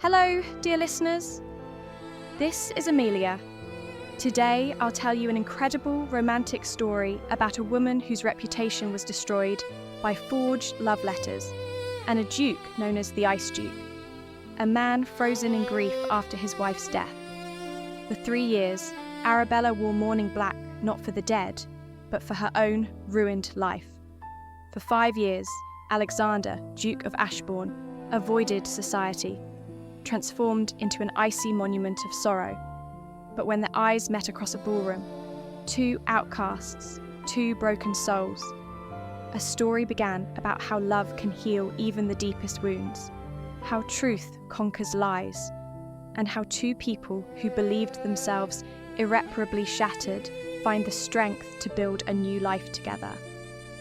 Hello, dear listeners. This is Amelia. Today, I'll tell you an incredible romantic story about a woman whose reputation was destroyed by forged love letters and a duke known as the Ice Duke, a man frozen in grief after his wife's death. For 3 years, Arabella wore mourning black not for the dead, but for her own ruined life. For 5 years, Alexander, Duke of Ashbourne, avoided society, transformed into an icy monument of sorrow. But when their eyes met across a ballroom, two outcasts, two broken souls, a story began about how love can heal even the deepest wounds, how truth conquers lies, and how two people who believed themselves irreparably shattered find the strength to build a new life together.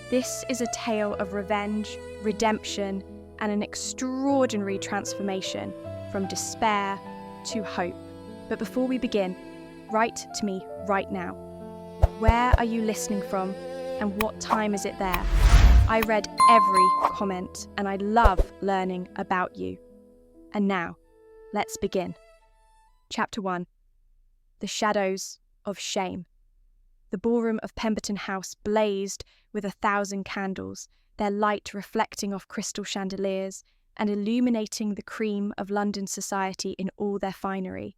This is a tale of revenge, redemption, and an extraordinary transformation from despair to hope. But before we begin, write to me right now. Where are you listening from, and what time is it there? I read every comment, and I love learning about you. And now, let's begin. Chapter 1. The Shadows of Shame. The ballroom of Pemberton House blazed with 1,000 candles, their light reflecting off crystal chandeliers and illuminating the cream of London society in all their finery.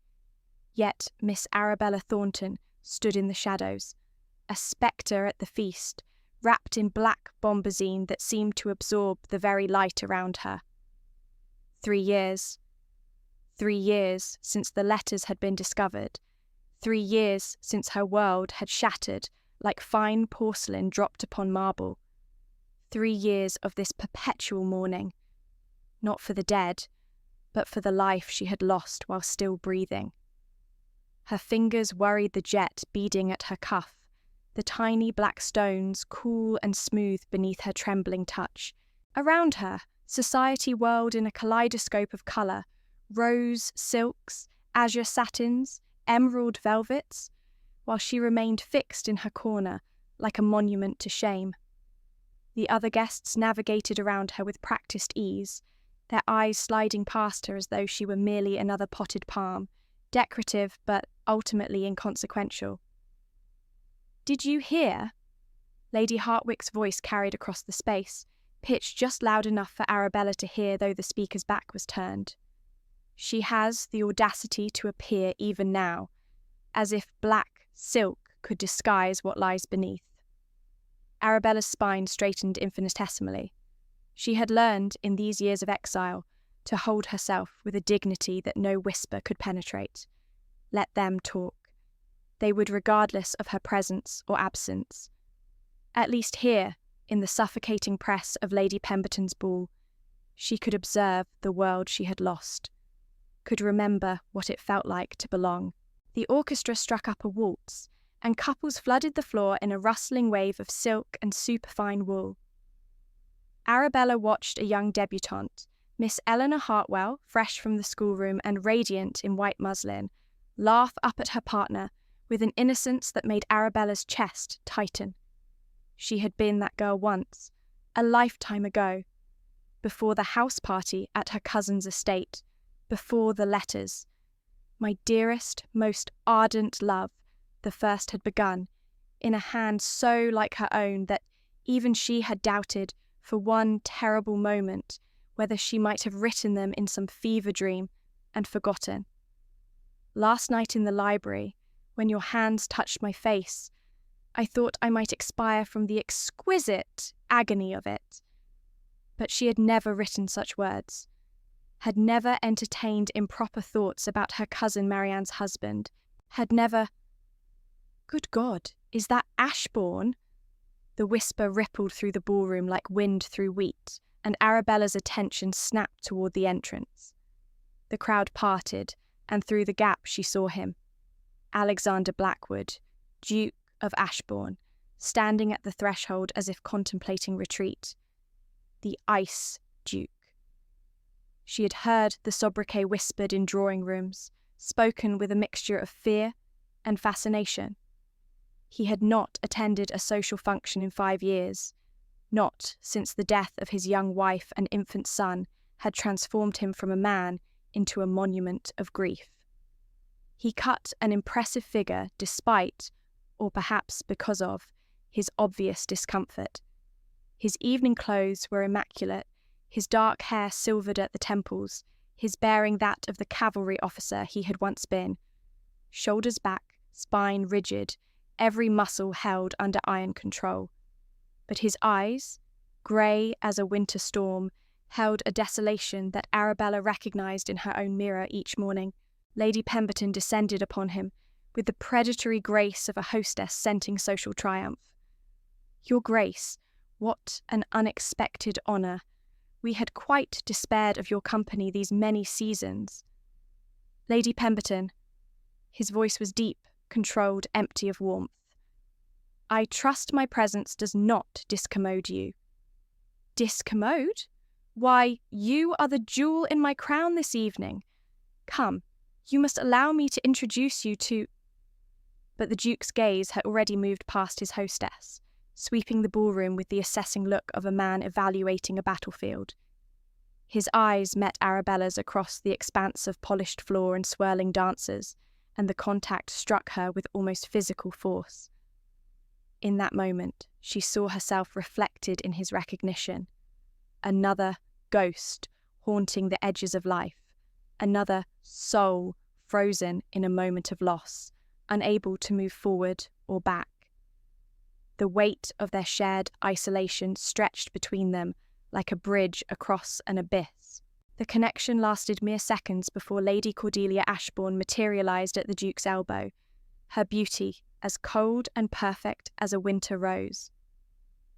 Yet Miss Arabella Thornton stood in the shadows, a spectre at the feast, wrapped in black bombazine that seemed to absorb the very light around her. 3 years. 3 years since the letters had been discovered. 3 years since her world had shattered like fine porcelain dropped upon marble. 3 years of this perpetual mourning, not for the dead, but for the life she had lost while still breathing. Her fingers worried the jet beading at her cuff, the tiny black stones cool and smooth beneath her trembling touch. Around her, society whirled in a kaleidoscope of colour, rose silks, azure satins, emerald velvets, while she remained fixed in her corner like a monument to shame. The other guests navigated around her with practised ease, their eyes sliding past her as though she were merely another potted palm, decorative but ultimately inconsequential. "Did you hear?" Lady Hartwick's voice carried across the space, pitched just loud enough for Arabella to hear though the speaker's back was turned. She has the audacity to appear even now, as if black silk could disguise what lies beneath. Arabella's spine straightened infinitesimally. She had learned, in these years of exile, to hold herself with a dignity that no whisper could penetrate. Let them talk. They would regardless of her presence or absence. At least here, in the suffocating press of Lady Pemberton's ball, she could observe the world she had lost, could remember what it felt like to belong. The orchestra struck up a waltz, and couples flooded the floor in a rustling wave of silk and superfine wool. Arabella watched a young debutante, Miss Eleanor Hartwell, fresh from the schoolroom and radiant in white muslin, laugh up at her partner with an innocence that made Arabella's chest tighten. She had been that girl once, a lifetime ago, before the house party at her cousin's estate, before the letters. My dearest, most ardent love, the first had begun, in a hand so like her own that even she had doubted for one terrible moment whether she might have written them in some fever dream and forgotten. Last night in the library, when your hands touched my face, I thought I might expire from the exquisite agony of it. But she had never written such words, had never entertained improper thoughts about her cousin Marianne's husband, had never— "Good God, is that Ashbourne?" The whisper rippled through the ballroom like wind through wheat, and Arabella's attention snapped toward the entrance. The crowd parted, and through the gap she saw him. Alexander Blackwood, Duke of Ashbourne, standing at the threshold as if contemplating retreat. The Ice Duke. She had heard the sobriquet whispered in drawing rooms, spoken with a mixture of fear and fascination. He had not attended a social function in 5 years, not since the death of his young wife and infant son had transformed him from a man into a monument of grief. He cut an impressive figure despite, or perhaps because of, his obvious discomfort. His evening clothes were immaculate, his dark hair silvered at the temples, his bearing that of the cavalry officer he had once been. Shoulders back, spine rigid, every muscle held under iron control. But his eyes, grey as a winter storm, held a desolation that Arabella recognised in her own mirror each morning. Lady Pemberton descended upon him with the predatory grace of a hostess scenting social triumph. "Your Grace, what an unexpected honour. We had quite despaired of your company these many seasons." "Lady Pemberton," his voice was deep, controlled, empty of warmth, "I trust my presence does not discommode you." "Discommode? Why, you are the jewel in my crown this evening. Come, you must allow me to introduce you to—" But the Duke's gaze had already moved past his hostess, sweeping the ballroom with the assessing look of a man evaluating a battlefield. His eyes met Arabella's across the expanse of polished floor and swirling dancers, and the contact struck her with almost physical force. In that moment, she saw herself reflected in his recognition. Another ghost haunting the edges of life, another soul frozen in a moment of loss, unable to move forward or back. The weight of their shared isolation stretched between them like a bridge across an abyss. The connection lasted mere seconds before Lady Cordelia Ashbourne materialised at the Duke's elbow, her beauty as cold and perfect as a winter rose.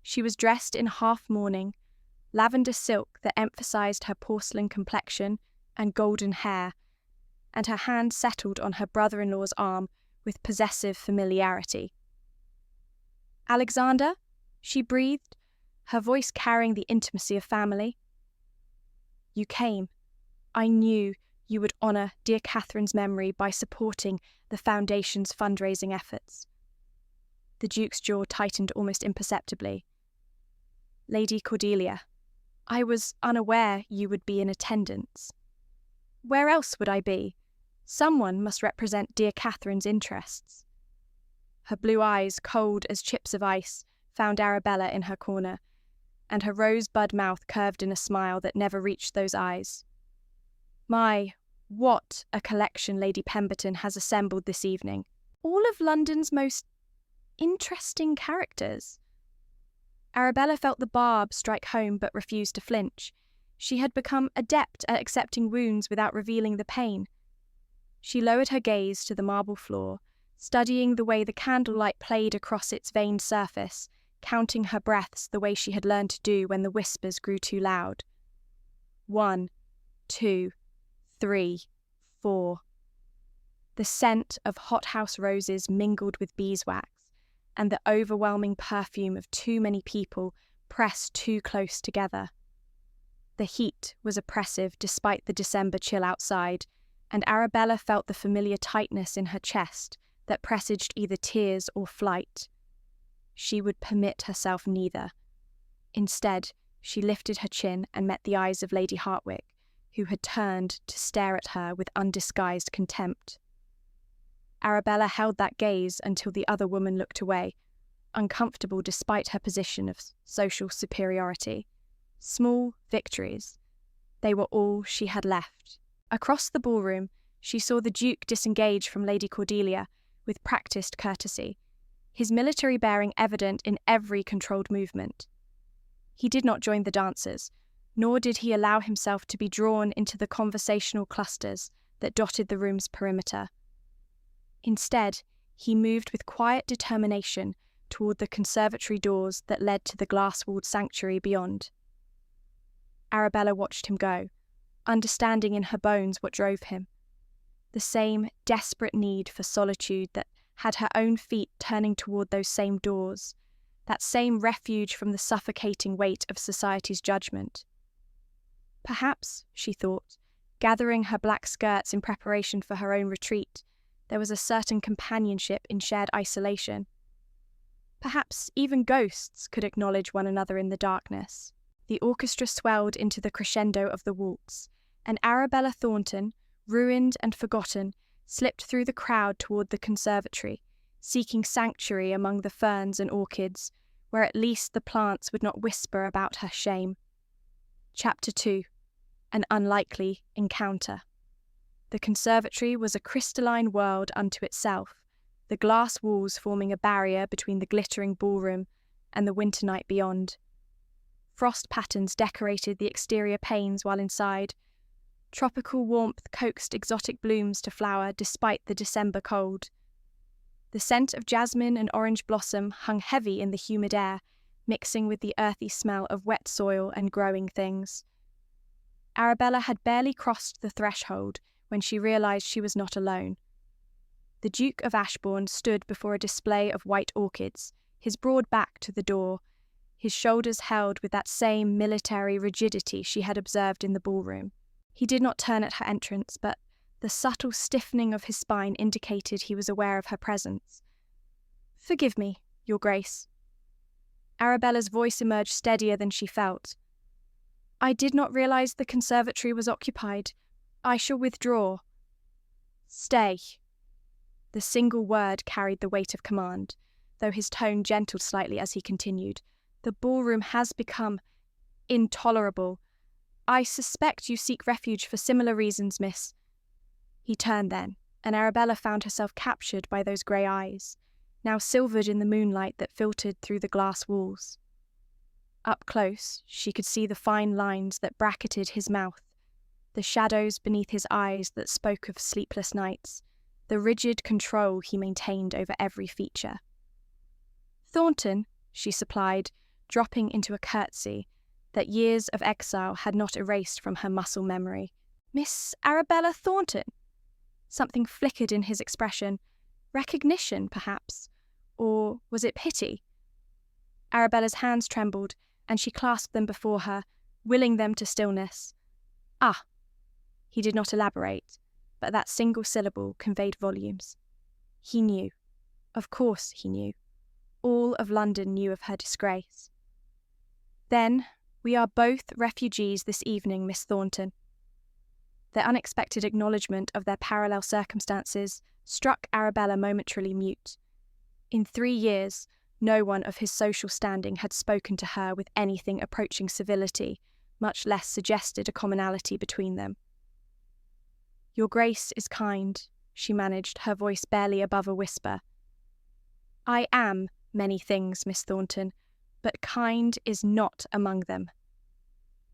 She was dressed in half-mourning, lavender silk that emphasised her porcelain complexion and golden hair, and her hand settled on her brother-in-law's arm with possessive familiarity. "Alexander," she breathed, her voice carrying the intimacy of family. "You came. I knew you would honour dear Catherine's memory by supporting the Foundation's fundraising efforts." The Duke's jaw tightened almost imperceptibly. "Lady Cordelia, I was unaware you would be in attendance." "Where else would I be? Someone must represent dear Catherine's interests." Her blue eyes, cold as chips of ice, found Arabella in her corner, and her rosebud mouth curved in a smile that never reached those eyes. "My, what a collection Lady Pemberton has assembled this evening. All of London's most interesting characters." Arabella felt the barb strike home but refused to flinch. She had become adept at accepting wounds without revealing the pain. She lowered her gaze to the marble floor, studying the way the candlelight played across its veined surface, counting her breaths the way she had learned to do when the whispers grew too loud. 1, 2, 3, 4. The scent of hothouse roses mingled with beeswax, and the overwhelming perfume of too many people pressed too close together. The heat was oppressive despite the December chill outside, and Arabella felt the familiar tightness in her chest that presaged either tears or flight. She would permit herself neither. Instead, she lifted her chin and met the eyes of Lady Hartwick, who had turned to stare at her with undisguised contempt. Arabella held that gaze until the other woman looked away, uncomfortable despite her position of social superiority. Small victories. They were all she had left. Across the ballroom, she saw the Duke disengage from Lady Cordelia with practised courtesy, his military bearing evident in every controlled movement. He did not join the dancers, nor did he allow himself to be drawn into the conversational clusters that dotted the room's perimeter. Instead, he moved with quiet determination toward the conservatory doors that led to the glass-walled sanctuary beyond. Arabella watched him go, understanding in her bones what drove him. The same desperate need for solitude that had her own feet turning toward those same doors, that same refuge from the suffocating weight of society's judgment. Perhaps, she thought, gathering her black skirts in preparation for her own retreat, there was a certain companionship in shared isolation. Perhaps even ghosts could acknowledge one another in the darkness. The orchestra swelled into the crescendo of the waltz, and Arabella Thornton, ruined and forgotten, slipped through the crowd toward the conservatory, seeking sanctuary among the ferns and orchids, where at least the plants would not whisper about her shame. Chapter 2. An Unlikely Encounter. The conservatory was a crystalline world unto itself, the glass walls forming a barrier between the glittering ballroom and the winter night beyond. Frost patterns decorated the exterior panes while inside. Tropical warmth coaxed exotic blooms to flower despite the December cold. The scent of jasmine and orange blossom hung heavy in the humid air, mixing with the earthy smell of wet soil and growing things. Arabella had barely crossed the threshold when she realised she was not alone. The Duke of Ashbourne stood before a display of white orchids, his broad back to the door, his shoulders held with that same military rigidity she had observed in the ballroom. He did not turn at her entrance, but the subtle stiffening of his spine indicated he was aware of her presence. "Forgive me, Your Grace." Arabella's voice emerged steadier than she felt. "I did not realise the conservatory was occupied. I shall withdraw." "Stay." The single word carried the weight of command, though his tone gentled slightly as he continued. "The ballroom has become intolerable. I suspect you seek refuge for similar reasons, miss." He turned then, and Arabella found herself captured by those grey eyes, now silvered in the moonlight that filtered through the glass walls. Up close, she could see the fine lines that bracketed his mouth, the shadows beneath his eyes that spoke of sleepless nights, the rigid control he maintained over every feature. "Thornton," she supplied, dropping into a curtsy that years of exile had not erased from her muscle memory. "Miss Arabella Thornton?" Something flickered in his expression. Recognition, perhaps? Or was it pity? Arabella's hands trembled, and she clasped them before her, willing them to stillness. "Ah!" He did not elaborate, but that single syllable conveyed volumes. He knew. Of course he knew. All of London knew of her disgrace. "Then, we are both refugees this evening, Miss Thornton." Their unexpected acknowledgement of their parallel circumstances struck Arabella momentarily mute. In 3 years, no one of his social standing had spoken to her with anything approaching civility, much less suggested a commonality between them. "Your Grace is kind," she managed, her voice barely above a whisper. "I am many things, Miss Thornton, but kind is not among them."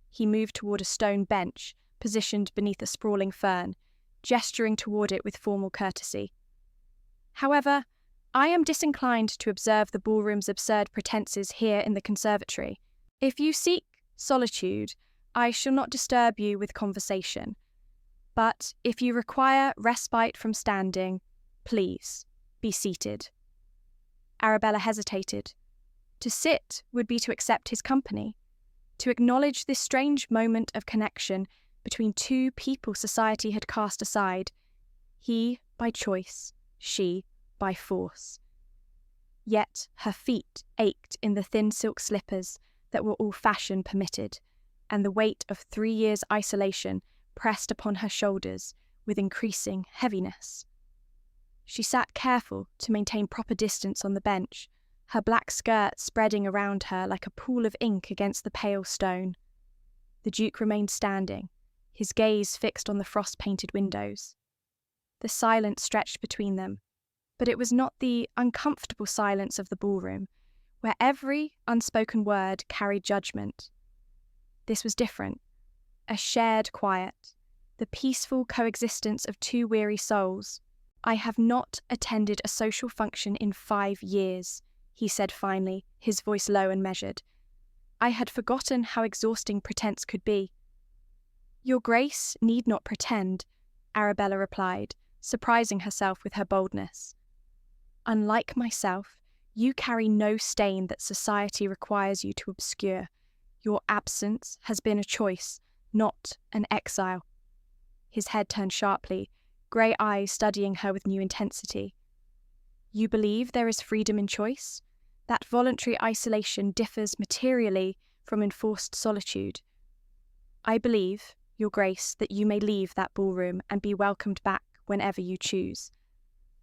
He moved toward a stone bench, positioned beneath a sprawling fern, gesturing toward it with formal courtesy. "However, I am disinclined to observe the ballroom's absurd pretences here in the conservatory. If you seek solitude, I shall not disturb you with conversation. But if you require respite from standing, please be seated." Arabella hesitated. To sit would be to accept his company, to acknowledge this strange moment of connection between two people society had cast aside, he by choice, she by force. Yet her feet ached in the thin silk slippers that were all fashion permitted, and the weight of 3 years' isolation pressed upon her shoulders with increasing heaviness. She sat careful to maintain proper distance on the bench, her black skirt spreading around her like a pool of ink against the pale stone. The Duke remained standing, his gaze fixed on the frost-painted windows. The silence stretched between them, but it was not the uncomfortable silence of the ballroom, where every unspoken word carried judgment. This was different, a shared quiet, the peaceful coexistence of two weary souls. "I have not attended a social function in 5 years, he said finally, his voice low and measured. I had forgotten how exhausting pretense could be. "Your Grace need not pretend," Arabella replied, surprising herself with her boldness. "Unlike myself, you carry no stain that society requires you to obscure. Your absence has been a choice, not an exile." His head turned sharply, grey eyes studying her with new intensity. "You believe there is freedom in choice? That voluntary isolation differs materially from enforced solitude." "I believe," Your Grace, that you may leave that ballroom and be welcomed back whenever you choose.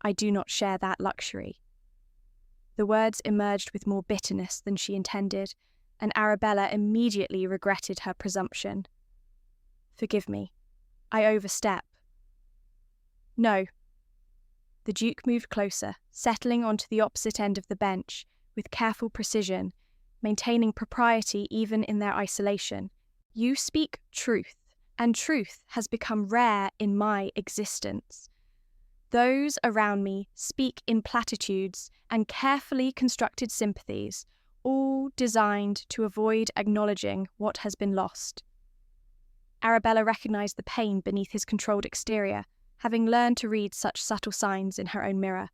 I do not share that luxury." The words emerged with more bitterness than she intended, and Arabella immediately regretted her presumption. "Forgive me. I overstep." "No." The Duke moved closer, settling onto the opposite end of the bench, with careful precision, maintaining propriety even in their isolation. "You speak truth, and truth has become rare in my existence. Those around me speak in platitudes and carefully constructed sympathies, all designed to avoid acknowledging what has been lost." Arabella recognised the pain beneath his controlled exterior, having learned to read such subtle signs in her own mirror.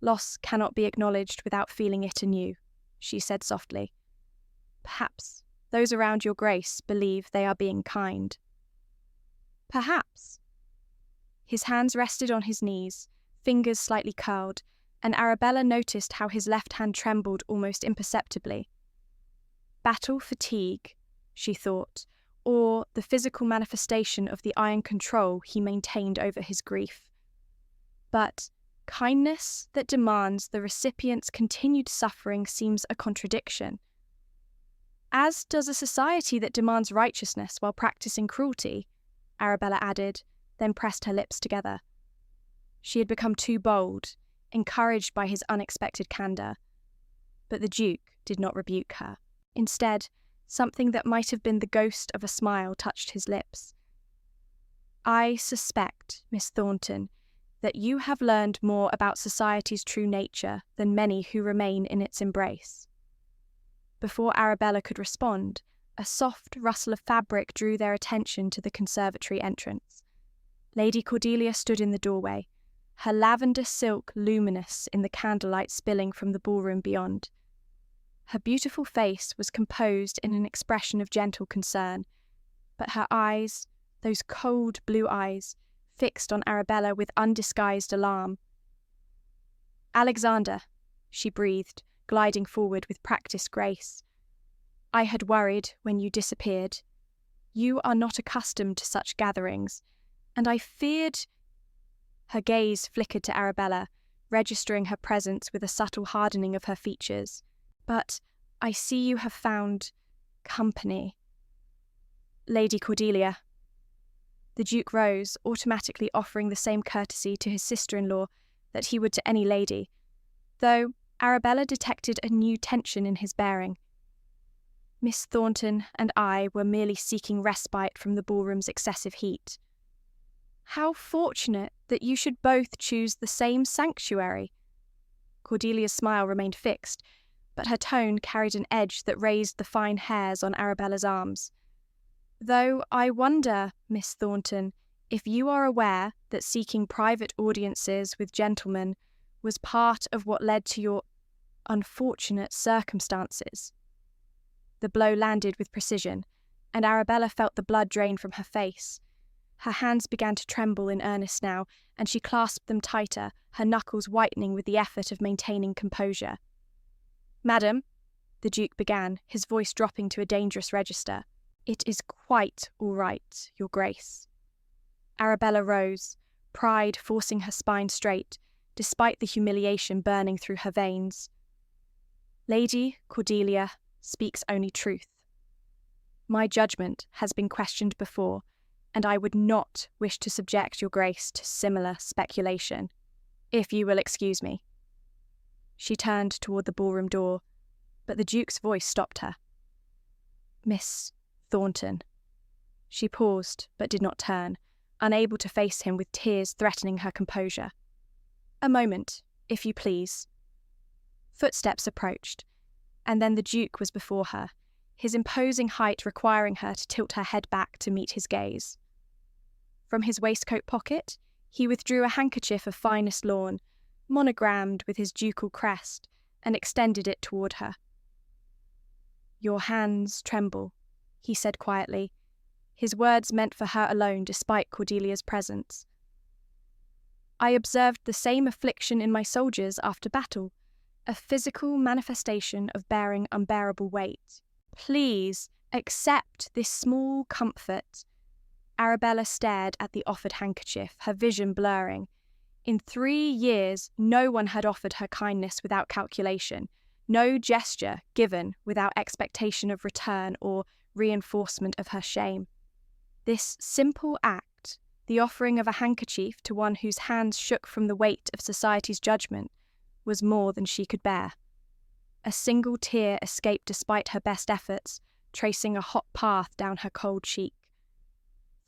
"Loss cannot be acknowledged without feeling it anew," she said softly. "Perhaps those around your Grace believe they are being kind." "Perhaps." His hands rested on his knees, fingers slightly curled, and Arabella noticed how his left hand trembled almost imperceptibly. Battle fatigue, she thought, or the physical manifestation of the iron control he maintained over his grief. But kindness that demands the recipient's continued suffering seems a contradiction. As does a society that demands righteousness while practicing cruelty, Arabella added, then pressed her lips together. She had become too bold, encouraged by his unexpected candour. But the Duke did not rebuke her. Instead, something that might have been the ghost of a smile touched his lips. "I suspect, Miss Thornton, that you have learned more about society's true nature than many who remain in its embrace." Before Arabella could respond, a soft rustle of fabric drew their attention to the conservatory entrance. Lady Cordelia stood in the doorway, her lavender silk luminous in the candlelight spilling from the ballroom beyond. Her beautiful face was composed in an expression of gentle concern, but her eyes, those cold blue eyes, fixed on Arabella with undisguised alarm. "Alexander," she breathed, gliding forward with practiced grace. "I had worried when you disappeared. You are not accustomed to such gatherings, and I feared—" Her gaze flickered to Arabella, registering her presence with a subtle hardening of her features. "But I see you have found company." "Lady Cordelia." The Duke rose, automatically offering the same courtesy to his sister-in-law that he would to any lady, though Arabella detected a new tension in his bearing. "Miss Thornton and I were merely seeking respite from the ballroom's excessive heat." "How fortunate that you should both choose the same sanctuary." Cordelia's smile remained fixed, but her tone carried an edge that raised the fine hairs on Arabella's arms. "Though I wonder, Miss Thornton, if you are aware that seeking private audiences with gentlemen was part of what led to your unfortunate circumstances." The blow landed with precision, and Arabella felt the blood drain from her face. Her hands began to tremble in earnest now, and she clasped them tighter, her knuckles whitening with the effort of maintaining composure. "Madam," the Duke began, his voice dropping to a dangerous register, "it is quite all right, Your Grace." Arabella rose, pride forcing her spine straight, despite the humiliation burning through her veins. "Lady Cordelia speaks only truth. My judgment has been questioned before, and I would not wish to subject Your Grace to similar speculation. If you will excuse me." She turned toward the ballroom door, but the Duke's voice stopped her. "Miss Thornton." She paused, but did not turn, unable to face him with tears threatening her composure. "A moment, if you please." Footsteps approached, and then the Duke was before her, his imposing height requiring her to tilt her head back to meet his gaze. From his waistcoat pocket, he withdrew a handkerchief of finest lawn, monogrammed with his ducal crest, and extended it toward her. "Your hands tremble," he said quietly, his words meant for her alone despite Cordelia's presence. "I observed the same affliction in my soldiers after battle, a physical manifestation of bearing unbearable weight. Please accept this small comfort Arabella stared at the offered handkerchief, her vision blurring. In 3 years, no one had offered her kindness without calculation, no gesture given without expectation of return or reinforcement of her shame. This simple act, the offering of a handkerchief to one whose hands shook from the weight of society's judgment, was more than she could bear. A single tear escaped despite her best efforts, tracing a hot path down her cold cheek.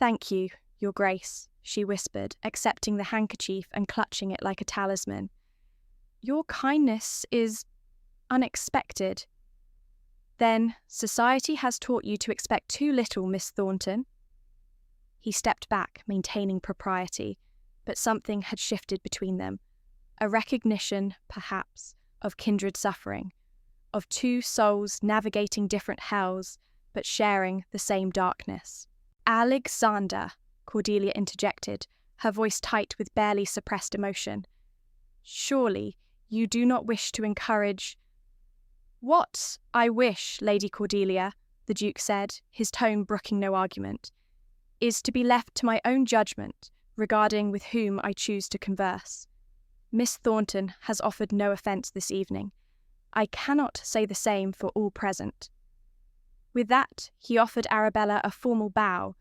"Thank you, Your Grace," she whispered, accepting the handkerchief and clutching it like a talisman. "Your kindness is unexpected." "Then society has taught you to expect too little, Miss Thornton." He stepped back, maintaining propriety, but something had shifted between them. A recognition, perhaps, of kindred suffering, of two souls navigating different hells, but sharing the same darkness. "Alexander," Cordelia interjected, her voice tight with barely suppressed emotion. "Surely you do not wish to encourage—" "What I wish, Lady Cordelia," the Duke said, his tone brooking no argument, "is to be left to my own judgment regarding with whom I choose to converse. Miss Thornton has offered no offence this evening. I cannot say the same for all present." With that, he offered Arabella a formal bow,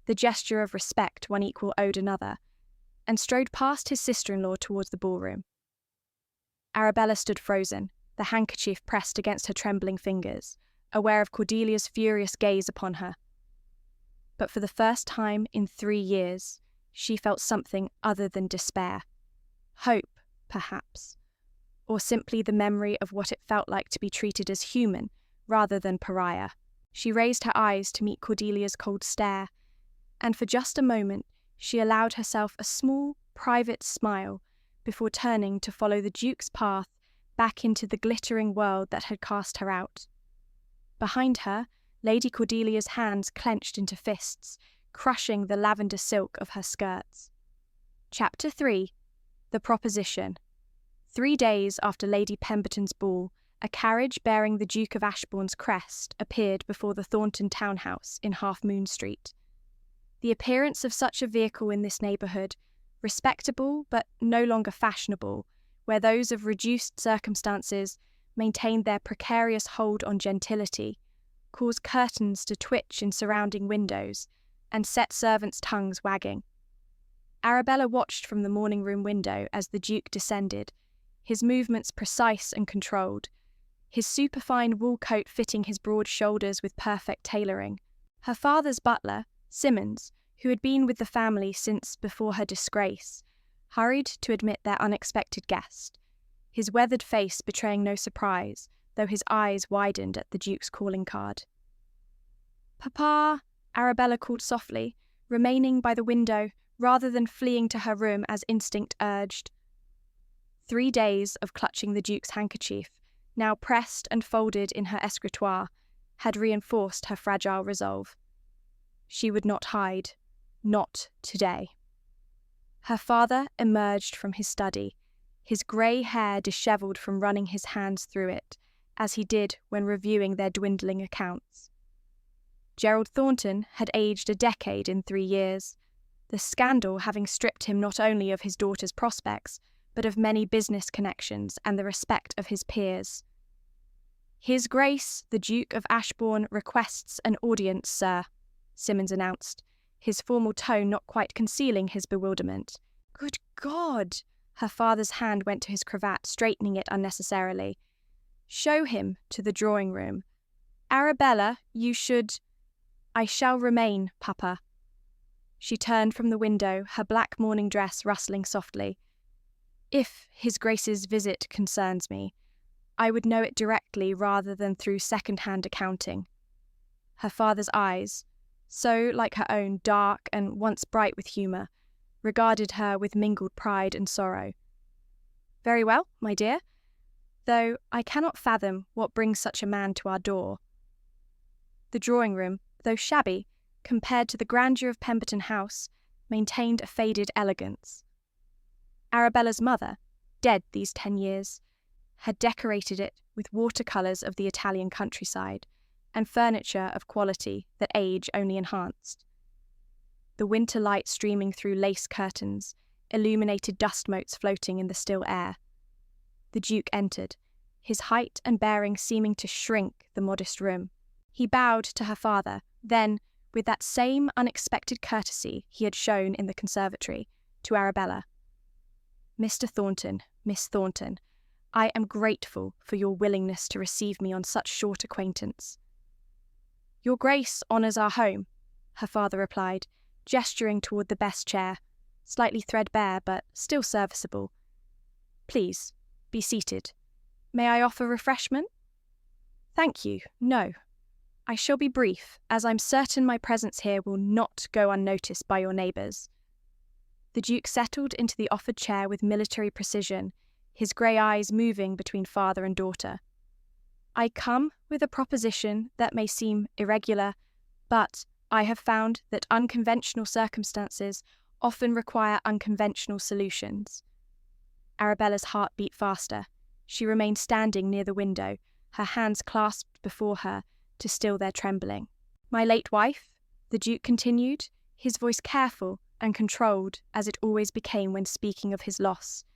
the gesture of respect one equal owed another, and strode past his sister-in-law towards the ballroom. Arabella stood frozen, the handkerchief pressed against her trembling fingers, aware of Cordelia's furious gaze upon her. But for the first time in 3 years, she felt something other than despair. Hope, perhaps, or simply the memory of what it felt like to be treated as human rather than pariah. She raised her eyes to meet Cordelia's cold stare, and for just a moment she allowed herself a small, private smile before turning to follow the Duke's path back into the glittering world that had cast her out. Behind her, Lady Cordelia's hands clenched into fists, crushing the lavender silk of her skirts. Chapter 3. The Proposition. 3 days after Lady Pemberton's ball, a carriage bearing the Duke of Ashbourne's crest appeared before the Thornton townhouse in Half Moon Street. The appearance of such a vehicle in this neighbourhood, respectable but no longer fashionable, where those of reduced circumstances maintained their precarious hold on gentility, caused curtains to twitch in surrounding windows and set servants' tongues wagging. Arabella watched from the morning-room window as the Duke descended, his movements precise and controlled, his superfine wool coat fitting his broad shoulders with perfect tailoring. Her father's butler, Simmons, who had been with the family since before her disgrace, hurried to admit their unexpected guest, his weathered face betraying no surprise, though his eyes widened at the Duke's calling card. "Papa," Arabella called softly, remaining by the window rather than fleeing to her room as instinct urged. 3 days of clutching the Duke's handkerchief, now pressed and folded in her escritoire, had reinforced her fragile resolve. She would not hide, not today. Her father emerged from his study, his grey hair dishevelled from running his hands through it, as he did when reviewing their dwindling accounts. Gerald Thornton had aged a decade in 3 years, the scandal having stripped him not only of his daughter's prospects, but of many business connections and the respect of his peers. "His Grace, the Duke of Ashbourne, requests an audience, sir," Simmons announced, his formal tone not quite concealing his bewilderment. "Good God!" Her father's hand went to his cravat, straightening it unnecessarily. "Show him to the drawing-room. Arabella, you should—" "I shall remain, Papa." She turned from the window, her black morning dress rustling softly. "If His Grace's visit concerns me, I would know it directly rather than through second-hand accounting." Her father's eyes, so like her own, dark and once bright with humour, regarded her with mingled pride and sorrow. "Very well, my dear, though I cannot fathom what brings such a man to our door." The drawing-room, though shabby, compared to the grandeur of Pemberton House, maintained a faded elegance. Arabella's mother, dead these 10 years, had decorated it with watercolours of the Italian countryside and furniture of quality that age only enhanced. the winter light streaming through lace curtains, illuminated dust motes floating in the still air. The Duke entered, his height and bearing seeming to shrink the modest room. He bowed to her father, then, with that same unexpected courtesy he had shown in the conservatory, to Arabella. "Mr. Thornton, Miss Thornton, I am grateful for your willingness to receive me on such short acquaintance." "Your Grace honours our home," her father replied, gesturing toward the best chair, slightly threadbare but still serviceable. "Please, be seated. May I offer refreshment?" "Thank you, no. I shall be brief, as I'm certain my presence here will not go unnoticed by your neighbours." The Duke settled into the offered chair with military precision, his grey eyes moving between father and daughter. "I come with a proposition that may seem irregular, but I have found that unconventional circumstances often require unconventional solutions." Arabella's heart beat faster. She remained standing near the window, her hands clasped before her to still their trembling. "My late wife," the Duke continued, his voice careful and controlled as it always became when speaking of his loss,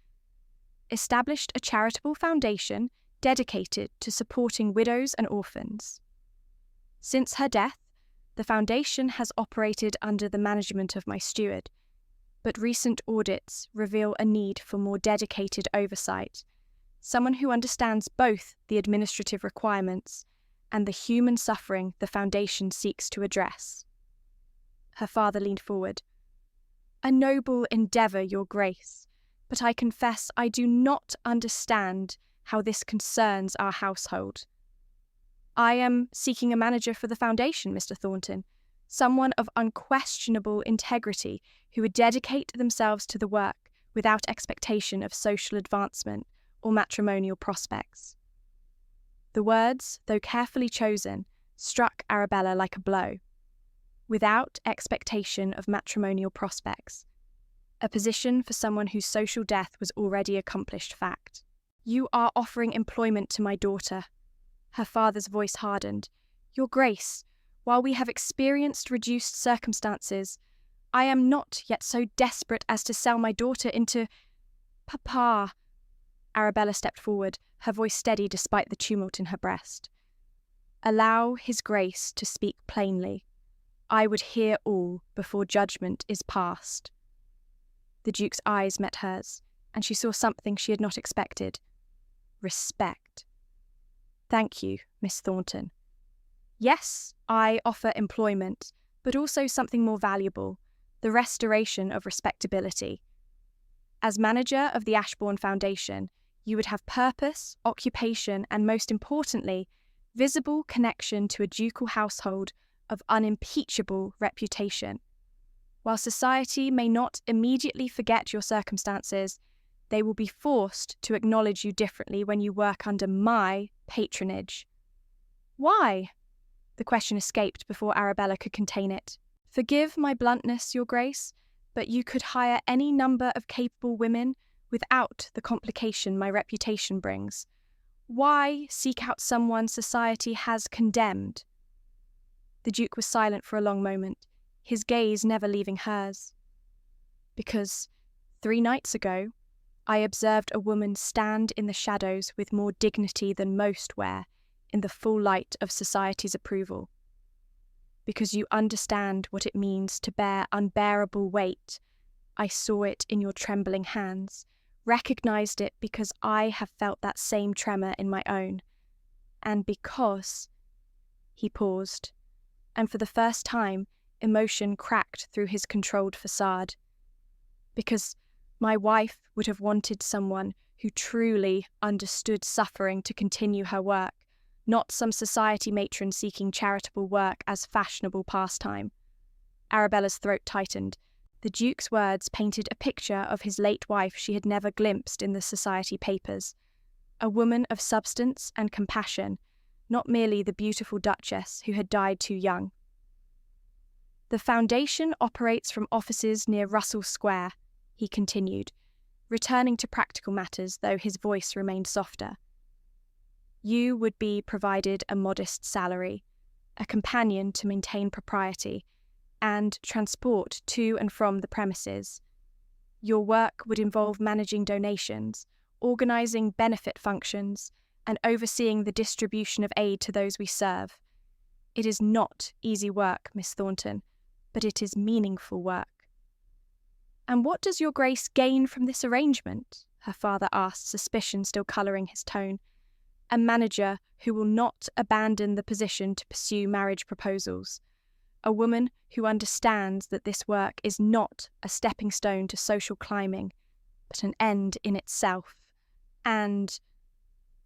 "established a charitable foundation dedicated to supporting widows and orphans. Since her death, the foundation has operated under the management of my steward, but recent audits reveal a need for more dedicated oversight, someone who understands both the administrative requirements and the human suffering the foundation seeks to address." Her father leaned forward. "A noble endeavour, Your Grace, but I confess I do not understand how this concerns our household." "I am seeking a manager for the foundation, Mr. Thornton, someone of unquestionable integrity who would dedicate themselves to the work without expectation of social advancement or matrimonial prospects." The words, though carefully chosen, struck Arabella like a blow. Without expectation of matrimonial prospects. A position for someone whose social death was already accomplished fact. "You are offering employment to my daughter." Her father's voice hardened. "Your Grace, while we have experienced reduced circumstances, I am not yet so desperate as to sell my daughter into—" "Papa!" Arabella stepped forward, her voice steady despite the tumult in her breast. "Allow His Grace to speak plainly. I would hear all before judgment is passed." The Duke's eyes met hers, and she saw something she had not expected. Respect. "Thank you, Miss Thornton. Yes, I offer employment, but also something more valuable, the restoration of respectability. As manager of the Ashbourne Foundation, you would have purpose, occupation, and most importantly, visible connection to a ducal household of unimpeachable reputation. While society may not immediately forget your circumstances, they will be forced to acknowledge you differently when you work under my patronage." "Why?" The question escaped before Arabella could contain it. "Forgive my bluntness, Your Grace, but you could hire any number of capable women without the complication my reputation brings. Why seek out someone society has condemned?" The Duke was silent for a long moment, his gaze never leaving hers. "Because 3 nights ago, I observed a woman stand in the shadows with more dignity than most wear in the full light of society's approval. Because you understand what it means to bear unbearable weight, I saw it in your trembling hands, recognized it because I have felt that same tremor in my own. And because—" He paused, and for the first time, emotion cracked through his controlled facade. "Because my wife would have wanted someone who truly understood suffering to continue her work, not some society matron seeking charitable work as fashionable pastime." Arabella's throat tightened. The Duke's words painted a picture of his late wife she had never glimpsed in the society papers. A woman of substance and compassion, not merely the beautiful Duchess who had died too young. "The foundation operates from offices near Russell Square," he continued, returning to practical matters, though his voice remained softer. "You would be provided a modest salary, a companion to maintain propriety, and transport to and from the premises. Your work would involve managing donations, organising benefit functions, and overseeing the distribution of aid to those we serve. It is not easy work, Miss Thornton, but it is meaningful work. And what does your Grace gain from this arrangement? Her father asked, suspicion still colouring his tone. A manager who will not abandon the position to pursue marriage proposals. A woman who understands that this work is not a stepping stone to social climbing, but an end in itself. And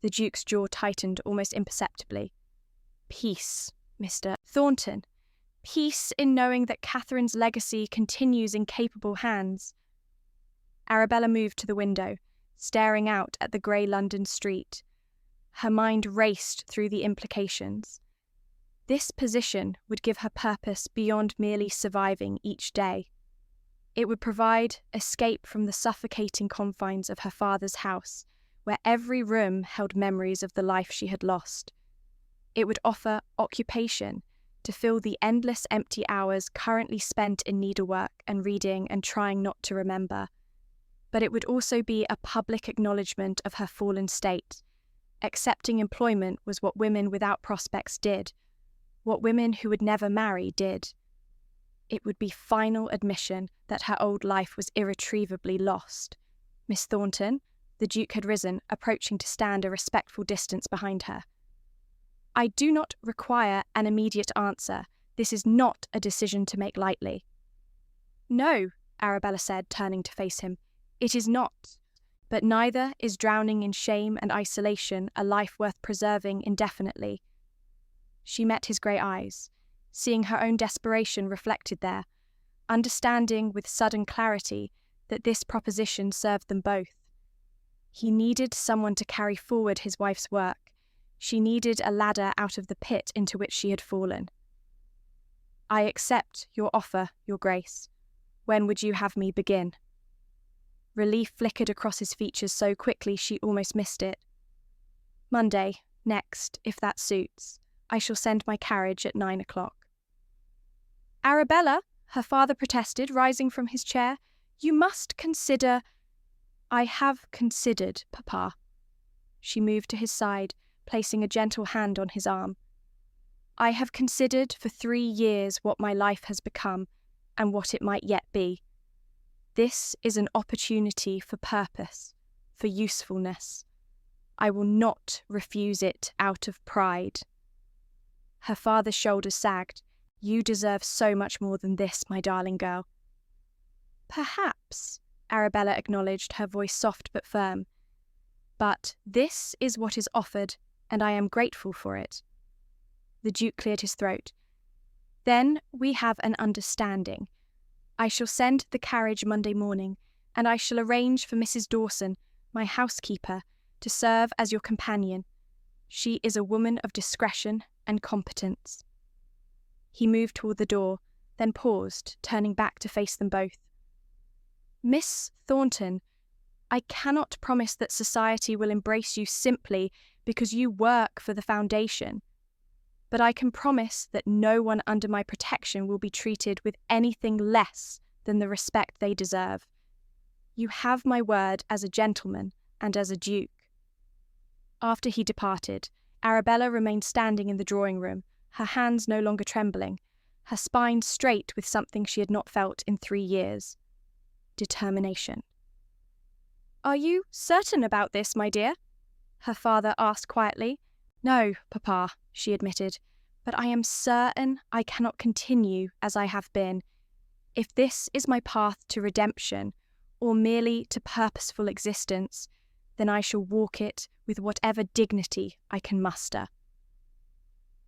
the Duke's jaw tightened almost imperceptibly. Peace, Mr. Thornton. Peace in knowing that Catherine's legacy continues in capable hands. Arabella moved to the window, staring out at the grey London street. Her mind raced through the implications. This position would give her purpose beyond merely surviving each day. It would provide escape from the suffocating confines of her father's house, where every room held memories of the life she had lost. It would offer occupation to fill the endless empty hours currently spent in needlework and reading and trying not to remember. But it would also be a public acknowledgement of her fallen state. Accepting employment was what women without prospects did, what women who would never marry did. It would be final admission that her old life was irretrievably lost. Miss Thornton, the Duke had risen, approaching to stand a respectful distance behind her. I do not require an immediate answer. This is not a decision to make lightly. No, Arabella said, turning to face him. It is not. But neither is drowning in shame and isolation a life worth preserving indefinitely. She met his grey eyes, seeing her own desperation reflected there, understanding with sudden clarity that this proposition served them both. He needed someone to carry forward his wife's work. She needed a ladder out of the pit into which she had fallen. I accept your offer, Your Grace. When would you have me begin? Relief flickered across his features so quickly she almost missed it. Monday, next, if that suits. I shall send my carriage at 9 o'clock. Arabella, her father protested, rising from his chair, you must consider. I have considered, Papa. She moved to his side, placing a gentle hand on his arm. I have considered for 3 years what my life has become and what it might yet be. This is an opportunity for purpose, for usefulness. I will not refuse it out of pride. Her father's shoulders sagged. You deserve so much more than this, my darling girl. Perhaps, Arabella acknowledged, her voice soft but firm. But this is what is offered, and I am grateful for it. The Duke cleared his throat. Then we have an understanding. I shall send the carriage Monday morning, and I shall arrange for Mrs. Dawson, my housekeeper, to serve as your companion. She is a woman of discretion and competence. He moved toward the door, then paused, turning back to face them both. Miss Thornton, I cannot promise that society will embrace you simply because you work for the foundation, but I can promise that no one under my protection will be treated with anything less than the respect they deserve. You have my word as a gentleman and as a duke. After he departed, Arabella remained standing in the drawing-room, her hands no longer trembling, her spine straight with something she had not felt in 3 years. Determination. Are you certain about this, my dear? Her father asked quietly. No, Papa, she admitted, but I am certain I cannot continue as I have been. If this is my path to redemption, or merely to purposeful existence, then I shall walk it with whatever dignity I can muster.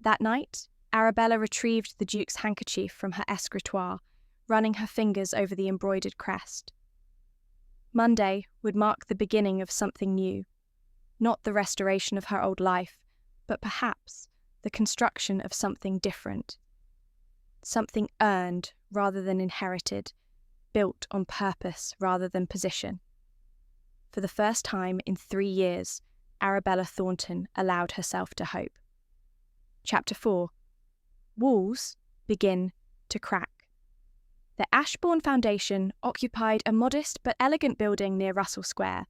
That night, Arabella retrieved the Duke's handkerchief from her escritoire, running her fingers over the embroidered crest. Monday would mark the beginning of something new, not the restoration of her old life, but perhaps the construction of something different. Something earned rather than inherited, built on purpose rather than position. For the first time in 3 years, Arabella Thornton allowed herself to hope. Chapter 4. Walls begin to crack. The Ashbourne Foundation occupied a modest but elegant building near Russell Square,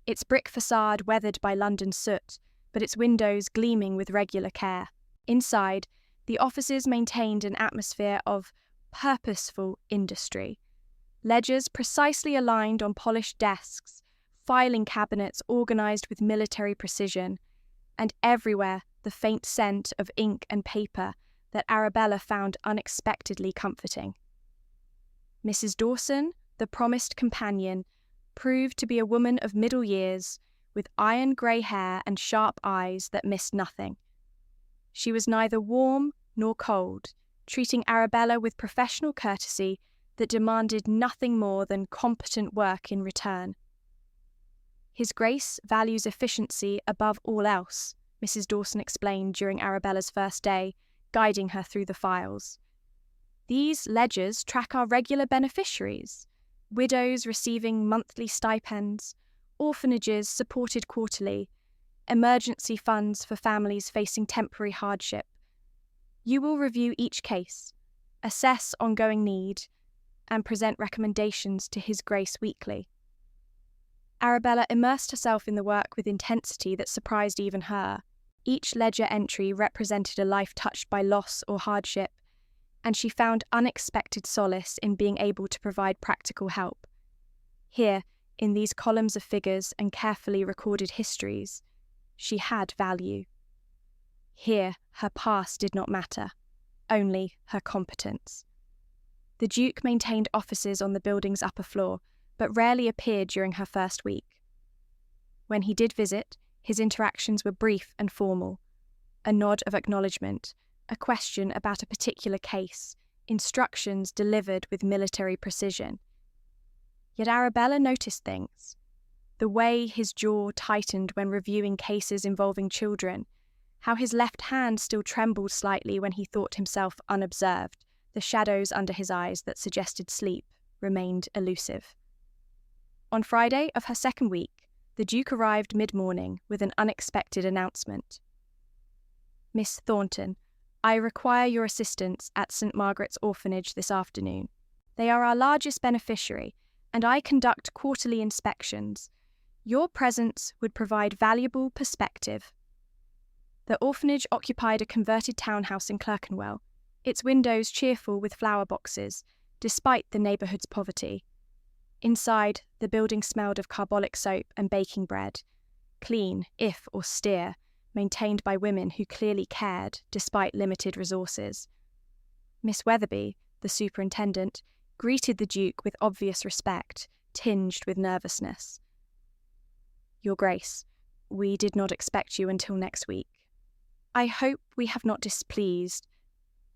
its brick facade weathered by London soot, but its windows gleaming with regular care. Inside, the offices maintained an atmosphere of purposeful industry. Ledgers precisely aligned on polished desks, filing cabinets organised with military precision, and everywhere the faint scent of ink and paper that Arabella found unexpectedly comforting. Mrs. Dawson, the promised companion, proved to be a woman of middle years, with iron grey hair and sharp eyes that missed nothing. She was neither warm nor cold, treating Arabella with professional courtesy that demanded nothing more than competent work in return. His Grace values efficiency above all else, Mrs. Dawson explained during Arabella's first day, guiding her through the files. These ledgers track our regular beneficiaries, widows receiving monthly stipends, orphanages supported quarterly, emergency funds for families facing temporary hardship. You will review each case, assess ongoing need, and present recommendations to His Grace weekly. Arabella immersed herself in the work with intensity that surprised even her. Each ledger entry represented a life touched by loss or hardship, and she found unexpected solace in being able to provide practical help. Here, in these columns of figures and carefully recorded histories, she had value. Here, her past did not matter, only her competence. The Duke maintained offices on the building's upper floor, but rarely appeared during her first week. When he did visit, his interactions were brief and formal. A nod of acknowledgement, a question about a particular case, instructions delivered with military precision. Yet Arabella noticed things. The way his jaw tightened when reviewing cases involving children, how his left hand still trembled slightly when he thought himself unobserved, the shadows under his eyes that suggested sleep remained elusive. On Friday of her second week, the Duke arrived mid-morning with an unexpected announcement. "Miss Thornton, I require your assistance at St. Margaret's Orphanage this afternoon. They are our largest beneficiary, and I conduct quarterly inspections. Your presence would provide valuable perspective." The orphanage occupied a converted townhouse in Clerkenwell, its windows cheerful with flower boxes, despite the neighbourhood's poverty. Inside, the building smelled of carbolic soap and baking bread, clean, if austere, maintained by women who clearly cared despite limited resources. Miss Weatherby, the superintendent, greeted the Duke with obvious respect, tinged with nervousness. "Your Grace, we did not expect you until next week. I hope we have not displeased."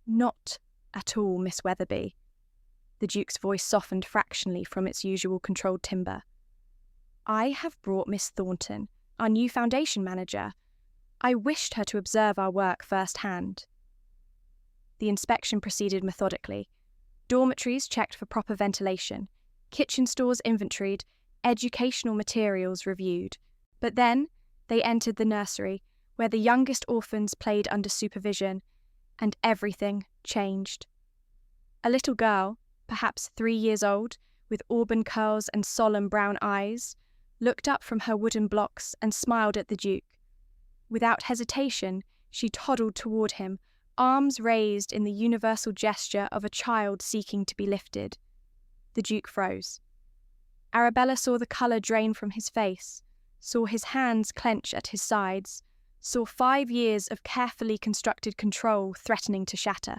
"Not at all, Miss Weatherby." The Duke's voice softened fractionally from its usual controlled timbre. "I have brought Miss Thornton, our new foundation manager. I wished her to observe our work firsthand." The inspection proceeded methodically. Dormitories checked for proper ventilation, kitchen stores inventoried, educational materials reviewed. But then they entered the nursery, where the youngest orphans played under supervision, and everything changed. A little girl, perhaps 3 years old, with auburn curls and solemn brown eyes, looked up from her wooden blocks and smiled at the Duke. Without hesitation, she toddled toward him, arms raised in the universal gesture of a child seeking to be lifted. The Duke froze. Arabella saw the colour drain from his face, saw his hands clench at his sides, saw 5 years of carefully constructed control threatening to shatter.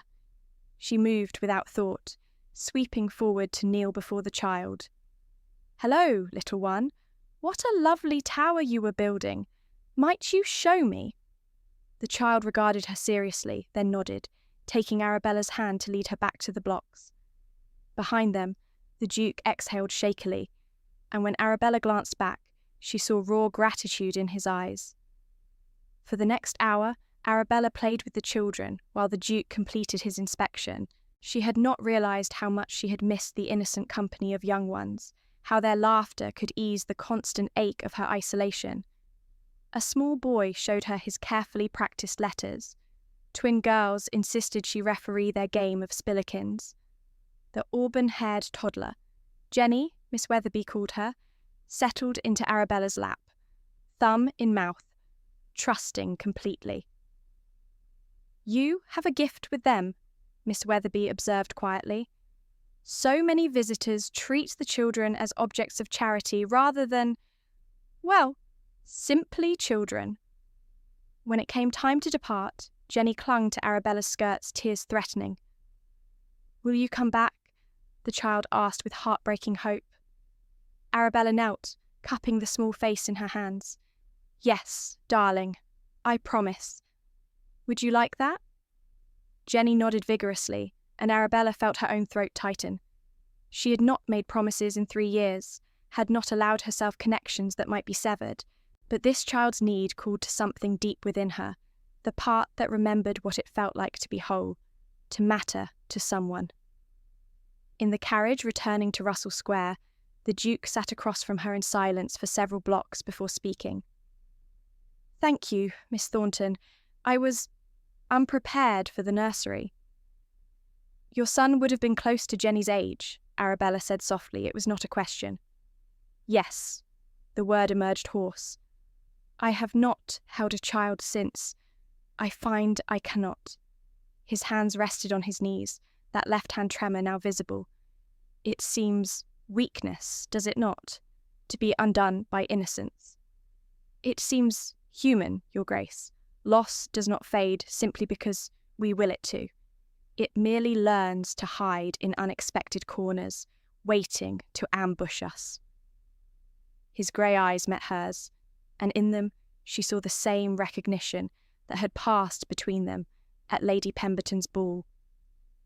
She moved without thought, sweeping forward to kneel before the child. "Hello, little one. What a lovely tower you were building. Might you show me?" The child regarded her seriously, then nodded, taking Arabella's hand to lead her back to the blocks. Behind them, the Duke exhaled shakily, and when Arabella glanced back, she saw raw gratitude in his eyes. For the next hour, Arabella played with the children while the Duke completed his inspection. She had not realised how much she had missed the innocent company of young ones, how their laughter could ease the constant ache of her isolation. A small boy showed her his carefully practised letters. Twin girls insisted she referee their game of spillikins. the auburn-haired toddler, Jenny, Miss Weatherby called her, settled into Arabella's lap, thumb in mouth, trusting completely. "You have a gift with them," Miss Weatherby observed quietly. "So many visitors treat the children as objects of charity rather than, well, simply children." When it came time to depart, Jenny clung to Arabella's skirts, tears threatening. "Will you come back?" the child asked with heartbreaking hope. Arabella knelt, cupping the small face in her hands. "Yes, darling, I promise. Would you like that?" Jenny nodded vigorously, and Arabella felt her own throat tighten. She had not made promises in 3 years, had not allowed herself connections that might be severed, but this child's need called to something deep within her, the part that remembered what it felt like to be whole, to matter to someone. In the carriage returning to Russell Square, the Duke sat across from her in silence for several blocks before speaking. "Thank you, Miss Thornton. I was unprepared for the nursery." "Your son would have been close to Jenny's age," Arabella said softly. It was not a question. "Yes," the word emerged hoarse. "I have not held a child since. I find I cannot." His hands rested on his knees, that left-hand tremor now visible. "It seems weakness, does it not, to be undone by innocence? It seems human, Your Grace. Loss does not fade simply because we will it to. It merely learns to hide in unexpected corners, waiting to ambush us." His grey eyes met hers, and in them she saw the same recognition that had passed between them at Lady Pemberton's ball,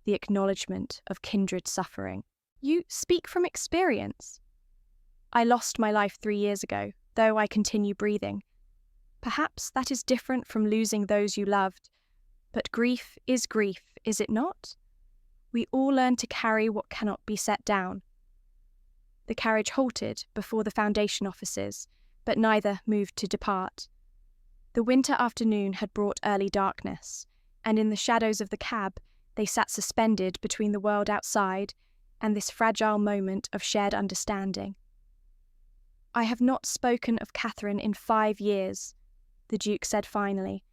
the acknowledgement of kindred suffering. "You speak from experience." "I lost my life 3 years ago, though I continue breathing. Perhaps that is different from losing those you loved, but grief, is it not? We all learn to carry what cannot be set down." The carriage halted before the foundation offices, but neither moved to depart. The winter afternoon had brought early darkness, and in the shadows of the cab they sat suspended between the world outside and this fragile moment of shared understanding. "I have not spoken of Catherine in 5 years," the Duke said finally.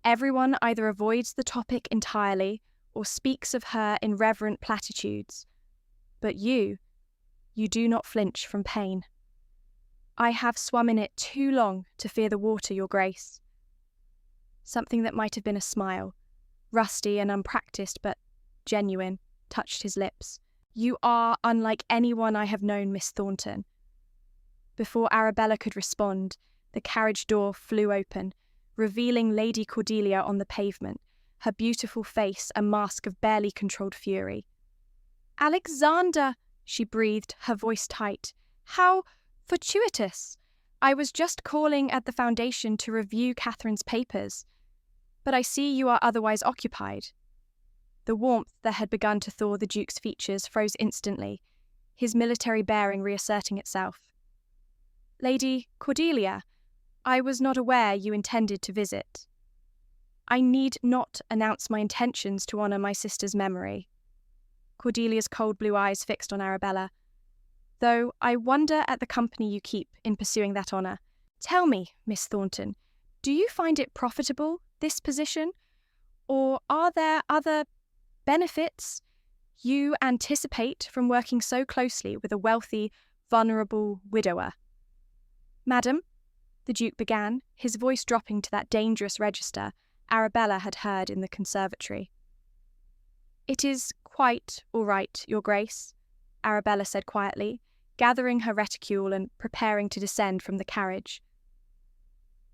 "Everyone either avoids the topic entirely or speaks of her in reverent platitudes. But you do not flinch from pain. I have swum in it too long to fear the water, Your Grace." Something that might have been a smile, rusty and unpracticed but genuine, touched his lips. "You are unlike anyone I have known, Miss Thornton." Before Arabella could respond, the carriage door flew open, revealing Lady Cordelia on the pavement, her beautiful face a mask of barely controlled fury. "Alexander!" she breathed, her voice tight. "How fortuitous! I was just calling at the foundation to review Catherine's papers, but I see you are otherwise occupied." The warmth that had begun to thaw the Duke's features froze instantly, his military bearing reasserting itself. "Lady Cordelia, I was not aware you intended to visit." "I need not announce my intentions to honour my sister's memory." Cordelia's cold blue eyes fixed on Arabella. "Though I wonder at the company you keep in pursuing that honour. Tell me, Miss Thornton, do you find it profitable, this position? Or are there other benefits you anticipate from working so closely with a wealthy, vulnerable widower?" "Madam," the Duke began, his voice dropping to that dangerous register Arabella had heard in the conservatory. "It is quite all right, Your Grace," Arabella said quietly, gathering her reticule and preparing to descend from the carriage.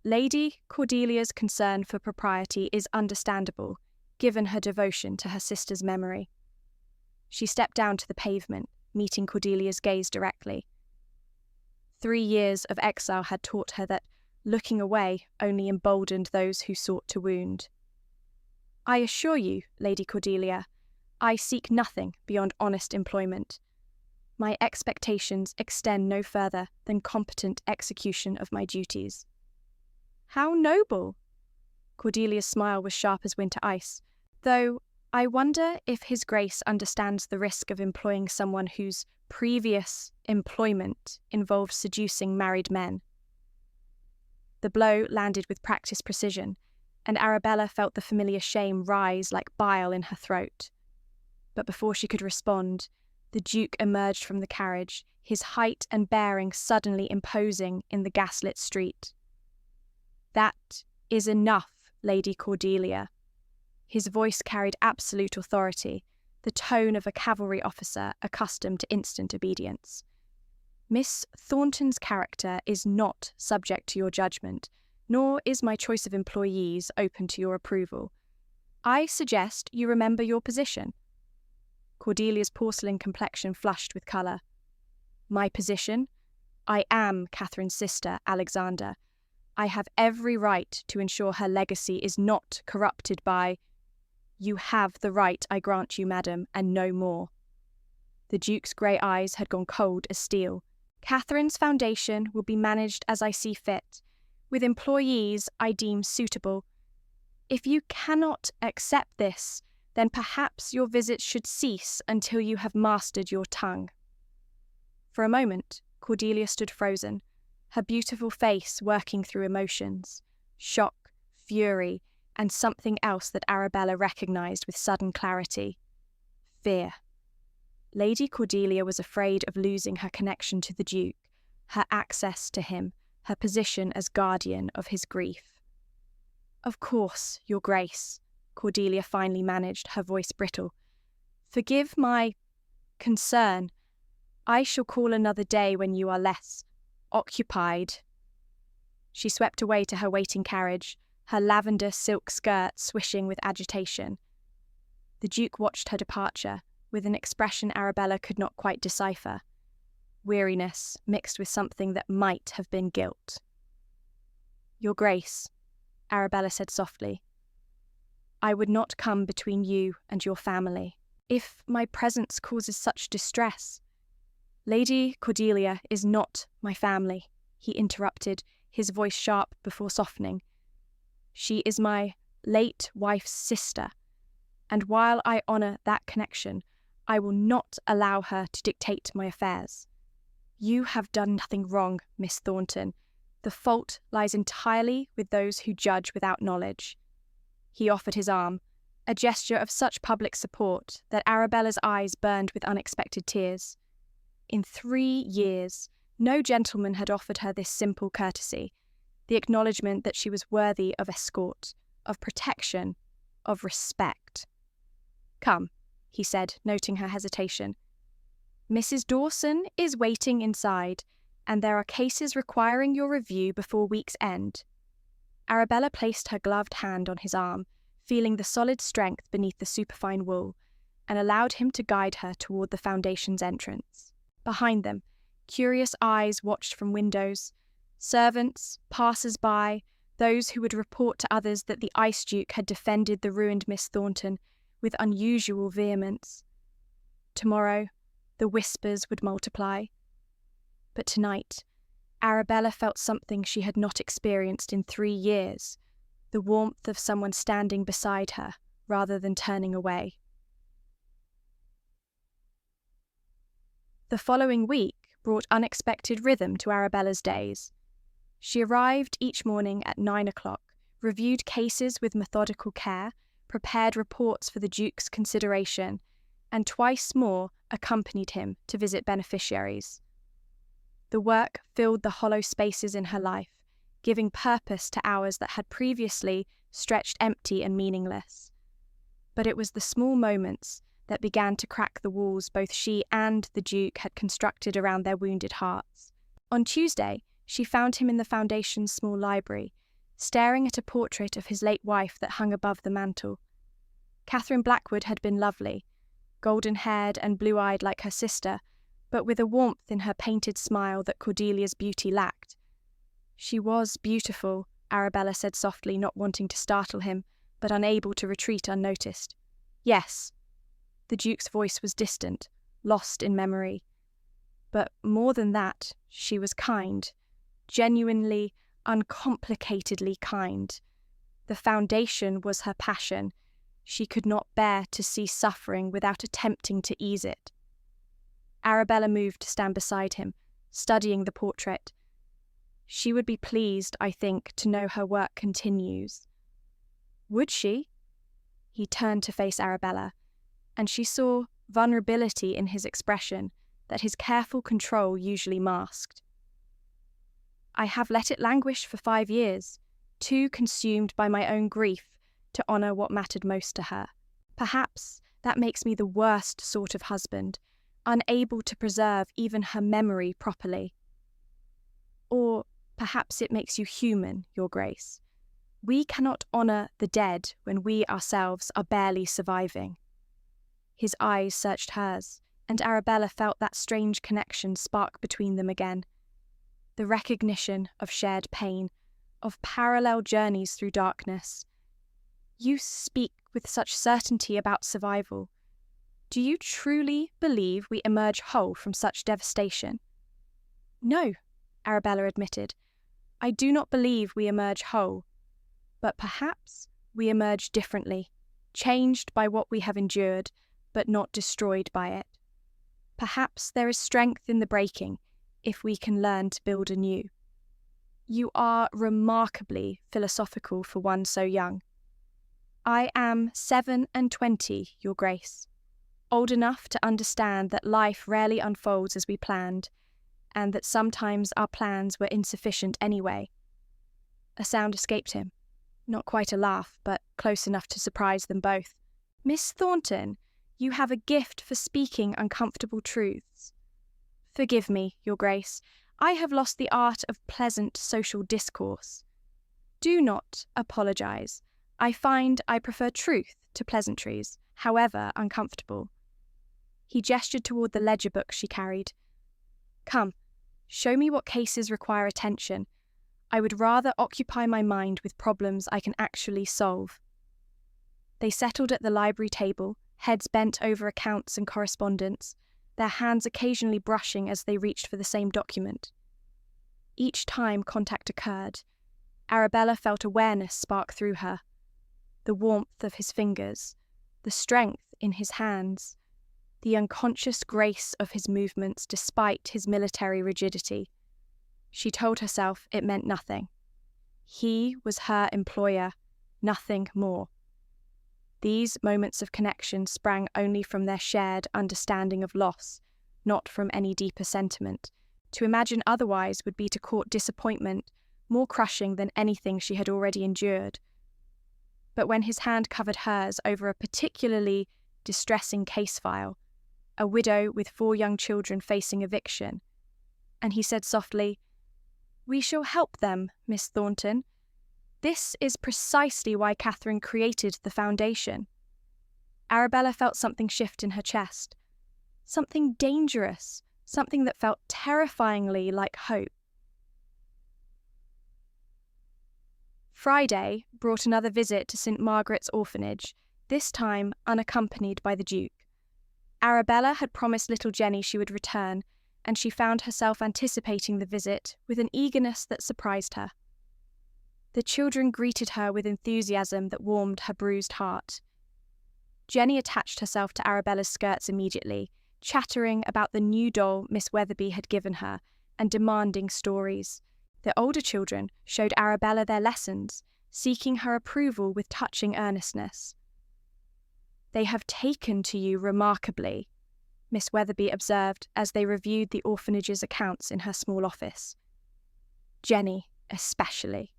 Lady Cordelia's concern for propriety is understandable, given her devotion to her sister's memory. She stepped down to the pavement, meeting Cordelia's gaze directly. 3 years of exile had taught her that looking away only emboldened those who sought to wound. "I assure you, Lady Cordelia, I seek nothing beyond honest employment. My expectations extend no further than competent execution of my duties." "How noble!" Cordelia's smile was sharp as winter ice, though I wonder if His Grace understands the risk of employing someone whose previous employment involved seducing married men. The blow landed with practiced precision, and Arabella felt the familiar shame rise like bile in her throat. But before she could respond, the Duke emerged from the carriage, his height and bearing suddenly imposing in the gaslit street. "That is enough, Lady Cordelia." His voice carried absolute authority, the tone of a cavalry officer accustomed to instant obedience. "Miss Thornton's character is not subject to your judgment, nor is my choice of employees open to your approval. I suggest you remember your position." Cordelia's porcelain complexion flushed with colour. "My position? I am Catherine's sister, Alexander. I have every right to ensure her legacy is not corrupted by—" "You have the right, I grant you, madam, and no more." The Duke's grey eyes had gone cold as steel. "Catherine's foundation will be managed as I see fit, with employees I deem suitable. If you cannot accept this, then perhaps your visits should cease until you have mastered your tongue." For a moment, Cordelia stood frozen, her beautiful face working through emotions, shock, fury, and something else that Arabella recognised with sudden clarity: fear. Lady Cordelia was afraid of losing her connection to the Duke, her access to him, her position as guardian of his grief. "Of course, Your Grace," Cordelia finally managed, her voice brittle. "Forgive my concern. I shall call another day when you are less occupied." She swept away to her waiting carriage, her lavender silk skirt swishing with agitation. The Duke watched her departure, with an expression Arabella could not quite decipher. Weariness mixed with something that might have been guilt. "Your Grace," Arabella said softly, "I would not come between you and your family. If my presence causes such distress—" "Lady Cordelia is not my family," he interrupted, his voice sharp before softening. "She is my late wife's sister, and while I honour that connection, I will not allow her to dictate my affairs. You have done nothing wrong, Miss Thornton. The fault lies entirely with those who judge without knowledge." He offered his arm, a gesture of such public support that Arabella's eyes burned with unexpected tears. In 3 years, no gentleman had offered her this simple courtesy, the acknowledgement that she was worthy of escort, of protection, of respect. "Come," he said, noting her hesitation. "Mrs. Dawson is waiting inside, and there are cases requiring your review before week's end." Arabella placed her gloved hand on his arm, feeling the solid strength beneath the superfine wool, and allowed him to guide her toward the foundation's entrance. Behind them, curious eyes watched from windows. Servants, passers-by, those who would report to others that the Ice Duke had defended the ruined Miss Thornton with unusual vehemence. Tomorrow, the whispers would multiply. But tonight, Arabella felt something she had not experienced in 3 years, the warmth of someone standing beside her rather than turning away. The following week brought unexpected rhythm to Arabella's days. She arrived each morning at 9 o'clock, reviewed cases with methodical care, prepared reports for the Duke's consideration, and twice more accompanied him to visit beneficiaries. The work filled the hollow spaces in her life, giving purpose to hours that had previously stretched empty and meaningless. But it was the small moments that began to crack the walls both she and the Duke had constructed around their wounded hearts. On Tuesday, she found him in the Foundation's small library, staring at a portrait of his late wife that hung above the mantel. Catherine Blackwood had been lovely, golden-haired and blue-eyed like her sister, but with a warmth in her painted smile that Cordelia's beauty lacked. "She was beautiful," Arabella said softly, not wanting to startle him, but unable to retreat unnoticed. "Yes." The Duke's voice was distant, lost in memory. "But more than that, she was kind, genuinely, uncomplicatedly kind. The Foundation was her passion. She could not bear to see suffering without attempting to ease it. Arabella moved to stand beside him, studying the portrait. She would be pleased, I think, to know her work continues. Would she? He turned to face Arabella, and she saw vulnerability in his expression that his careful control usually masked. I have let it languish for 5 years, too consumed by my own grief to honour what mattered most to her. Perhaps that makes me the worst sort of husband, unable to preserve even her memory properly. Or perhaps it makes you human, Your Grace. We cannot honour the dead when we ourselves are barely surviving. His eyes searched hers, and Arabella felt that strange connection spark between them again. The recognition of shared pain, of parallel journeys through darkness. You speak with such certainty about survival. Do you truly believe we emerge whole from such devastation? No, Arabella admitted. I do not believe we emerge whole, but perhaps we emerge differently, changed by what we have endured, but not destroyed by it. Perhaps there is strength in the breaking, if we can learn to build anew. You are remarkably philosophical for one so young. I am 27, Your Grace, old enough to understand that life rarely unfolds as we planned, and that sometimes our plans were insufficient anyway. A sound escaped him. Not quite a laugh, but close enough to surprise them both. Miss Thornton, you have a gift for speaking uncomfortable truths. Forgive me, Your Grace, I have lost the art of pleasant social discourse. Do not apologise. I find I prefer truth to pleasantries, however uncomfortable. He gestured toward the ledger book she carried. Come, show me what cases require attention. I would rather occupy my mind with problems I can actually solve. They settled at the library table, heads bent over accounts and correspondence, their hands occasionally brushing as they reached for the same document. Each time contact occurred, Arabella felt awareness spark through her. The warmth of his fingers, the strength in his hands, the unconscious grace of his movements despite his military rigidity. She told herself it meant nothing. He was her employer, nothing more. These moments of connection sprang only from their shared understanding of loss, not from any deeper sentiment. To imagine otherwise would be to court disappointment, more crushing than anything she had already endured. But when his hand covered hers over a particularly distressing case file, a widow with 4 young children facing eviction, and he said softly, "We shall help them, Miss Thornton. This is precisely why Catherine created the foundation." Arabella felt something shift in her chest. Something dangerous, something that felt terrifyingly like hope. Friday brought another visit to St. Margaret's orphanage, this time unaccompanied by the Duke. Arabella had promised little Jenny she would return, and she found herself anticipating the visit with an eagerness that surprised her. The children greeted her with enthusiasm that warmed her bruised heart. Jenny attached herself to Arabella's skirts immediately, chattering about the new doll Miss Weatherby had given her and demanding stories. The older children showed Arabella their lessons, seeking her approval with touching earnestness. "They have taken to you remarkably," Miss Weatherby observed as they reviewed the orphanage's accounts in her small office. "Jenny, especially.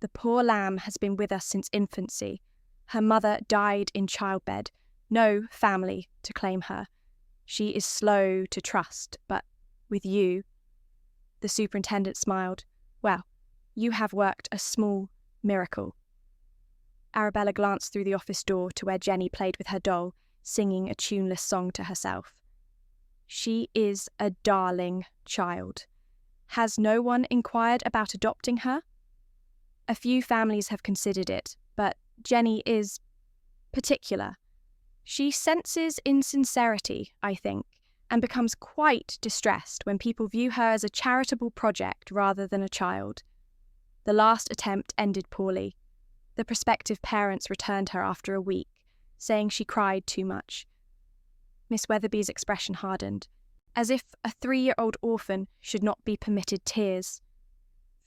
The poor lamb has been with us since infancy. Her mother died in childbed, no family to claim her. She is slow to trust, but with you..." The superintendent smiled. "Well, you have worked a small miracle." Arabella glanced through the office door to where Jenny played with her doll, singing a tuneless song to herself. "She is a darling child. Has no inquired inquired about adopting her?" "A few families have considered it, but Jenny is particular. She senses insincerity, I think, and becomes quite distressed when people view her as a charitable project rather than a child. The last attempt ended poorly. The prospective parents returned her after a week, saying she cried too much. Miss Weatherby's expression hardened, as if a 3-year-old orphan should not be permitted tears.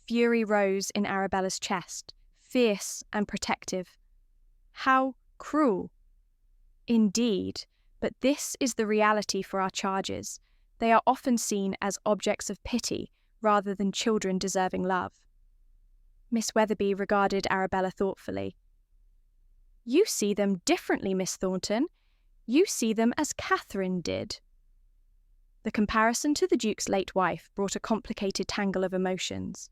Fury rose in Arabella's chest, fierce and protective. How cruel! Indeed, but this is the reality for our charges. They are often seen as objects of pity rather than children deserving love. Miss Weatherby regarded Arabella thoughtfully. You see them differently, Miss Thornton. You see them as Catherine did. The comparison to the Duke's late wife brought a complicated tangle of emotions.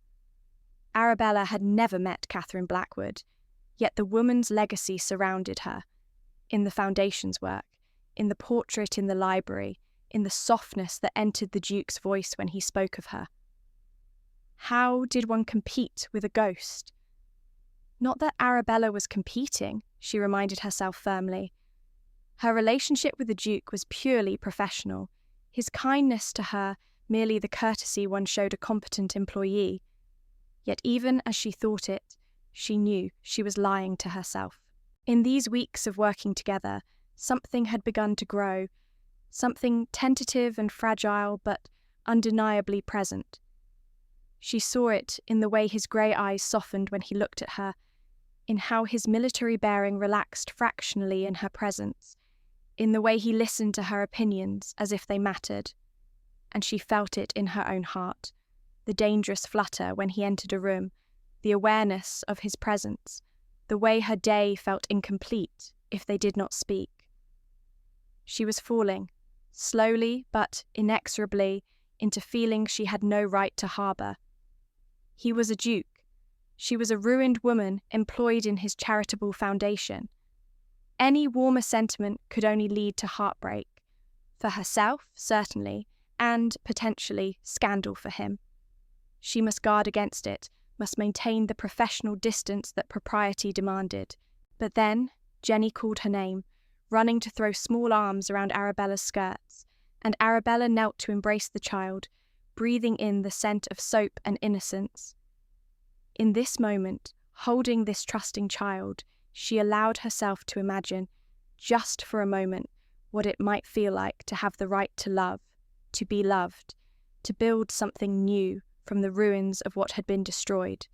Arabella had never met Catherine Blackwood, yet the woman's legacy surrounded her, in the foundations work, in the portrait in the library, in the softness that entered the Duke's voice when he spoke of her. How did one compete with a ghost? Not that Arabella was competing, she reminded herself firmly. Her relationship with the Duke was purely professional, his kindness to her merely the courtesy one showed a competent employee. Yet even as she thought it, she knew she was lying to herself. In these weeks of working together, something had begun to grow, something tentative and fragile but undeniably present. She saw it in the way his grey eyes softened when he looked at her, in how his military bearing relaxed fractionally in her presence, in the way he listened to her opinions as if they mattered. And she felt it in her own heart, the dangerous flutter when he entered a room, the awareness of his presence, the way her day felt incomplete if they did not speak. She was falling, slowly but inexorably, into feelings she had no right to harbour. He was a duke. She was a ruined woman employed in his charitable foundation. Any warmer sentiment could only lead to heartbreak. For herself, certainly, and, potentially, scandal for him. She must guard against it, must maintain the professional distance that propriety demanded. But then, Jenny called her name, running to throw small arms around Arabella's skirts, and Arabella knelt to embrace the child, breathing in the scent of soap and innocence. In this moment, holding this trusting child, she allowed herself to imagine, just for a moment, what it might feel like to have the right to love, to be loved, to build something new from the ruins of what had been destroyed.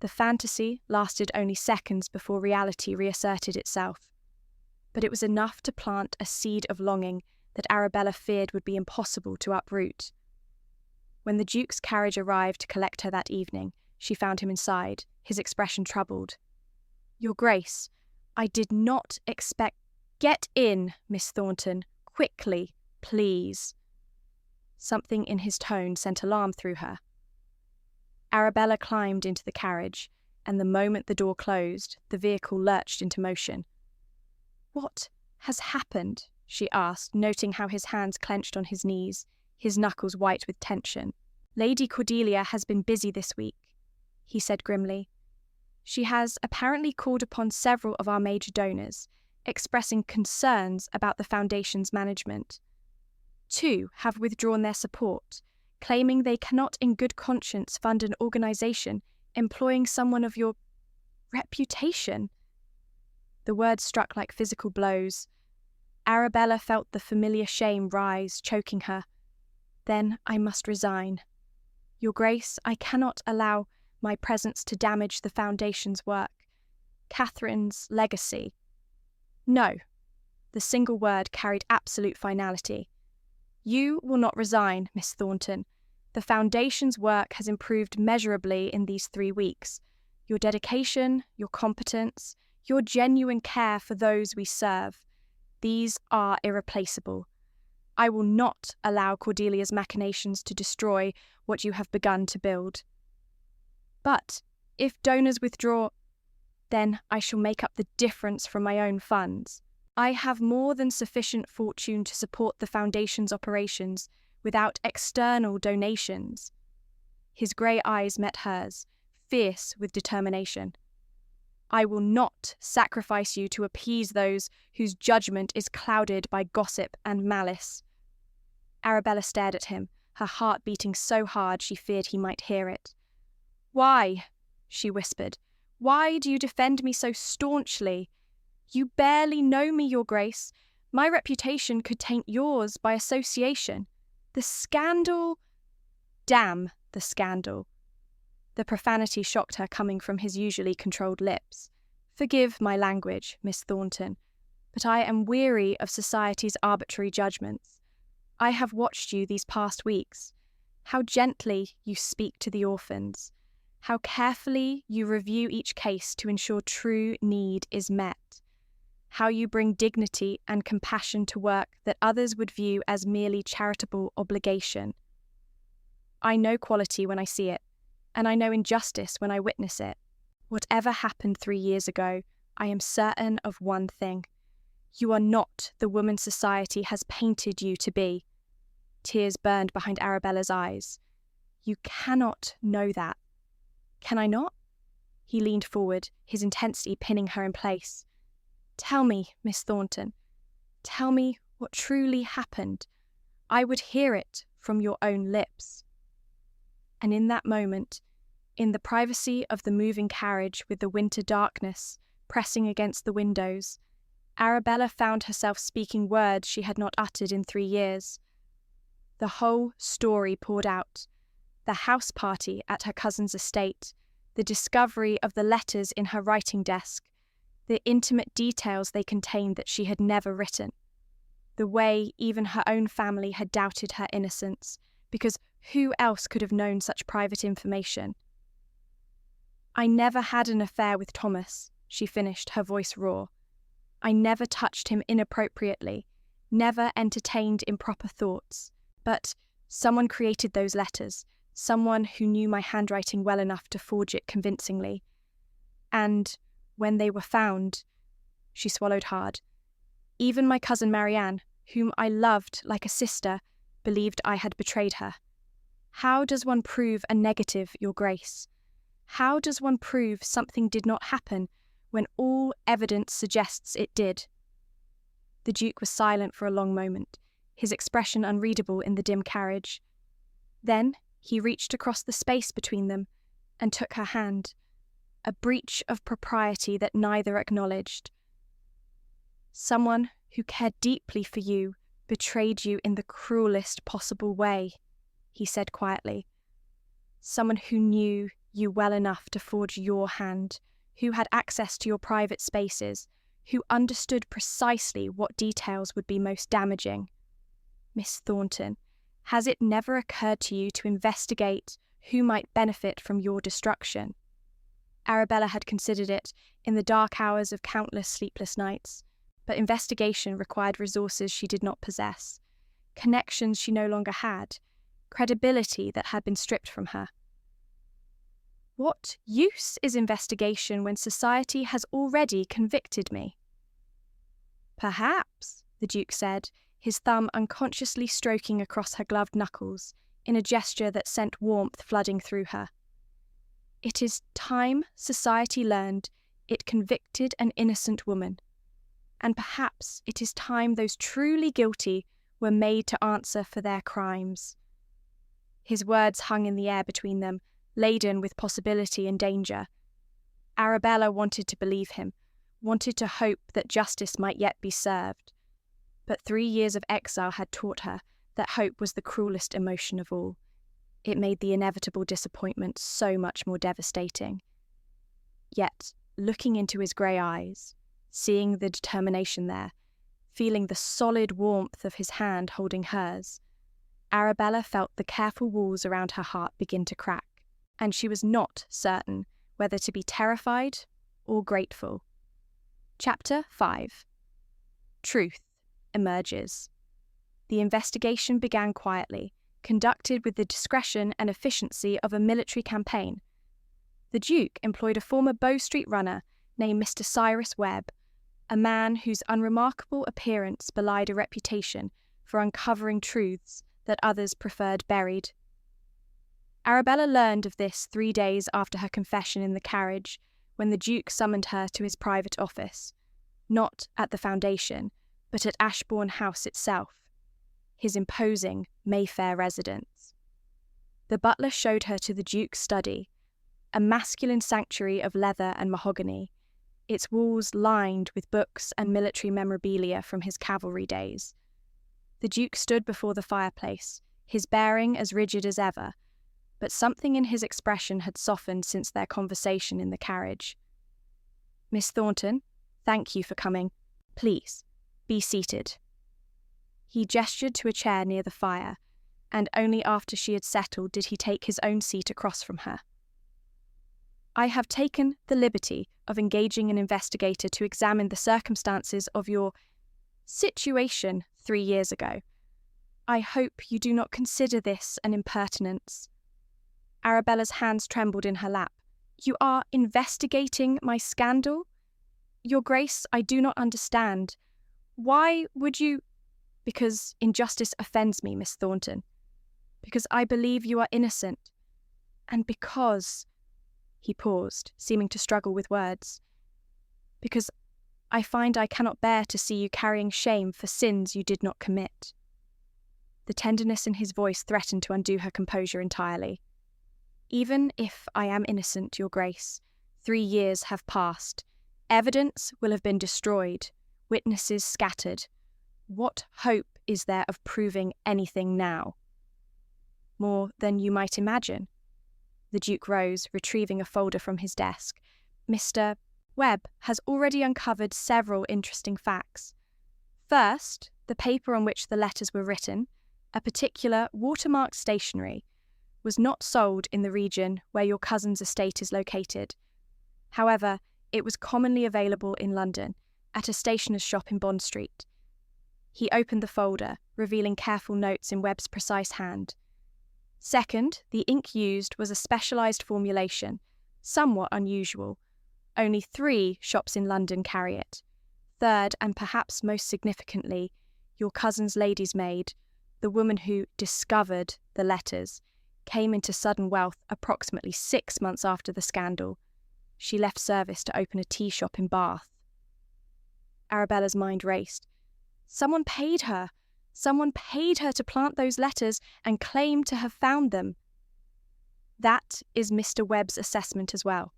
The fantasy lasted only seconds before reality reasserted itself, but it was enough to plant a seed of longing that Arabella feared would be impossible to uproot. When the Duke's carriage arrived to collect her that evening, she found him inside, his expression troubled. Your Grace, I did not expect— Get in, Miss Thornton, quickly, please. Something in his tone sent alarm through her. Arabella climbed into the carriage, and the moment the door closed, the vehicle lurched into motion. What has happened? She asked, noting how his hands clenched on his knees, his knuckles white with tension. Lady Cordelia has been busy this week, he said grimly. She has apparently called upon several of our major donors, expressing concerns about the Foundation's management. 2 have withdrawn their support, claiming they cannot in good conscience fund an organisation employing someone of your reputation. The words struck like physical blows. Arabella felt the familiar shame rise, choking her. Then I must resign. Your Grace, I cannot allow my presence to damage the Foundation's work, Catherine's legacy. No. The single word carried absolute finality. You will not resign, Miss Thornton. The Foundation's work has improved measurably in these 3 weeks. Your dedication, your competence, your genuine care for those we serve, these are irreplaceable. I will not allow Cordelia's machinations to destroy what you have begun to build. But if donors withdraw, then I shall make up the difference from my own funds. I have more than sufficient fortune to support the Foundation's operations without external donations. His grey eyes met hers, fierce with determination. I will not sacrifice you to appease those whose judgment is clouded by gossip and malice. Arabella stared at him, her heart beating so hard she feared he might hear it. Why? She whispered. Why do you defend me so staunchly? You barely know me, Your Grace. My reputation could taint yours by association. The scandal... Damn the scandal. The profanity shocked her coming from his usually controlled lips. Forgive my language, Miss Thornton, but I am weary of society's arbitrary judgments. I have watched you these past weeks. How gently you speak to the orphans. How carefully you review each case to ensure true need is met. How you bring dignity and compassion to work that others would view as merely charitable obligation. I know quality when I see it, and I know injustice when I witness it. Whatever happened 3 years ago, I am certain of one thing. You are not the woman society has painted you to be. Tears burned behind Arabella's eyes. You cannot know that. Can I not? He leaned forward, his intensity pinning her in place. Tell me, Miss Thornton. Tell me what truly happened. I would hear it from your own lips. And in that moment, in the privacy of the moving carriage with the winter darkness pressing against the windows, Arabella found herself speaking words she had not uttered in 3 years. The whole story poured out. The house party at her cousin's estate, the discovery of the letters in her writing desk, the intimate details they contained that she had never written, the way even her own family had doubted her innocence, because who else could have known such private information? I never had an affair with Thomas, she finished, her voice raw. I never touched him inappropriately, never entertained improper thoughts. But someone created those letters, someone who knew my handwriting well enough to forge it convincingly. And when they were found, she swallowed hard. Even my cousin Marianne, whom I loved like a sister, believed I had betrayed her. How does one prove a negative, Your Grace? How does one prove something did not happen when all evidence suggests it did? The Duke was silent for a long moment, his expression unreadable in the dim carriage. Then he reached across the space between them and took her hand, a breach of propriety that neither acknowledged. Someone who cared deeply for you betrayed you in the cruelest possible way, he said quietly. Someone who knew you well enough to forge your hand, who had access to your private spaces, who understood precisely what details would be most damaging. Miss Thornton, has it never occurred to you to investigate who might benefit from your destruction? Arabella had considered it in the dark hours of countless sleepless nights, but investigation required resources she did not possess, connections she no longer had, credibility that had been stripped from her. What use is investigation when society has already convicted me? Perhaps, the Duke said, his thumb unconsciously stroking across her gloved knuckles in a gesture that sent warmth flooding through her. It is time society learned it convicted an innocent woman, and perhaps it is time those truly guilty were made to answer for their crimes. His words hung in the air between them, laden with possibility and danger. Arabella wanted to believe him, wanted to hope that justice might yet be served. But 3 years of exile had taught her that hope was the cruelest emotion of all. It made the inevitable disappointment so much more devastating. Yet, looking into his grey eyes, seeing the determination there, feeling the solid warmth of his hand holding hers, Arabella felt the careful walls around her heart begin to crack, and she was not certain whether to be terrified or grateful. Chapter 5. Truth emerges. The investigation began quietly, conducted with the discretion and efficiency of a military campaign. The Duke employed a former Bow Street runner named Mr. Cyrus Webb, a man whose unremarkable appearance belied a reputation for uncovering truths that others preferred buried. Arabella learned of this 3 days after her confession in the carriage, when the Duke summoned her to his private office, not at the Foundation, but at Ashbourne House itself, his imposing Mayfair residence. The butler showed her to the Duke's study, a masculine sanctuary of leather and mahogany, its walls lined with books and military memorabilia from his cavalry days. The Duke stood before the fireplace, his bearing as rigid as ever, but something in his expression had softened since their conversation in the carriage. "Miss Thornton, thank you for coming. Please, be seated." He gestured to a chair near the fire, and only after she had settled did he take his own seat across from her. "I have taken the liberty of engaging an investigator to examine the circumstances of your situation 3 years ago. I hope you do not consider this an impertinence." Arabella's hands trembled in her lap. "You are investigating my scandal? Your Grace, I do not understand. Why would you—" "Because injustice offends me, Miss Thornton. Because I believe you are innocent. And because—" He paused, seeming to struggle with words. "Because I find I cannot bear to see you carrying shame for sins you did not commit." The tenderness in his voice threatened to undo her composure entirely. "Even if I am innocent, Your Grace, 3 years have passed. Evidence will have been destroyed, witnesses scattered. What hope is there of proving anything now?" "More than you might imagine." The Duke rose, retrieving a folder from his desk. "Mr. Webb has already uncovered several interesting facts. First, the paper on which the letters were written, a particular watermarked stationery, was not sold in the region where your cousin's estate is located. However, it was commonly available in London, at a stationer's shop in Bond Street." He opened the folder, revealing careful notes in Webb's precise hand. "Second, the ink used was a specialised formulation, somewhat unusual. Only 3 shops in London carry it. Third, and perhaps most significantly, your cousin's lady's maid, the woman who discovered the letters, came into sudden wealth approximately 6 months after the scandal. She left service to open a tea shop in Bath." Arabella's mind raced. Someone paid her! Someone paid her to plant those letters and claim to have found them. That is Mr. Webb's assessment as well.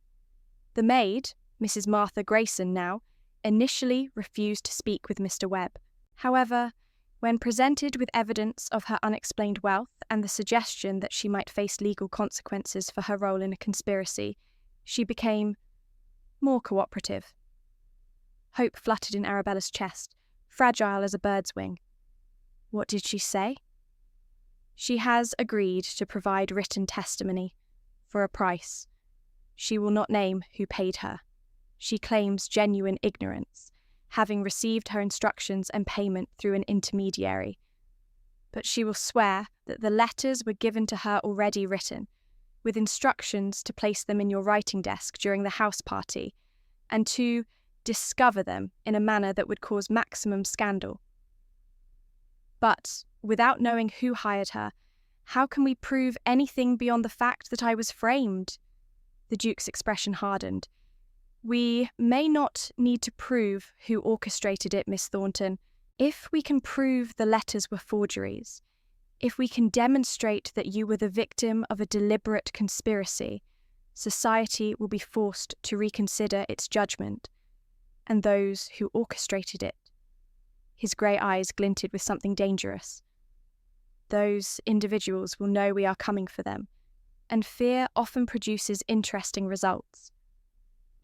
The maid, Mrs. Martha Grayson now, initially refused to speak with Mr. Webb. However, when presented with evidence of her unexplained wealth and the suggestion that she might face legal consequences for her role in a conspiracy, she became more cooperative. Hope fluttered in Arabella's chest, fragile as a bird's wing. "What did she say?" "She has agreed to provide written testimony, for a price. She will not name who paid her. She claims genuine ignorance, having received her instructions and payment through an intermediary. But she will swear that the letters were given to her already written, with instructions to place them in your writing desk during the house party, and to discover them in a manner that would cause maximum scandal. But, without knowing who hired her, how can we prove anything beyond the fact that I was framed?" The Duke's expression hardened. "We may not need to prove who orchestrated it, Miss Thornton. If we can prove the letters were forgeries, if we can demonstrate that you were the victim of a deliberate conspiracy, society will be forced to reconsider its judgment, and those who orchestrated it." His grey eyes glinted with something dangerous. "Those individuals will know we are coming for them, and fear often produces interesting results."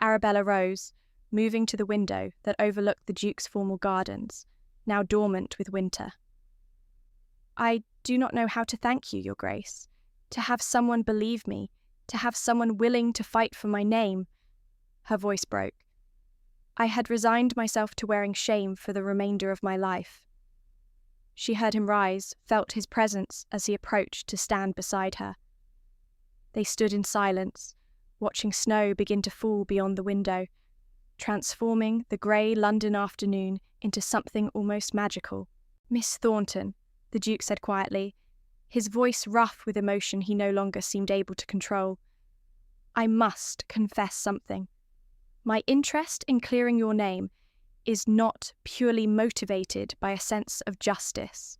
Arabella rose, moving to the window that overlooked the Duke's formal gardens, now dormant with winter. "I do not know how to thank you, Your Grace. To have someone believe me, to have someone willing to fight for my name." Her voice broke. "I had resigned myself to wearing shame for the remainder of my life." She heard him rise, felt his presence as he approached to stand beside her. They stood in silence, watching snow begin to fall beyond the window, transforming the grey London afternoon into something almost magical. "Miss Thornton," the Duke said quietly, his voice rough with emotion he no longer seemed able to control, "I must confess something. My interest in clearing your name is not purely motivated by a sense of justice."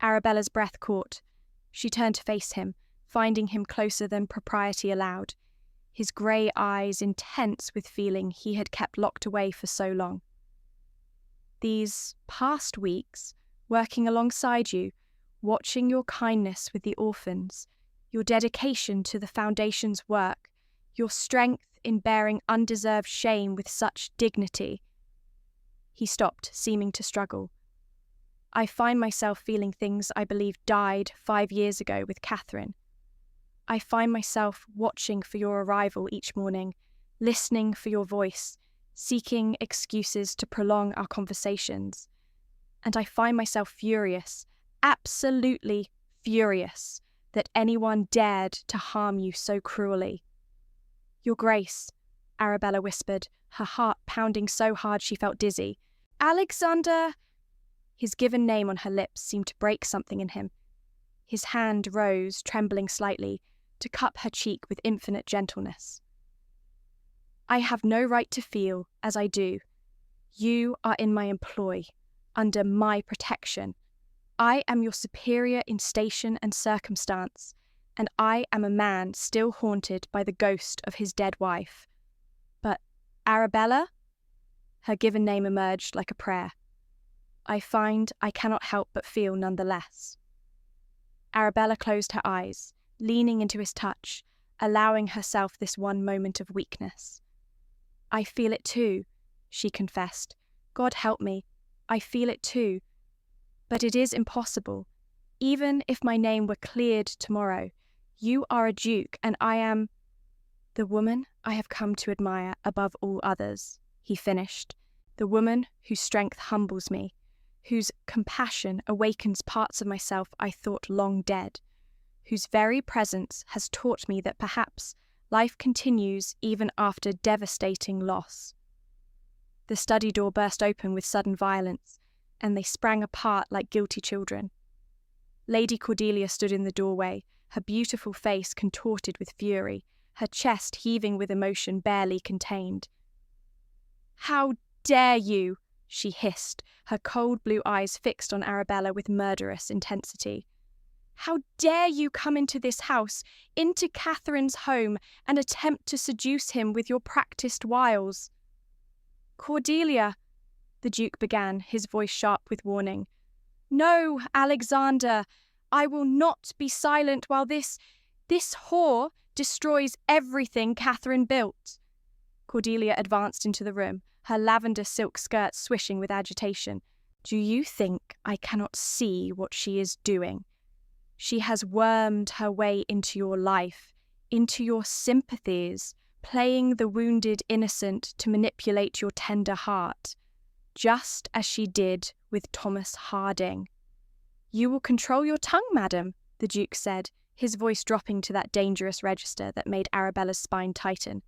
Arabella's breath caught. She turned to face him, finding him closer than propriety allowed. his grey eyes intense with feeling he had kept locked away for so long. These past weeks, working alongside you, watching your kindness with the orphans, your dedication to the Foundation's work, your strength in bearing undeserved shame with such dignity. He stopped, seeming to struggle. I find myself feeling things I believe died 5 years ago with Catherine. I find myself watching for your arrival each morning, listening for your voice, seeking excuses to prolong our conversations. And I find myself furious, absolutely furious, that anyone dared to harm you so cruelly. Your Grace, Arabella whispered, her heart pounding so hard she felt dizzy. Alexander! His given name on her lips seemed to break something in him. His hand rose, trembling slightly, to cup her cheek with infinite gentleness. I have no right to feel as I do. You are in my employ, under my protection. I am your superior in station and circumstance, and I am a man still haunted by the ghost of his dead wife. But Arabella? Her given name emerged like a prayer. I find I cannot help but feel nonetheless. Arabella closed her eyes, leaning into his touch, allowing herself this one moment of weakness. I feel it too, she confessed. God help me, I feel it too. But it is impossible. Even if my name were cleared tomorrow, you are a duke and I am the woman I have come to admire above all others, he finished. The woman whose strength humbles me, whose compassion awakens parts of myself I thought long dead, whose very presence has taught me that perhaps life continues even after devastating loss. The study door burst open with sudden violence, and they sprang apart like guilty children. Lady Cordelia stood in the doorway, her beautiful face contorted with fury, her chest heaving with emotion barely contained. "How dare you?" she hissed, her cold blue eyes fixed on Arabella with murderous intensity. "How dare you come into this house, into Catherine's home, and attempt to seduce him with your practised wiles?" "Cordelia," the Duke began, his voice sharp with warning. "No, Alexander, I will not be silent while this whore destroys everything Catherine built." Cordelia advanced into the room, her lavender silk skirt swishing with agitation. "Do you think I cannot see what she is doing? She has wormed her way into your life, into your sympathies, playing the wounded innocent to manipulate your tender heart, just as she did with Thomas Harding." "You will control your tongue, madam," the Duke said, his voice dropping to that dangerous register that made Arabella's spine tighten.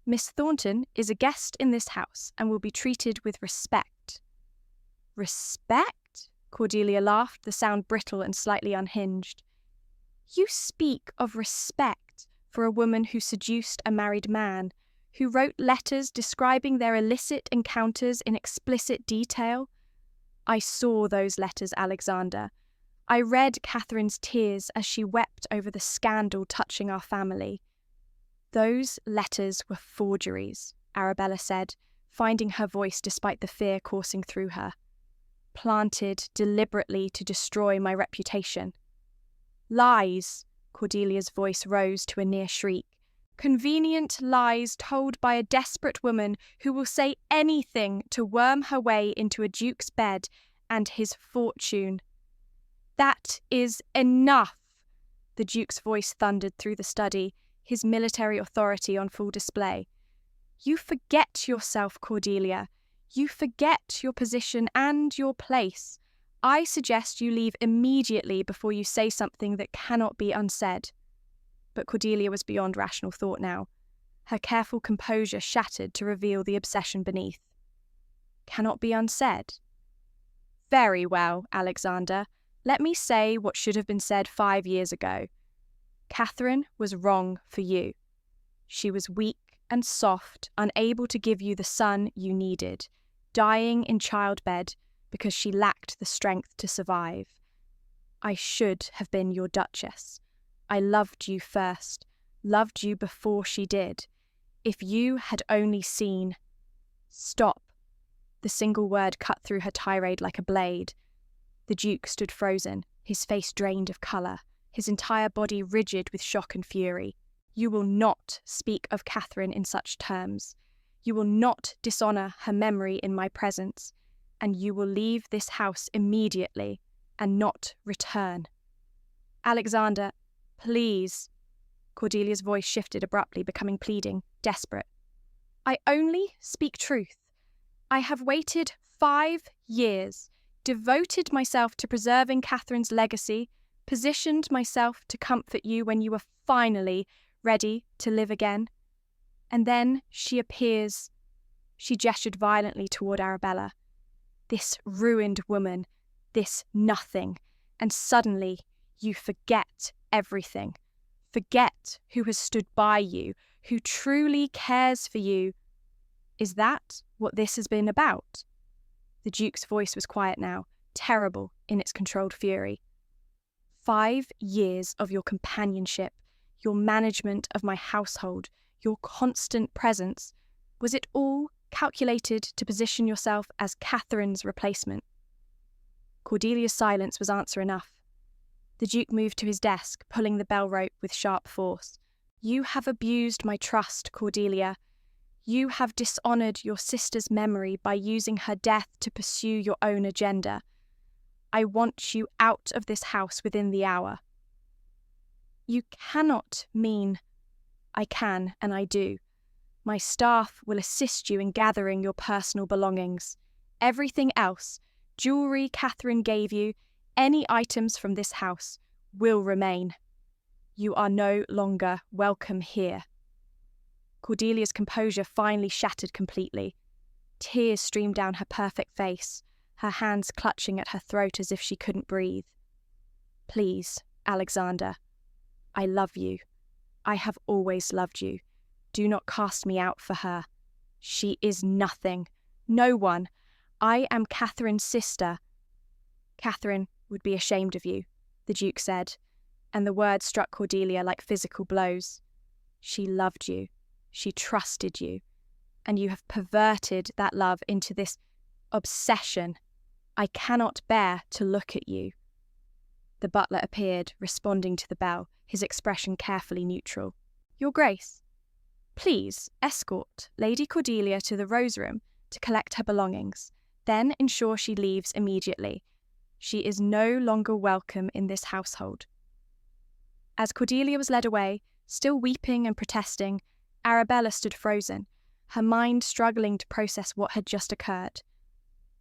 "Miss Thornton is a guest in this house and will be treated with respect." "Respect?" Cordelia laughed, the sound brittle and slightly unhinged. "You speak of respect for a woman who seduced a married man, who wrote letters describing their illicit encounters in explicit detail? I saw those letters, Alexander. I read Catherine's tears as she wept over the scandal touching our family. Those letters were forgeries," Arabella said, finding her voice despite the fear coursing through her. "Planted deliberately to destroy my reputation." "Lies," Cordelia's voice rose to a near shriek. "Convenient lies told by a desperate woman who will say anything to worm her way into a duke's bed and his fortune." "That is enough," the Duke's voice thundered through the study, his military authority on full display. "You forget yourself, Cordelia. You forget your position and your place. I suggest you leave immediately before you say something that cannot be unsaid." But Cordelia was beyond rational thought now. Her careful composure shattered to reveal the obsession beneath. "Cannot be unsaid?" "Very well, Alexander. Let me say what should have been said 5 years ago. Catherine was wrong for you. She was weak and soft, unable to give you the son you needed, dying in childbed because she lacked the strength to survive. I should have been your Duchess. I loved you first. loved you before she did. If you had only seen. Stop. The single word cut through her tirade like a blade. The Duke stood frozen, his face drained of colour, his entire body rigid with shock and fury. You will not speak of Catherine in such terms. You will not dishonour her memory in my presence, and you will leave this house immediately and not return. Alexander, please. Cordelia's voice shifted abruptly, becoming pleading, desperate. I only speak truth. I have waited 5 years, devoted myself to preserving Catherine's legacy, positioned myself to comfort you when you were finally ready to live again. And then she appears. She gestured violently toward Arabella. This ruined woman, this nothing, and suddenly you forget everything. Forget who has stood by you, who truly cares for you. Is that what this has been about? The Duke's voice was quiet now, terrible in its controlled fury. 5 years of your companionship, your management of my household, your constant presence, was it all calculated to position yourself as Catherine's replacement? Cordelia's silence was answer enough. The Duke moved to his desk, pulling the bell rope with sharp force. You have abused my trust, Cordelia. You have dishonoured your sister's memory by using her death to pursue your own agenda. I want you out of this house within the hour. You cannot mean. I can, and I do. My staff will assist you in gathering your personal belongings. Everything else, jewellery Catherine gave you, any items from this house, will remain. You are no longer welcome here. Cordelia's composure finally shattered completely. Tears streamed down her perfect face, her hands clutching at her throat as if she couldn't breathe. Please, Alexander, I love you. I have always loved you. Do not cast me out for her. She is nothing. No one. I am Catherine's sister. Catherine would be ashamed of you, the Duke said, and the words struck Cordelia like physical blows. She loved you. She trusted you. And you have perverted that love into this obsession. I cannot bear to look at you. The butler appeared, responding to the bell, his expression carefully neutral. Your Grace, please escort Lady Cordelia to the Rose Room to collect her belongings, then ensure she leaves immediately. She is no longer welcome in this household. As Cordelia was led away, still weeping and protesting, Arabella stood frozen, her mind struggling to process what had just occurred.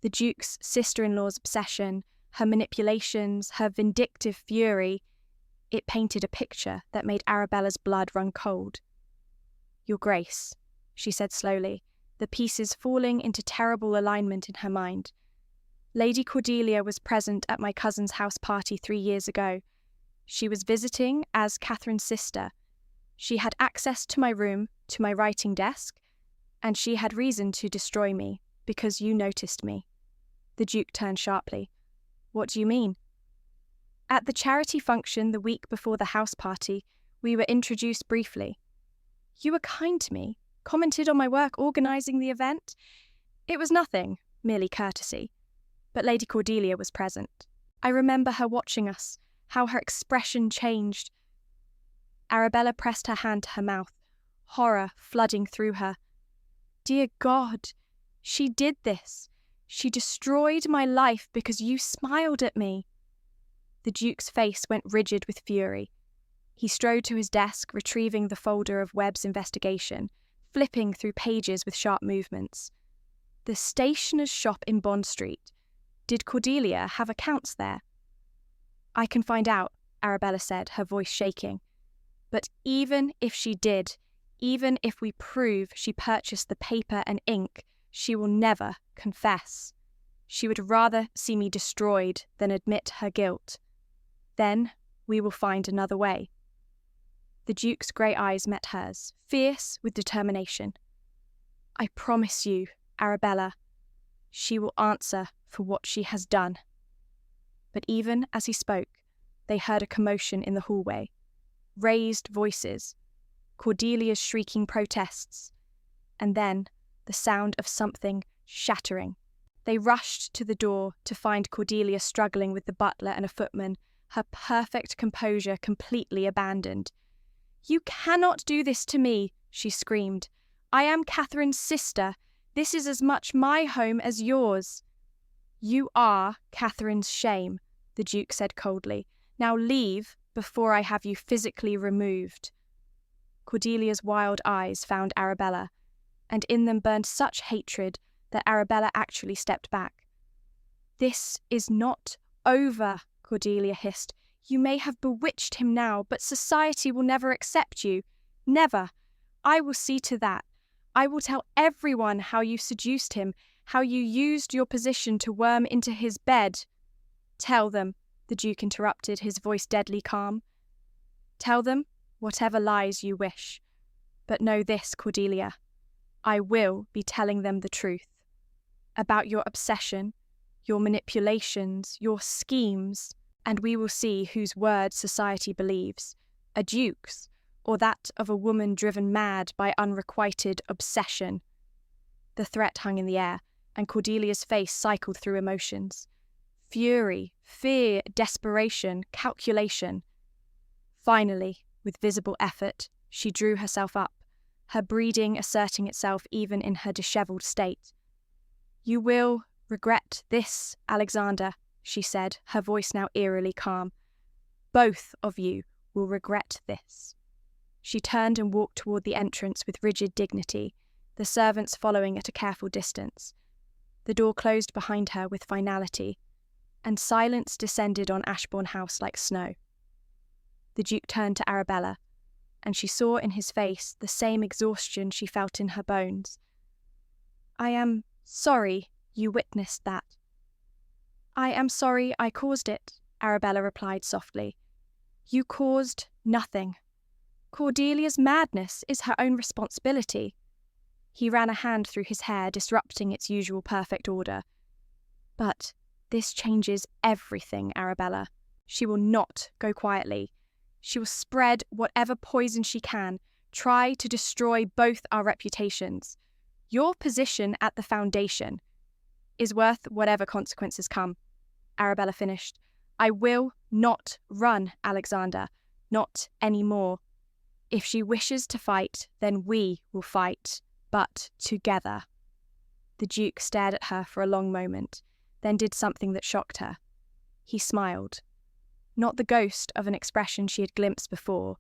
The Duke's sister-in-law's obsession, her manipulations, her vindictive fury, it painted a picture that made Arabella's blood run cold. Your Grace, she said slowly, the pieces falling into terrible alignment in her mind. Lady Cordelia was present at my cousin's house party 3 years ago. She was visiting as Catherine's sister. She had access to my room, to my writing desk, and she had reason to destroy me, because you noticed me. The Duke turned sharply. What do you mean? At the charity function the week before the house party, we were introduced briefly. You were kind to me, commented on my work organising the event. It was nothing, merely courtesy. But Lady Cordelia was present. I remember her watching us, how her expression changed. Arabella pressed her hand to her mouth, horror flooding through her. Dear God, she did this. She destroyed my life because you smiled at me. The Duke's face went rigid with fury. He strode to his desk, retrieving the folder of Webb's investigation, flipping through pages with sharp movements. The stationer's shop in Bond Street. Did Cordelia have accounts there? I can find out, Arabella said, her voice shaking. But even if she did, even if we prove she purchased the paper and ink, she will never confess. She would rather see me destroyed than admit her guilt. Then we will find another way. The Duke's grey eyes met hers, fierce with determination. I promise you, Arabella, she will answer for what she has done. But even as he spoke, they heard a commotion in the hallway. Raised voices. Cordelia's shrieking protests, and then the sound of something shattering. They rushed to the door to find Cordelia struggling with the butler and a footman, her perfect composure completely abandoned. "You cannot do this to me," she screamed. "I am Catherine's sister. This is as much my home as yours." "You are Catherine's shame," the Duke said coldly. "Now leave before I have you physically removed." Cordelia's wild eyes found Arabella, and in them burned such hatred that Arabella actually stepped back. "This is not over," Cordelia hissed. "You may have bewitched him now, but society will never accept you. Never. I will see to that. I will tell everyone how you seduced him, how you used your position to worm into his bed." "Tell them," the Duke interrupted, his voice deadly calm. "Tell them whatever lies you wish. But know this, Cordelia. I will be telling them the truth. About your obsession, your manipulations, your schemes, and we will see whose word society believes, a duke's or that of a woman driven mad by unrequited obsession." The threat hung in the air, and Cordelia's face cycled through emotions. Fury, fear, desperation, calculation. Finally, with visible effort, she drew herself up, her breeding asserting itself even in her dishevelled state. "You will regret this, Alexander," she said, her voice now eerily calm. "Both of you will regret this." She turned and walked toward the entrance with rigid dignity, the servants following at a careful distance. The door closed behind her with finality, and silence descended on Ashbourne House like snow. The Duke turned to Arabella, and she saw in his face the same exhaustion she felt in her bones. "I am sorry you witnessed that." "I am sorry I caused it," Arabella replied softly. "You caused nothing. Cordelia's madness is her own responsibility." He ran a hand through his hair, disrupting its usual perfect order. "But this changes everything, Arabella. She will not go quietly. She will spread whatever poison she can, try to destroy both our reputations. Your position at the foundation is worth whatever consequences come." Arabella finished. "I will not run, Alexander. Not anymore. If she wishes to fight, then we will fight, but together." The Duke stared at her for a long moment, then did something that shocked her. He smiled. Not the ghost of an expression she had glimpsed before,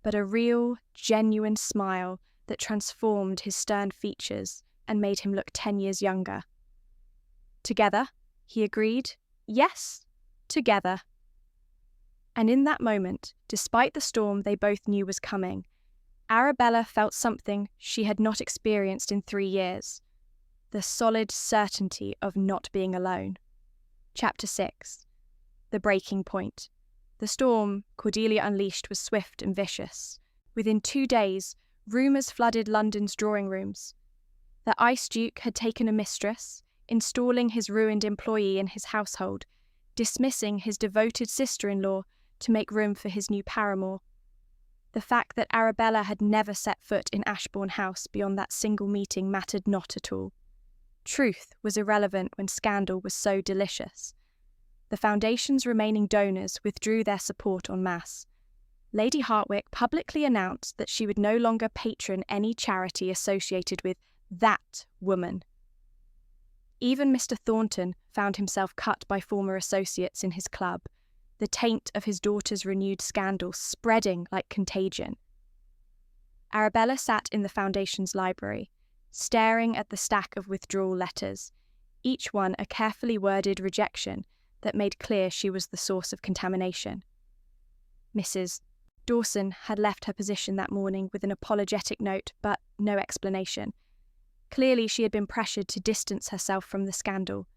but a real, genuine smile that transformed his stern features and made him look 10 years younger. "Together," he agreed. "Yes, together." And in that moment, despite the storm they both knew was coming, Arabella felt something she had not experienced in 3 years, the solid certainty of not being alone. Chapter 6. The Breaking Point. The storm Cordelia unleashed was swift and vicious. Within 2 days, rumours flooded London's drawing rooms. The Ice Duke had taken a mistress, installing his ruined employee in his household, dismissing his devoted sister-in-law to make room for his new paramour. The fact that Arabella had never set foot in Ashbourne House beyond that single meeting mattered not at all. Truth was irrelevant when scandal was so delicious. The Foundation's remaining donors withdrew their support en masse. Lady Hartwick publicly announced that she would no longer patron any charity associated with that woman. Even Mr. Thornton found himself cut by former associates in his club, the taint of his daughter's renewed scandal spreading like contagion. Arabella sat in the Foundation's library, staring at the stack of withdrawal letters, each one a carefully worded rejection that made clear she was the source of contamination. Mrs. Dawson had left her position that morning with an apologetic note, but no explanation. Clearly she had been pressured to distance herself from the scandal.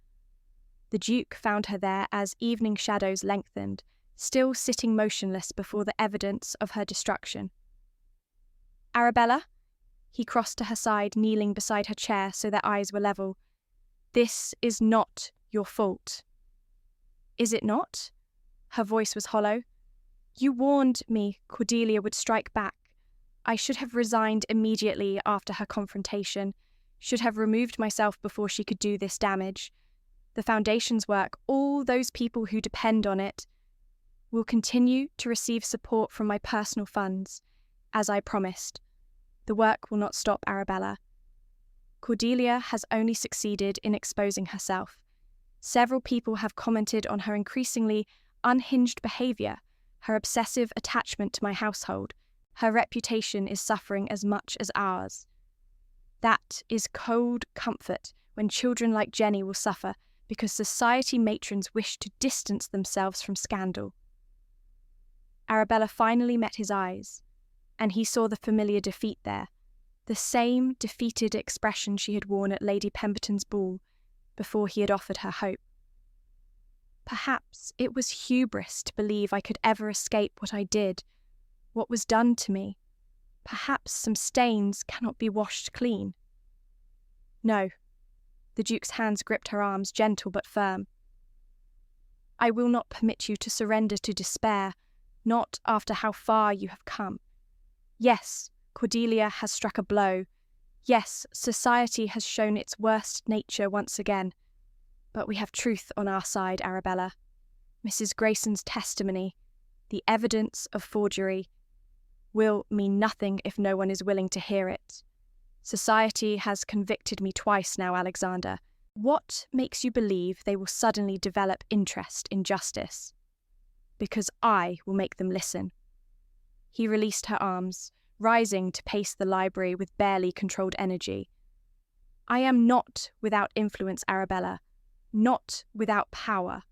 The Duke found her there as evening shadows lengthened, still sitting motionless before the evidence of her destruction. "Arabella?" He crossed to her side, kneeling beside her chair so their eyes were level. "This is not your fault." "Is it not?" Her voice was hollow. "You warned me Cordelia would strike back. I should have resigned immediately after her confrontation, should have removed myself before she could do this damage. The Foundation's work, all those people who depend on it, will continue to receive support from my personal funds, as I promised. The work will not stop, Arabella. Cordelia has only succeeded in exposing herself. Several people have commented on her increasingly unhinged behaviour, her obsessive attachment to my household. Her reputation is suffering as much as ours. That is cold comfort when children like Jenny will suffer because society matrons wish to distance themselves from scandal. Arabella finally met his eyes, and he saw the familiar defeat there, the same defeated expression she had worn at Lady Pemberton's ball before he had offered her hope. Perhaps it was hubris to believe I could ever escape what I did, what was done to me. Perhaps some stains cannot be washed clean. No. The Duke's hands gripped her arms, gentle but firm. I will not permit you to surrender to despair, not after how far you have come. Yes, Cordelia has struck a blow. Yes, society has shown its worst nature once again. But we have truth on our side, Arabella. Mrs. Grayson's testimony, the evidence of forgery, will mean nothing if no one is willing to hear it. Society has convicted me twice now, Alexander. What makes you believe they will suddenly develop interest in justice? Because I will make them listen. He released her arms, rising to pace the library with barely controlled energy. I am not without influence, Arabella, not without power.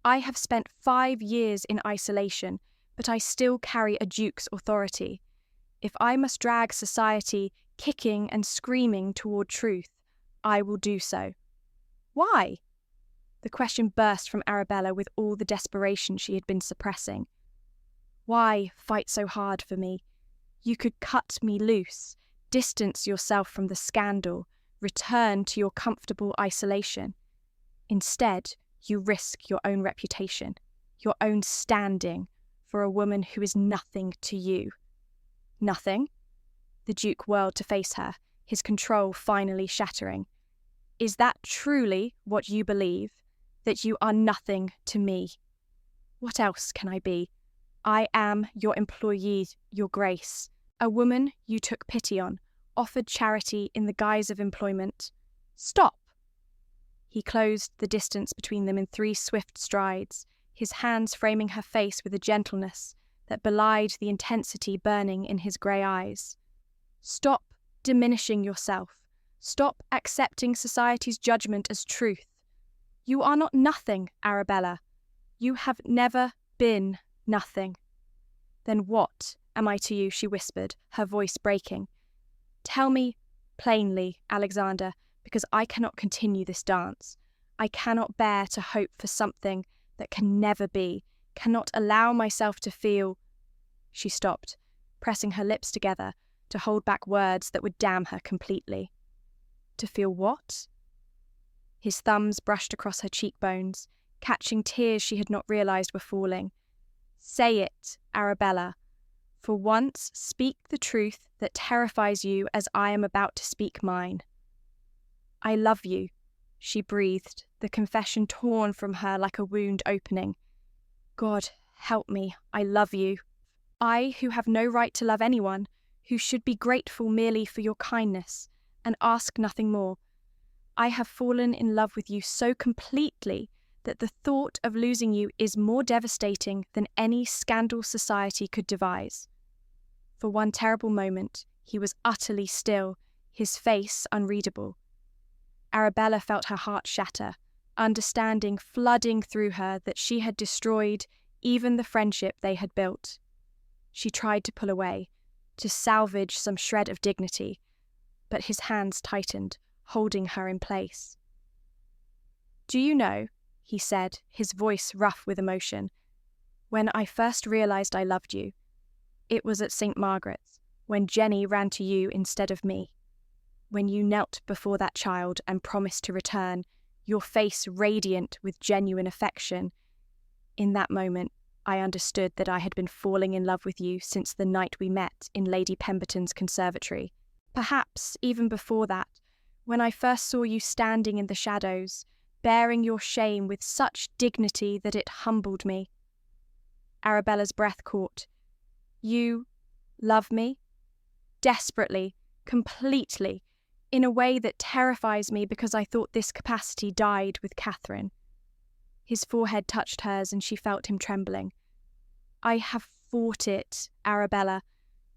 I have spent 5 years in isolation, but I still carry a duke's authority. If I must drag society kicking and screaming toward truth, I will do so. Why? The question burst from Arabella with all the desperation she had been suppressing. Why fight so hard for me? You could cut me loose, distance yourself from the scandal, return to your comfortable isolation. Instead, you risk your own reputation, your own standing, for a woman who is nothing to you. Nothing? The Duke whirled to face her, his control finally shattering. Is that truly what you believe? That you are nothing to me? What else can I be? I am your employee, your Grace, a woman you took pity on, offered charity in the guise of employment. Stop! He closed the distance between them in 3 swift strides, his hands framing her face with a gentleness that belied the intensity burning in his grey eyes. Stop diminishing yourself. Stop accepting society's judgment as truth. You are not nothing, Arabella. You have never been nothing. Then what am I to you? She whispered, her voice breaking. Tell me plainly, Alexander, because I cannot continue this dance. I cannot bear to hope for something that can never be, cannot allow myself to feel. She stopped, pressing her lips together to hold back words that would damn her completely. To feel what? His thumbs brushed across her cheekbones, catching tears she had not realized were falling. Say it, Arabella. For once, speak the truth that terrifies you as I am about to speak mine. I love you, she breathed, the confession torn from her like a wound opening. God, help me, I love you. I, who have no right to love anyone, who should be grateful merely for your kindness, and ask nothing more. I have fallen in love with you so completely that the thought of losing you is more devastating than any scandal society could devise. For one terrible moment, he was utterly still, his face unreadable. Arabella felt her heart shatter, understanding flooding through her that she had destroyed even the friendship they had built. She tried to pull away, to salvage some shred of dignity, but his hands tightened, holding her in place. Do you know, he said, his voice rough with emotion, when I first realized I loved you, it was at St. Margaret's, when Jenny ran to you instead of me. When you knelt before that child and promised to return, your face radiant with genuine affection. In that moment, I understood that I had been falling in love with you since the night we met in Lady Pemberton's conservatory. Perhaps even before that, when I first saw you standing in the shadows, bearing your shame with such dignity that it humbled me. Arabella's breath caught. You love me? Desperately, completely, in a way that terrifies me because I thought this capacity died with Catherine. His forehead touched hers and she felt him trembling. I have fought it, Arabella,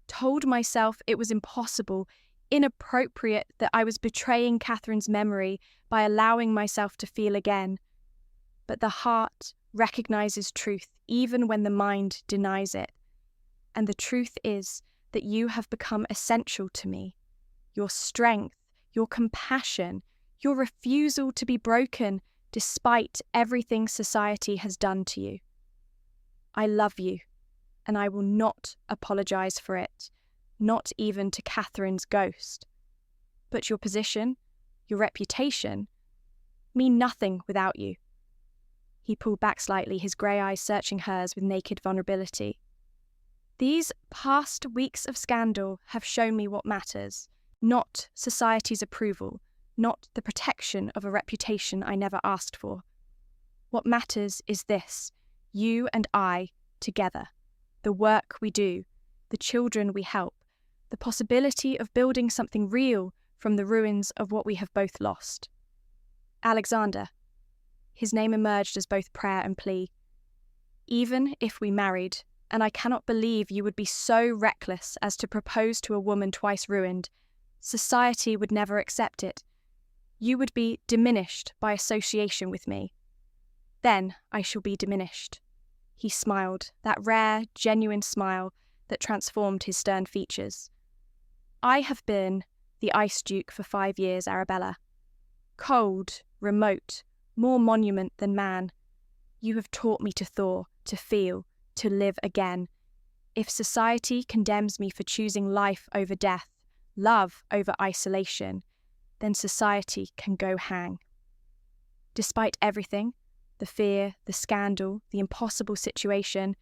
told myself it was impossible, inappropriate, that I was betraying Catherine's memory by allowing myself to feel again. But the heart recognizes truth even when the mind denies it. And the truth is that you have become essential to me. Your strength, your compassion, your refusal to be broken despite everything society has done to you. I love you, and I will not apologize for it, not even to Catherine's ghost. But your position, your reputation, mean nothing without you. He pulled back slightly, his grey eyes searching hers with naked vulnerability. These past weeks of scandal have shown me what matters, not society's approval, not the protection of a reputation I never asked for. What matters is this, you and I, together, the work we do, the children we help, the possibility of building something real from the ruins of what we have both lost. Alexander. His name emerged as both prayer and plea. Even if we married, and I cannot believe you would be so reckless as to propose to a woman twice ruined, society would never accept it. You would be diminished by association with me. Then I shall be diminished. He smiled, that rare, genuine smile that transformed his stern features. I have been the Ice Duke for 5 years, Arabella. Cold, remote, more monument than man. You have taught me to thaw, to feel, to live again. If society condemns me for choosing life over death, love over isolation, then society can go hang. Despite everything, the fear, the scandal, the impossible situation,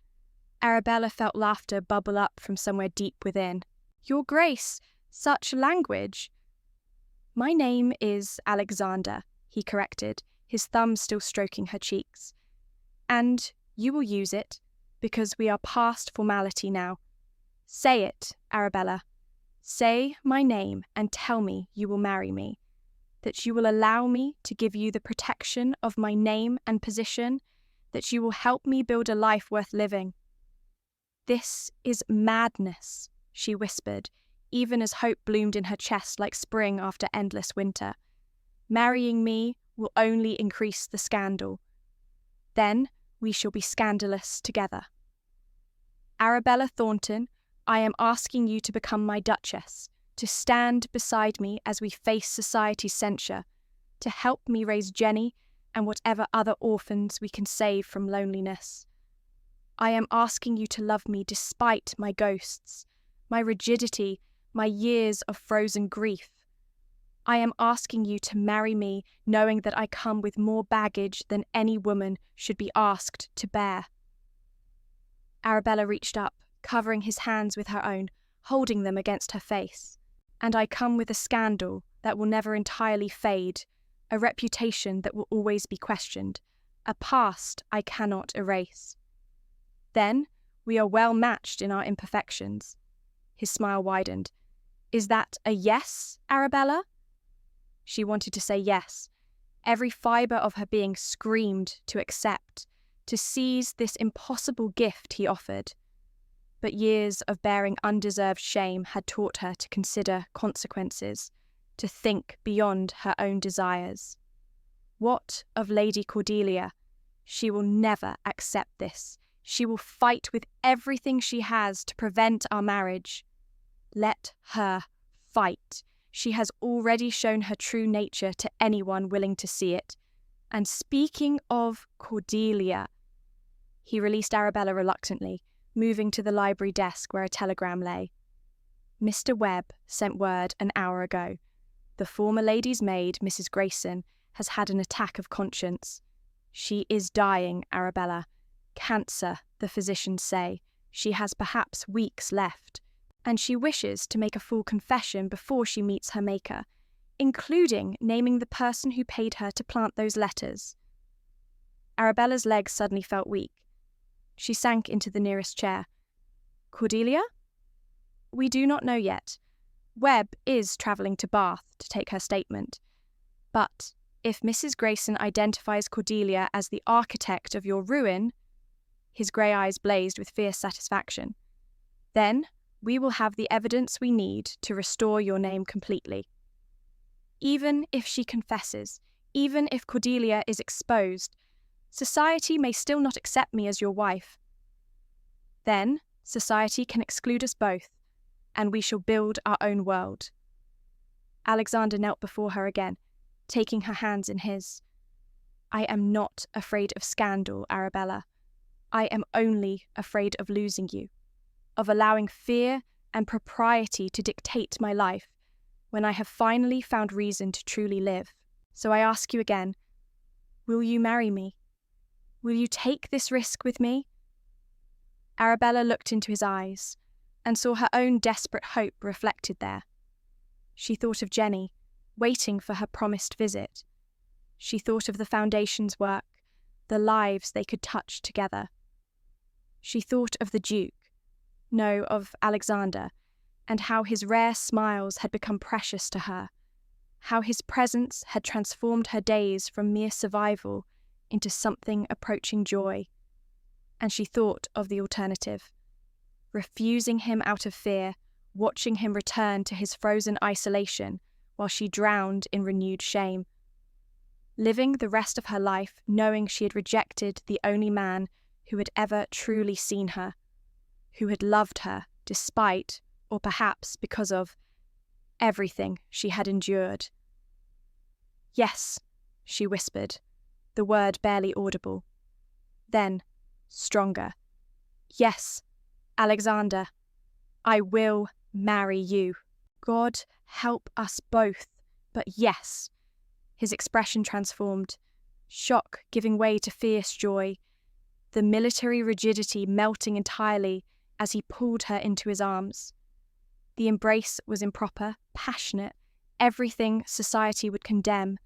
Arabella felt laughter bubble up from somewhere deep within. Your Grace, such language! My name is Alexander, he corrected, his thumb still stroking her cheeks. And you will use it, because we are past formality now. Say it, Arabella. Say my name and tell me you will marry me, that you will allow me to give you the protection of my name and position, that you will help me build a life worth living. This is madness, she whispered, even as hope bloomed in her chest like spring after endless winter. Marrying me will only increase the scandal. Then we shall be scandalous together. Arabella Thornton, I am asking you to become my Duchess, to stand beside me as we face society's censure, to help me raise Jenny and whatever other orphans we can save from loneliness. I am asking you to love me despite my ghosts, my rigidity, my years of frozen grief. I am asking you to marry me knowing that I come with more baggage than any woman should be asked to bear. Arabella reached up, covering his hands with her own, holding them against her face. And I come with a scandal that will never entirely fade, a reputation that will always be questioned, a past I cannot erase. Then we are well matched in our imperfections. His smile widened. Is that a yes, Arabella? She wanted to say yes. Every fibre of her being screamed to accept, to seize this impossible gift he offered. But years of bearing undeserved shame had taught her to consider consequences, to think beyond her own desires. What of Lady Cordelia? She will never accept this. She will fight with everything she has to prevent our marriage. Let her fight. She has already shown her true nature to anyone willing to see it. And speaking of Cordelia, he released Arabella reluctantly, moving to the library desk where a telegram lay. Mr. Webb sent word an hour ago. The former lady's maid, Mrs. Grayson, has had an attack of conscience. She is dying, Arabella. Cancer, the physicians say. She has perhaps weeks left, and she wishes to make a full confession before she meets her maker, including naming the person who paid her to plant those letters. Arabella's legs suddenly felt weak. She sank into the nearest chair. Cordelia? We do not know yet. Webb is travelling to Bath to take her statement. But if Mrs. Grayson identifies Cordelia as the architect of your ruin, his grey eyes blazed with fierce satisfaction, then we will have the evidence we need to restore your name completely. Even if she confesses, even if Cordelia is exposed, society may still not accept me as your wife. Then society can exclude us both, and we shall build our own world. Alexander knelt before her again, taking her hands in his. I am not afraid of scandal, Arabella. I am only afraid of losing you, of allowing fear and propriety to dictate my life when I have finally found reason to truly live. So I ask you again, will you marry me? Will you take this risk with me? Arabella looked into his eyes and saw her own desperate hope reflected there. She thought of Jenny, waiting for her promised visit. She thought of the Foundation's work, the lives they could touch together. She thought of the Duke, no, of Alexander, and how his rare smiles had become precious to her, how his presence had transformed her days from mere survival into something approaching joy. And she thought of the alternative, refusing him out of fear, watching him return to his frozen isolation while she drowned in renewed shame. Living the rest of her life knowing she had rejected the only man who had ever truly seen her, who had loved her despite, or perhaps because of, everything she had endured. Yes, she whispered, the word barely audible. Then, stronger. Yes, Alexander, I will marry you. God help us both, but yes. His expression transformed, shock giving way to fierce joy, the military rigidity melting entirely as he pulled her into his arms. The embrace was improper, passionate, everything society would condemn,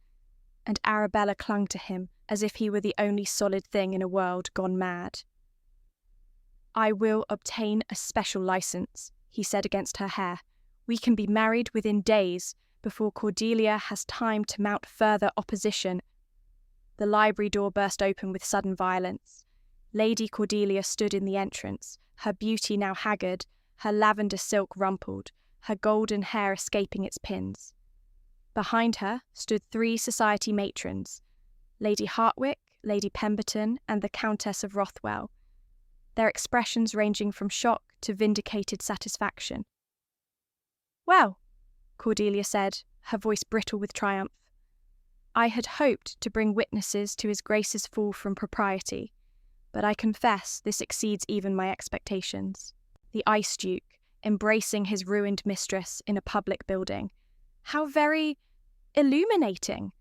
and Arabella clung to him as if he were the only solid thing in a world gone mad. I will obtain a special license, he said against her hair. We can be married within days, before Cordelia has time to mount further opposition. The library door burst open with sudden violence. Lady Cordelia stood in the entrance, her beauty now haggard, her lavender silk rumpled, her golden hair escaping its pins. Behind her stood 3 society matrons, Lady Hartwick, Lady Pemberton, and the Countess of Rothwell, their expressions ranging from shock to vindicated satisfaction. Well, Cordelia said, her voice brittle with triumph, I had hoped to bring witnesses to His Grace's fall from propriety, but I confess this exceeds even my expectations. The Ice Duke, embracing his ruined mistress in a public building. How very illuminating!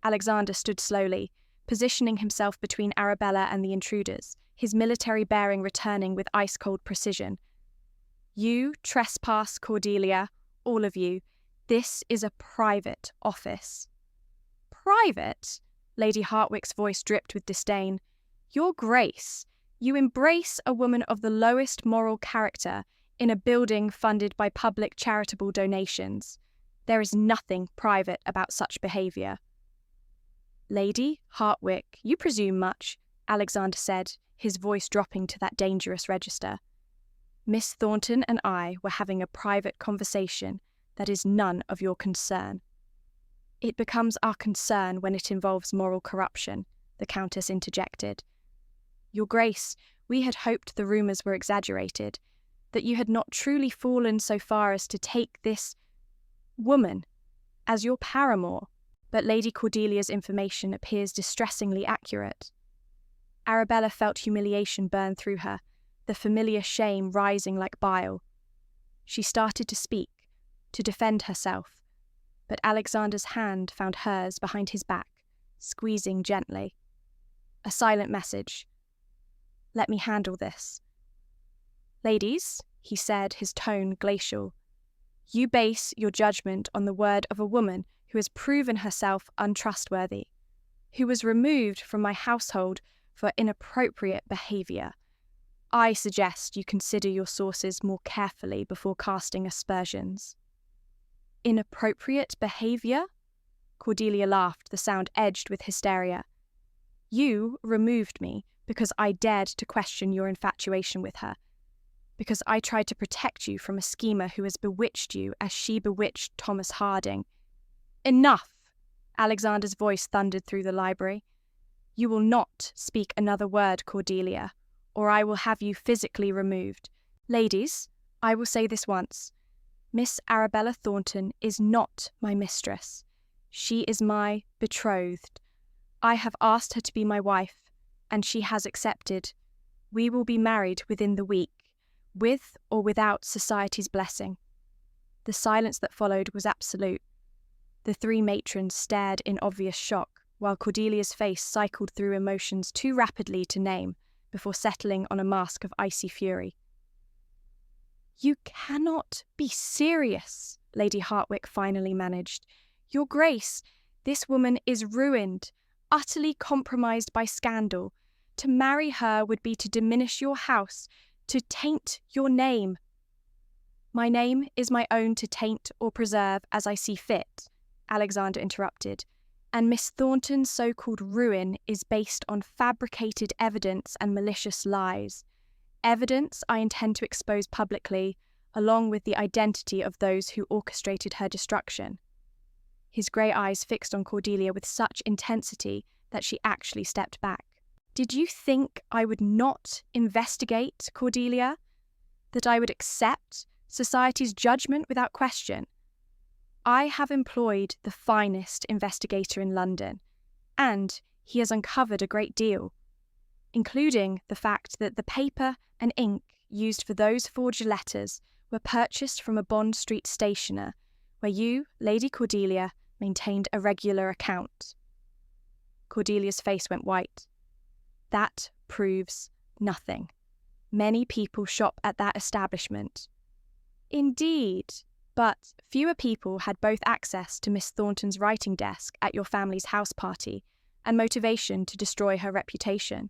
Alexander stood slowly, positioning himself between Arabella and the intruders, his military bearing returning with ice-cold precision. You trespass, Cordelia, all of you. This is a private office. Private? Lady Hartwick's voice dripped with disdain. Your Grace, you embrace a woman of the lowest moral character in a building funded by public charitable donations. There is nothing private about such behaviour. Lady Hartwick, you presume much, Alexander said, his voice dropping to that dangerous register. Miss Thornton and I were having a private conversation that is none of your concern. It becomes our concern when it involves moral corruption, the Countess interjected. Your Grace, we had hoped the rumours were exaggerated, that you had not truly fallen so far as to take this woman as your paramour, but Lady Cordelia's information appears distressingly accurate. Arabella felt humiliation burn through her, the familiar shame rising like bile. She started to speak, to defend herself, but Alexander's hand found hers behind his back, squeezing gently. A silent message. Let me handle this. Ladies, he said, his tone glacial, you base your judgment on the word of a woman who has proven herself untrustworthy, who was removed from my household for inappropriate behaviour. I suggest you consider your sources more carefully before casting aspersions. Inappropriate behaviour? Cordelia laughed, the sound edged with hysteria. You removed me because I dared to question your infatuation with her, because I tried to protect you from a schemer who has bewitched you as she bewitched Thomas Harding. Enough! Alexander's voice thundered through the library. You will not speak another word, Cordelia, or I will have you physically removed. Ladies, I will say this once. Miss Arabella Thornton is not my mistress. She is my betrothed. I have asked her to be my wife, and she has accepted. We will be married within the week, with or without society's blessing. The silence that followed was absolute. The three matrons stared in obvious shock, while Cordelia's face cycled through emotions too rapidly to name, before settling on a mask of icy fury. You cannot be serious, Lady Hartwick finally managed. Your Grace, this woman is ruined, utterly compromised by scandal. To marry her would be to diminish your house, to taint your name. My name is my own to taint or preserve as I see fit, Alexander interrupted, and Miss Thornton's so-called ruin is based on fabricated evidence and malicious lies. Evidence I intend to expose publicly, along with the identity of those who orchestrated her destruction. His grey eyes fixed on Cordelia with such intensity that she actually stepped back. Did you think I would not investigate, Cordelia? That I would accept society's judgment without question? I have employed the finest investigator in London, and he has uncovered a great deal, including the fact that the paper and ink used for those forged letters were purchased from a Bond Street stationer, where you, Lady Cordelia, maintained a regular account. Cordelia's face went white. That proves nothing. Many people shop at that establishment. Indeed, but fewer people had both access to Miss Thornton's writing desk at your family's house party and motivation to destroy her reputation.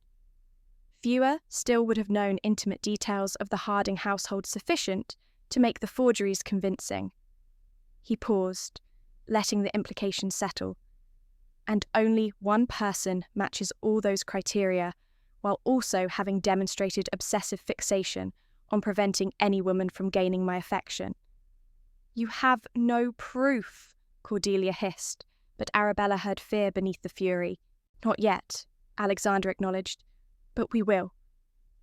Fewer still would have known intimate details of the Harding household sufficient to make the forgeries convincing. He paused, letting the implication settle. And only one person matches all those criteria, while also having demonstrated obsessive fixation on preventing any woman from gaining my affection. You have no proof, Cordelia hissed, but Arabella heard fear beneath the fury. Not yet, Alexander acknowledged, but we will.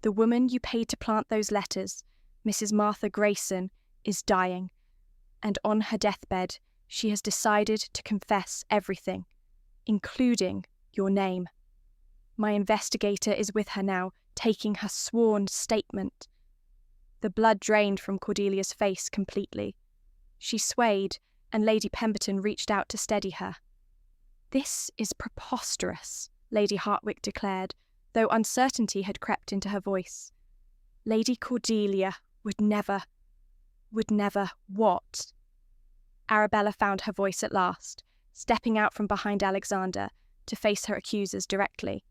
The woman you paid to plant those letters, Mrs. Martha Grayson, is dying, and on her deathbed she has decided to confess everything, including your name. My investigator is with her now, taking her sworn statement. The blood drained from Cordelia's face completely. She swayed, and Lady Pemberton reached out to steady her. This is preposterous, Lady Hartwick declared, though uncertainty had crept into her voice. Lady Cordelia would never what? Arabella found her voice at last, stepping out from behind Alexander to face her accusers directly.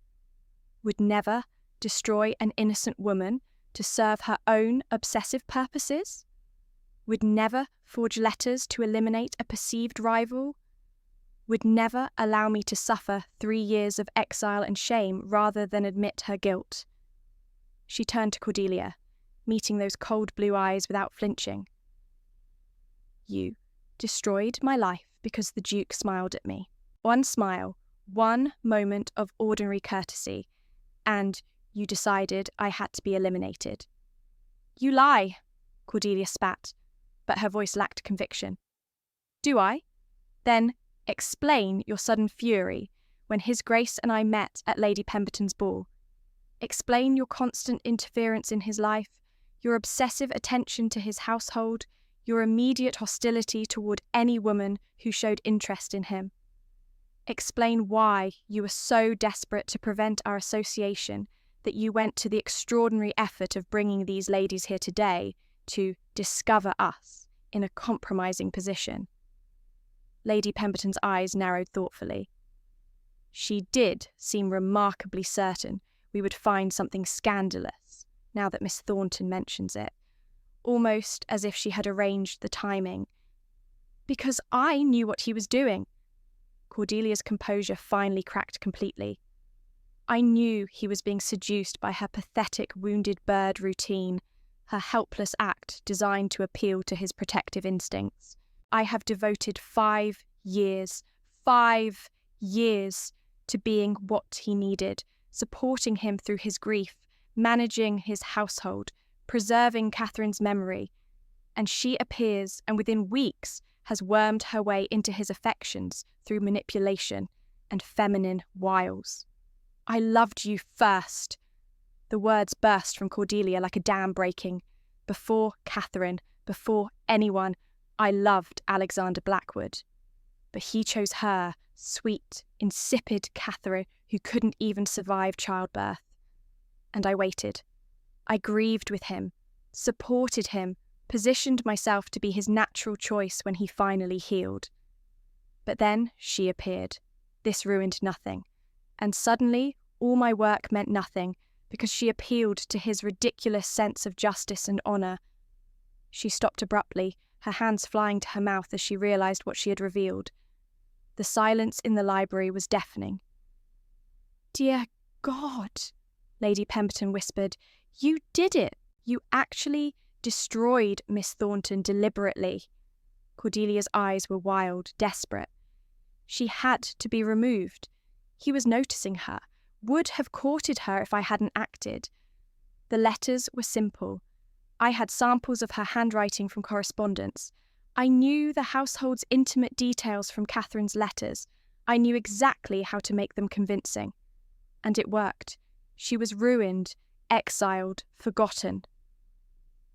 Would never destroy an innocent woman to serve her own obsessive purposes? Would never forge letters to eliminate a perceived rival? Would never allow me to suffer 3 years of exile and shame rather than admit her guilt? She turned to Cordelia, meeting those cold blue eyes without flinching. You destroyed my life because the Duke smiled at me. One smile, one moment of ordinary courtesy, and you decided I had to be eliminated. You lie, Cordelia spat, but her voice lacked conviction. Do I? Then explain your sudden fury when His Grace and I met at Lady Pemberton's ball. Explain your constant interference in his life, your obsessive attention to his household, your immediate hostility toward any woman who showed interest in him. Explain why you were so desperate to prevent our association that you went to the extraordinary effort of bringing these ladies here today to discover us in a compromising position." Lady Pemberton's eyes narrowed thoughtfully. She did seem remarkably certain we would find something scandalous, now that Miss Thornton mentions it, almost as if she had arranged the timing. "Because I knew what he was doing." Cordelia's composure finally cracked completely. "I knew he was being seduced by her pathetic wounded bird routine, her helpless act designed to appeal to his protective instincts. I have devoted 5 years to being what he needed, supporting him through his grief, managing his household, preserving Catherine's memory, and she appears and within weeks has wormed her way into his affections through manipulation and feminine wiles. I loved you first." The words burst from Cordelia like a dam breaking. "Before Catherine, before anyone, I loved Alexander Blackwood. But he chose her, sweet, insipid Catherine who couldn't even survive childbirth. And I waited. I grieved with him, supported him, positioned myself to be his natural choice when he finally healed. But then she appeared. This ruined nothing. And suddenly, all my work meant nothing, because she appealed to his ridiculous sense of justice and honour." She stopped abruptly, her hands flying to her mouth as she realised what she had revealed. The silence in the library was deafening. "Dear God," Lady Pemberton whispered, "you did it! You actually destroyed Miss Thornton deliberately." Cordelia's eyes were wild, desperate. She had to be removed. He was noticing her, would have courted her if I hadn't acted. The letters were simple. I had samples of her handwriting from correspondence. I knew the household's intimate details from Catherine's letters. I knew exactly how to make them convincing. And it worked. She was ruined, exiled, forgotten.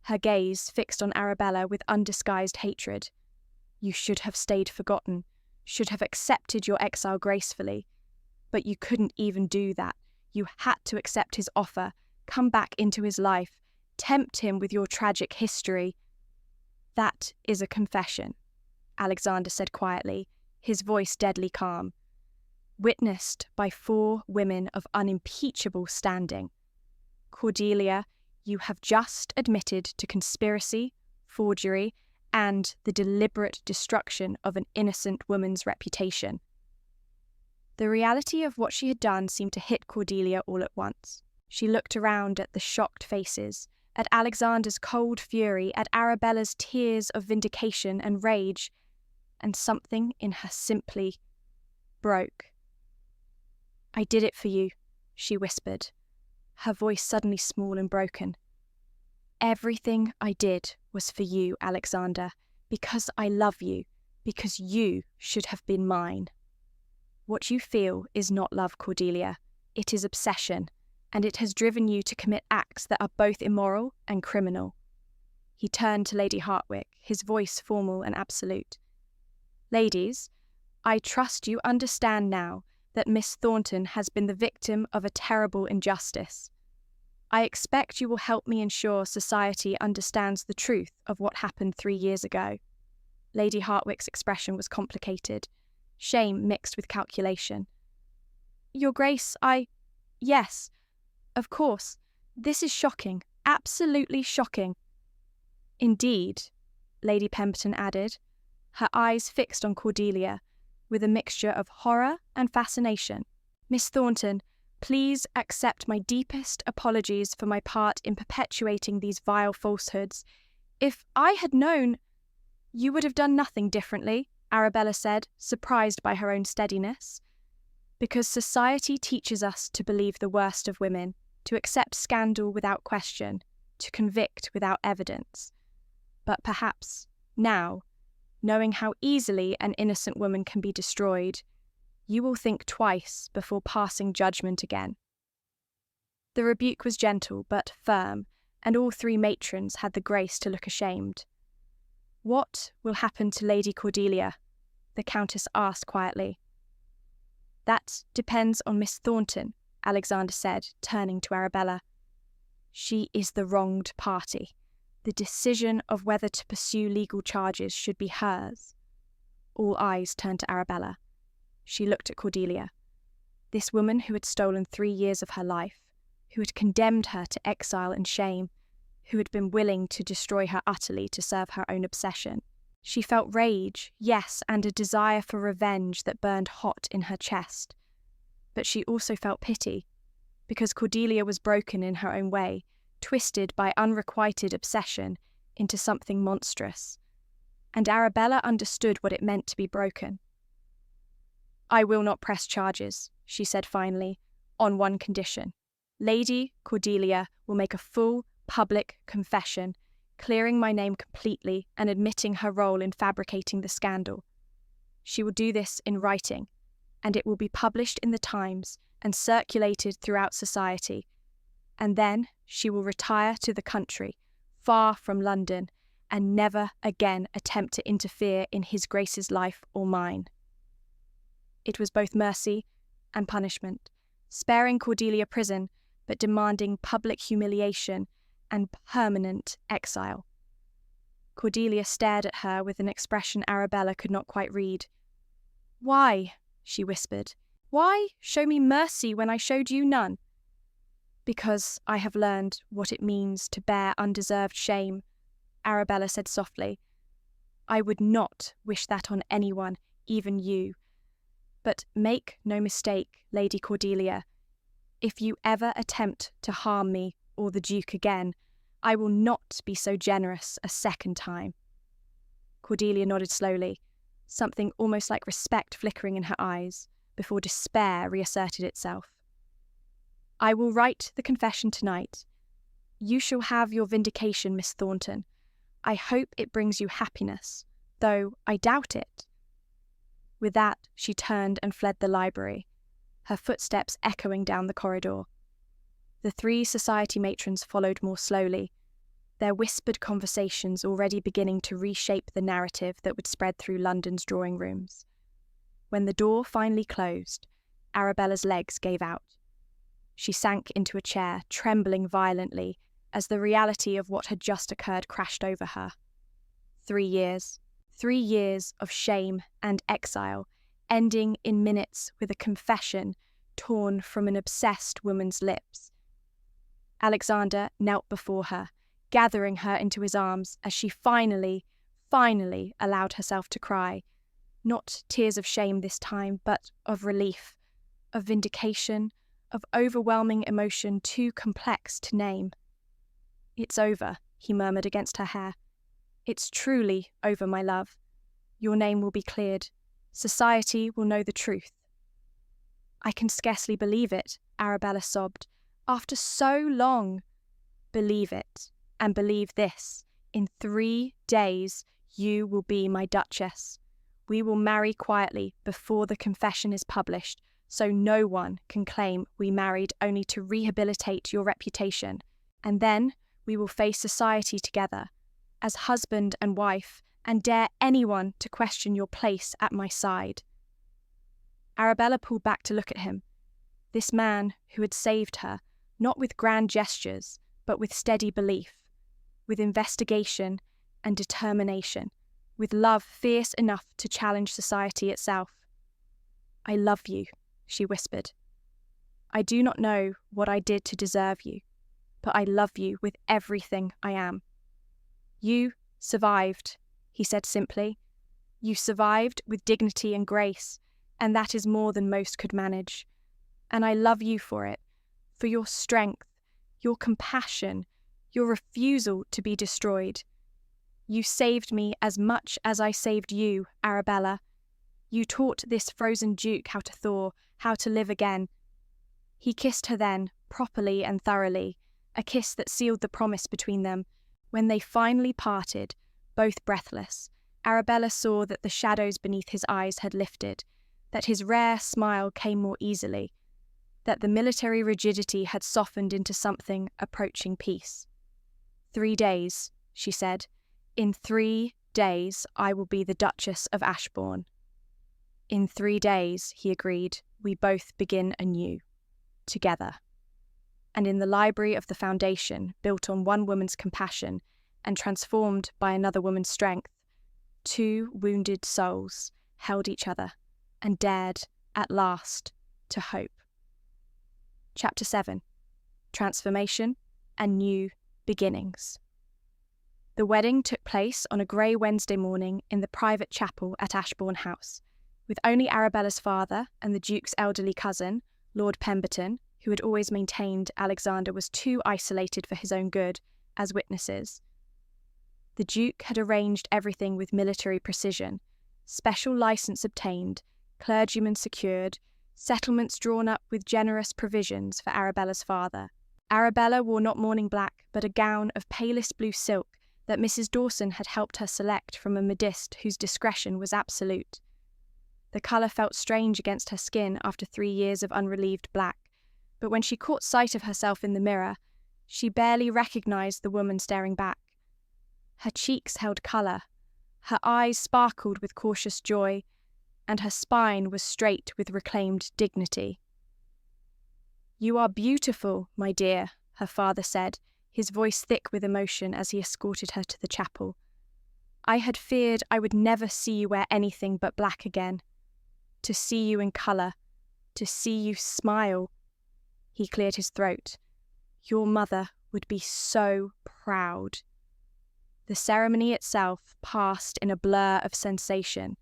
Her gaze fixed on Arabella with undisguised hatred. "You should have stayed forgotten, should have accepted your exile gracefully. But you couldn't even do that. You had to accept his offer, come back into his life, tempt him with your tragic history." "That is a confession," Alexander said quietly, his voice deadly calm. "Witnessed by 4 women of unimpeachable standing. Cordelia, you have just admitted to conspiracy, forgery, and the deliberate destruction of an innocent woman's reputation." The reality of what she had done seemed to hit Cordelia all at once. She looked around at the shocked faces, at Alexander's cold fury, at Arabella's tears of vindication and rage, and something in her simply broke. "I did it for you," she whispered, her voice suddenly small and broken. "Everything I did was for you, Alexander, because I love you, because you should have been mine. What you feel is not love, Cordelia. It is obsession, and it has driven you to commit acts that are both immoral and criminal." He turned to Lady Hartwick, his voice formal and absolute. "Ladies, I trust you understand now that Miss Thornton has been the victim of a terrible injustice. I expect you will help me ensure society understands the truth of what happened 3 years ago." Lady Hartwick's expression was complicated, shame mixed with calculation. "Your Grace, yes, of course. This is shocking, absolutely shocking." "Indeed," Lady Pemberton added, her eyes fixed on Cordelia, with a mixture of horror and fascination. "Miss Thornton, please accept my deepest apologies for my part in perpetuating these vile falsehoods. If I had known—" "You would have done nothing differently," Arabella said, surprised by her own steadiness. "Because society teaches us to believe the worst of women, to accept scandal without question, to convict without evidence. But perhaps, now, knowing how easily an innocent woman can be destroyed, you will think twice before passing judgment again." The rebuke was gentle but firm, and all 3 matrons had the grace to look ashamed. "What will happen to Lady Cordelia?" the Countess asked quietly. "That depends on Miss Thornton," Alexander said, turning to Arabella. She is the wronged party. The decision of whether to pursue legal charges should be hers. All eyes turned to Arabella. She looked at Cordelia. This woman who had stolen 3 years of her life, who had condemned her to exile and shame, who had been willing to destroy her utterly to serve her own obsession. She felt rage, yes, and a desire for revenge that burned hot in her chest. But she also felt pity, because Cordelia was broken in her own way, twisted by unrequited obsession into something monstrous. And Arabella understood what it meant to be broken. "I will not press charges," she said finally, "on one condition. Lady Cordelia will make a full, public confession, clearing my name completely and admitting her role in fabricating the scandal. She will do this in writing, and it will be published in the Times and circulated throughout society. And then she will retire to the country, far from London, and never again attempt to interfere in His Grace's life or mine." It was both mercy and punishment, sparing Cordelia prison, but demanding public humiliation and permanent exile. Cordelia stared at her with an expression Arabella could not quite read. "Why?" she whispered. "Why show me mercy when I showed you none?" "Because I have learned what it means to bear undeserved shame," Arabella said softly. "I would not wish that on anyone, even you. But make no mistake, Lady Cordelia. If you ever attempt to harm me or the Duke again, I will not be so generous a second time." Cordelia nodded slowly, something almost like respect flickering in her eyes, before despair reasserted itself. "I will write the confession tonight. You shall have your vindication, Miss Thornton. I hope it brings you happiness, though I doubt it." With that, she turned and fled the library, her footsteps echoing down the corridor. The 3 society matrons followed more slowly, their whispered conversations already beginning to reshape the narrative that would spread through London's drawing rooms. When the door finally closed, Arabella's legs gave out. She sank into a chair, trembling violently, as the reality of what had just occurred crashed over her. 3 years. 3 years of shame and exile, ending in minutes with a confession torn from an obsessed woman's lips. Alexander knelt before her, gathering her into his arms as she finally allowed herself to cry. Not tears of shame this time, but of relief, of vindication, of overwhelming emotion too complex to name. "It's over," he murmured against her hair. "It's truly over, my love. Your name will be cleared. Society will know the truth." "I can scarcely believe it," Arabella sobbed. "After so long." "Believe it, and believe this. In 3 days, you will be my Duchess. We will marry quietly before the confession is published, so no one can claim we married only to rehabilitate your reputation. And then we will face society together, as husband and wife, and dare anyone to question your place at my side." Arabella pulled back to look at him. This man who had saved her, not with grand gestures, but with steady belief, with investigation and determination, with love fierce enough to challenge society itself. "I love you," she whispered. "I do not know what I did to deserve you, but I love you with everything I am." "You survived," he said simply. "You survived with dignity and grace, and that is more than most could manage. And I love you for it, for your strength, your compassion, your refusal to be destroyed. You saved me as much as I saved you, Arabella. You taught this frozen duke how to thaw, how to live again." He kissed her then, properly and thoroughly, a kiss that sealed the promise between them. When they finally parted, both breathless, Arabella saw that the shadows beneath his eyes had lifted, that his rare smile came more easily, that the military rigidity had softened into something approaching peace. 3 days, she said. In 3 days I will be the Duchess of Ashbourne. In 3 days, he agreed, we both begin anew. together. And in the library of the foundation, built on one woman's compassion and transformed by another woman's strength, two wounded souls held each other and dared, at last, to hope. Chapter 7. Transformation and New Beginnings. The wedding took place on a grey Wednesday morning in the private chapel at Ashbourne House, with only Arabella's father and the Duke's elderly cousin, Lord Pemberton, who had always maintained Alexander was too isolated for his own good, as witnesses. The Duke had arranged everything with military precision, special licence obtained, clergymen secured, settlements drawn up with generous provisions for Arabella's father. Arabella wore not mourning black, but a gown of palest blue silk that Mrs. Dawson had helped her select from a modiste whose discretion was absolute. The colour felt strange against her skin after 3 years of unrelieved black, but when she caught sight of herself in the mirror, she barely recognised the woman staring back. Her cheeks held colour, her eyes sparkled with cautious joy, and her spine was straight with reclaimed dignity. "You are beautiful, my dear," her father said, his voice thick with emotion as he escorted her to the chapel. "I had feared I would never see you wear anything but black again. To see you in colour, to see you smile." He cleared his throat. "Your mother would be so proud." The ceremony itself passed in a blur of sensation.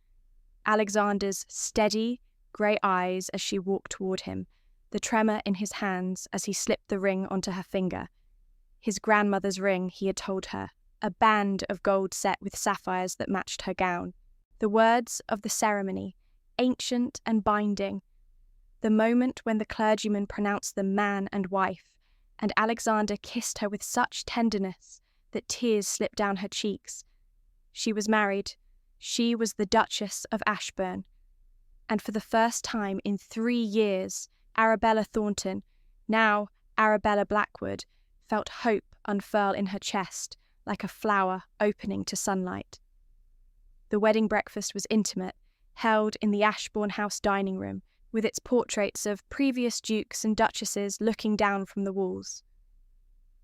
Alexander's steady, grey eyes as she walked toward him, the tremor in his hands as he slipped the ring onto her finger. His grandmother's ring, he had told her, a band of gold set with sapphires that matched her gown. The words of the ceremony, ancient and binding. The moment when the clergyman pronounced them man and wife, and Alexander kissed her with such tenderness that tears slipped down her cheeks. She was married. She was the Duchess of Ashbourne. And for the first time in 3 years, Arabella Thornton, now Arabella Blackwood, felt hope unfurl in her chest like a flower opening to sunlight. The wedding breakfast was intimate, held in the Ashbourne House dining room, with its portraits of previous dukes and duchesses looking down from the walls.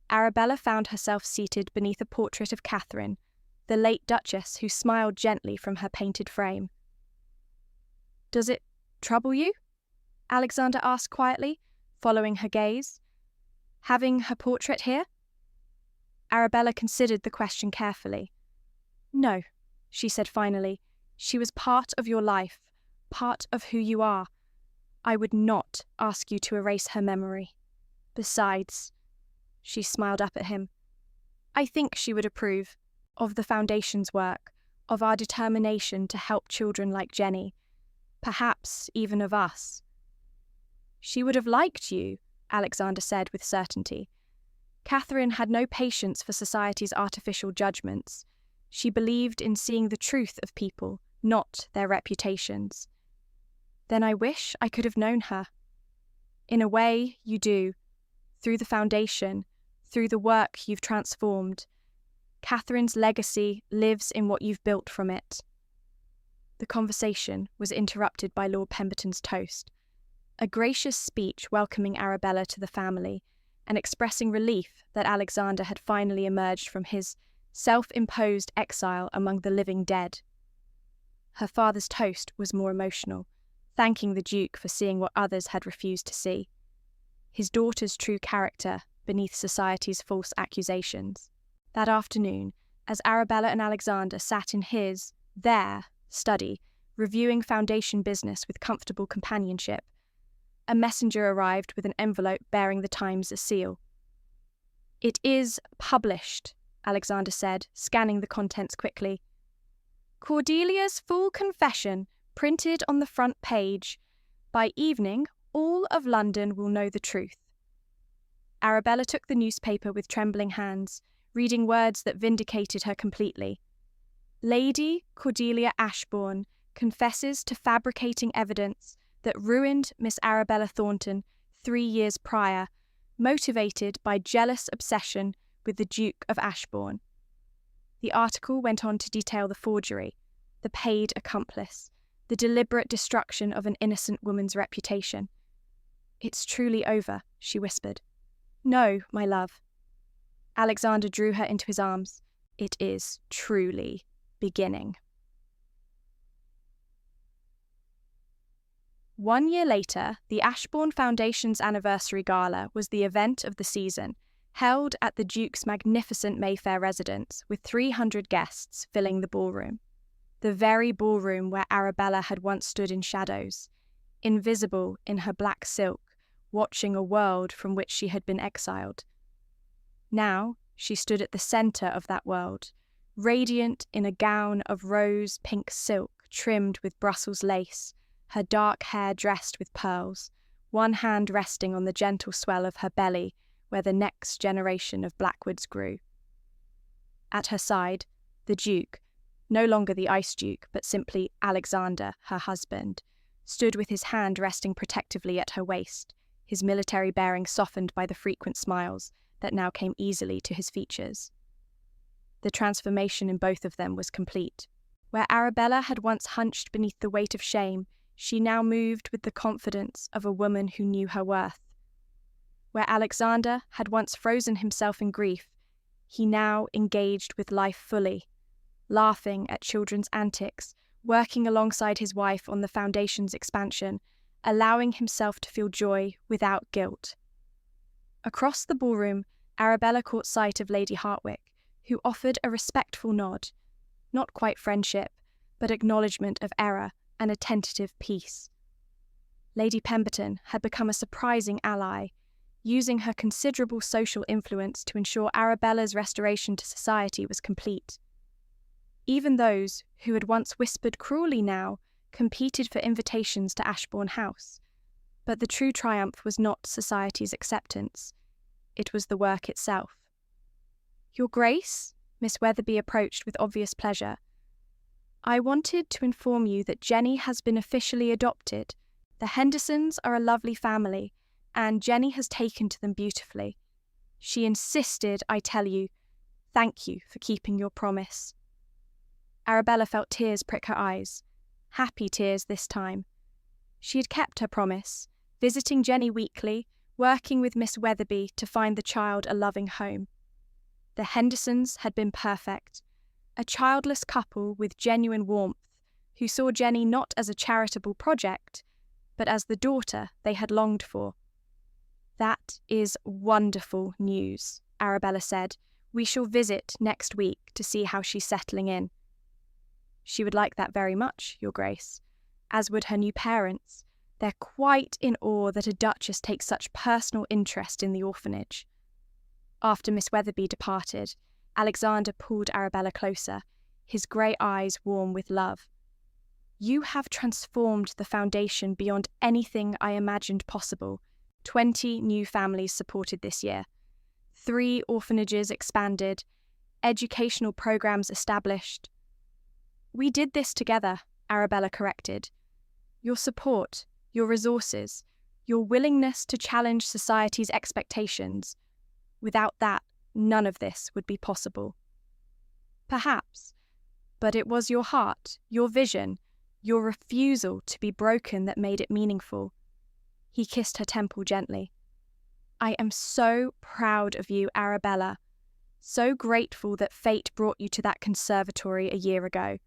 Arabella found herself seated beneath a portrait of Catherine, the late Duchess, who smiled gently from her painted frame. "Does it trouble you?" Alexander asked quietly, following her gaze. "Having her portrait here?" Arabella considered the question carefully. "No," she said finally. "She was part of your life, part of who you are. I would not ask you to erase her memory. Besides," she smiled up at him, "I think she would approve of the Foundation's work, of our determination to help children like Jenny, perhaps even of us." "She would have liked you," Alexander said with certainty. Catherine had no patience for society's artificial judgments. She believed in seeing the truth of people, not their reputations. "Then I wish I could have known her." "In a way, you do. Through the Foundation, through the work you've transformed. Catherine's legacy lives in what you've built from it." The conversation was interrupted by Lord Pemberton's toast, a gracious speech welcoming Arabella to the family and expressing relief that Alexander had finally emerged from his self-imposed exile among the living dead. Her father's toast was more emotional, thanking the Duke for seeing what others had refused to see, his daughter's true character beneath society's false accusations. That afternoon, as Arabella and Alexander sat in their study, reviewing Foundation business with comfortable companionship, a messenger arrived with an envelope bearing the Times' seal. "It is published," Alexander said, scanning the contents quickly. "Cordelia's full confession, printed on the front page. By evening, all of London will know the truth." Arabella took the newspaper with trembling hands, reading words that vindicated her completely. "Lady Cordelia Ashbourne confesses to fabricating evidence that ruined Miss Arabella Thornton 3 years prior, motivated by jealous obsession with the Duke of Ashbourne." The article went on to detail the forgery, the paid accomplice, the deliberate destruction of an innocent woman's reputation. "It's truly over," she whispered. "No, my love." Alexander drew her into his arms. "It is truly beginning." 1 year later, the Ashbourne Foundation's anniversary gala was the event of the season, held at the Duke's magnificent Mayfair residence, with 300 guests filling the ballroom. The very ballroom where Arabella had once stood in shadows, invisible in her black silk, watching a world from which she had been exiled. Now she stood at the centre of that world, radiant in a gown of rose-pink silk trimmed with Brussels lace, her dark hair dressed with pearls, one hand resting on the gentle swell of her belly where the next generation of Blackwoods grew. At her side, the Duke, no longer the Ice Duke, but simply Alexander, her husband, stood with his hand resting protectively at her waist, his military bearing softened by the frequent smiles that now came easily to his features. The transformation in both of them was complete. Where Arabella had once hunched beneath the weight of shame, she now moved with the confidence of a woman who knew her worth. Where Alexander had once frozen himself in grief, he now engaged with life fully, laughing at children's antics, working alongside his wife on the foundation's expansion, allowing himself to feel joy without guilt. Across the ballroom, Arabella caught sight of Lady Hartwick, who offered a respectful nod, not quite friendship, but acknowledgement of error and a tentative peace. Lady Pemberton had become a surprising ally, using her considerable social influence to ensure Arabella's restoration to society was complete. Even those who had once whispered cruelly now competed for invitations to Ashbourne House. But the true triumph was not society's acceptance. It was the work itself. "Your Grace?" Miss Weatherby approached with obvious pleasure. "I wanted to inform you that Jenny has been officially adopted. The Hendersons are a lovely family, and Jenny has taken to them beautifully. She insisted I tell you, thank you for keeping your promise." Arabella felt tears prick her eyes, happy tears this time. She had kept her promise, visiting Jenny weekly, working with Miss Weatherby to find the child a loving home. The Hendersons had been perfect, a childless couple with genuine warmth, who saw Jenny not as a charitable project, but as the daughter they had longed for. "That is wonderful news," Arabella said. "We shall visit next week to see how she's settling in." "She would like that very much, Your Grace, as would her new parents. They're quite in awe that a Duchess takes such personal interest in the orphanage." After Miss Weatherby departed, Alexander pulled Arabella closer, his grey eyes warm with love. "You have transformed the foundation beyond anything I imagined possible. 20 new families supported this year. 3 orphanages expanded, educational programs established." "We did this together," Arabella corrected. "Your support, your resources, your willingness to challenge society's expectations. Without that, none of this would be possible." "Perhaps, but it was your heart, your vision, your refusal to be broken that made it meaningful." He kissed her temple gently. "I am so proud of you, Arabella. So grateful that fate brought you to that conservatory a year ago."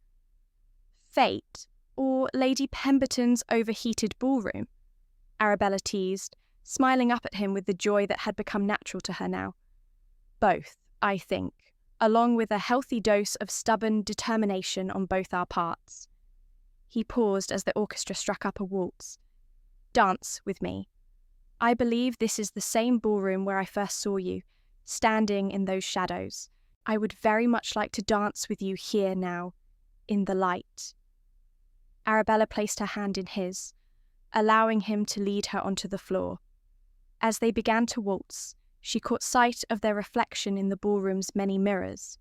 "Fate, or Lady Pemberton's overheated ballroom?" Arabella teased, smiling up at him with the joy that had become natural to her now. "Both, I think, along with a healthy dose of stubborn determination on both our parts." He paused as the orchestra struck up a waltz. "Dance with me. I believe this is the same ballroom where I first saw you, standing in those shadows. I would very much like to dance with you here now, in the light." Arabella placed her hand in his, allowing him to lead her onto the floor. As they began to waltz, she caught sight of their reflection in the ballroom's many mirrors.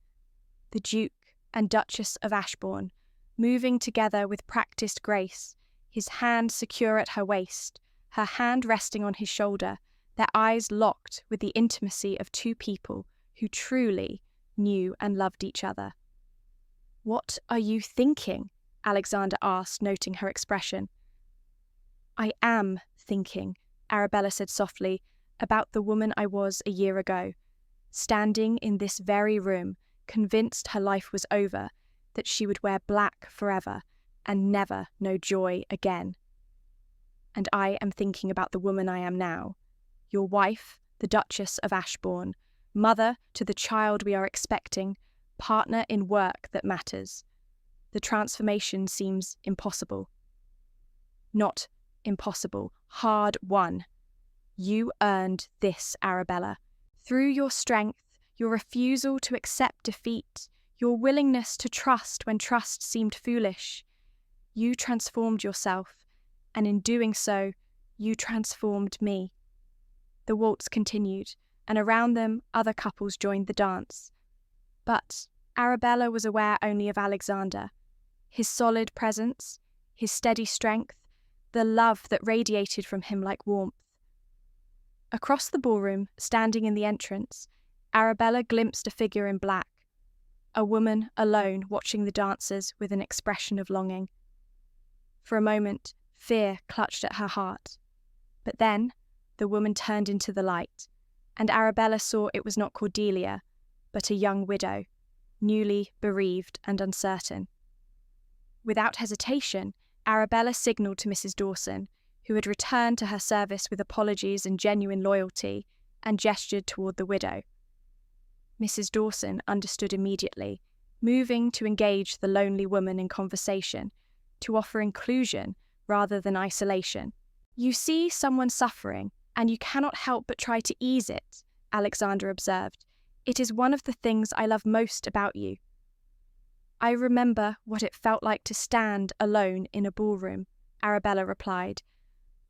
The Duke and Duchess of Ashbourne, moving together with practiced grace, his hand secure at her waist, her hand resting on his shoulder, their eyes locked with the intimacy of 2 people who truly knew and loved each other. "What are you thinking?" Alexander asked, noting her expression. "I am thinking," Arabella said softly, about the woman I was a year ago, standing in this very room, convinced her life was over, that she would wear black forever and never know joy again. And I am thinking about the woman I am now, your wife, the Duchess of Ashbourne, mother to the child we are expecting, partner in work that matters. The transformation seems impossible. Not impossible, hard won. You earned this, Arabella. Through your strength, your refusal to accept defeat, your willingness to trust when trust seemed foolish, you transformed yourself, and in doing so, you transformed me. The waltz continued, and around them other couples joined the dance. But Arabella was aware only of Alexander, his solid presence, his steady strength, the love that radiated from him like warmth. Across the ballroom, standing in the entrance, Arabella glimpsed a figure in black, a woman alone watching the dancers with an expression of longing. For a moment, fear clutched at her heart. But then, the woman turned into the light, and Arabella saw it was not Cordelia, but a young widow, newly bereaved and uncertain. Without hesitation, Arabella signalled to Mrs. Dawson, who had returned to her service with apologies and genuine loyalty, and gestured toward the widow. Mrs. Dawson understood immediately, moving to engage the lonely woman in conversation, to offer inclusion rather than isolation. You see someone suffering, and you cannot help but try to ease it, Alexander observed. It is one of the things I love most about you. I remember what it felt like to stand alone in a ballroom, Arabella replied.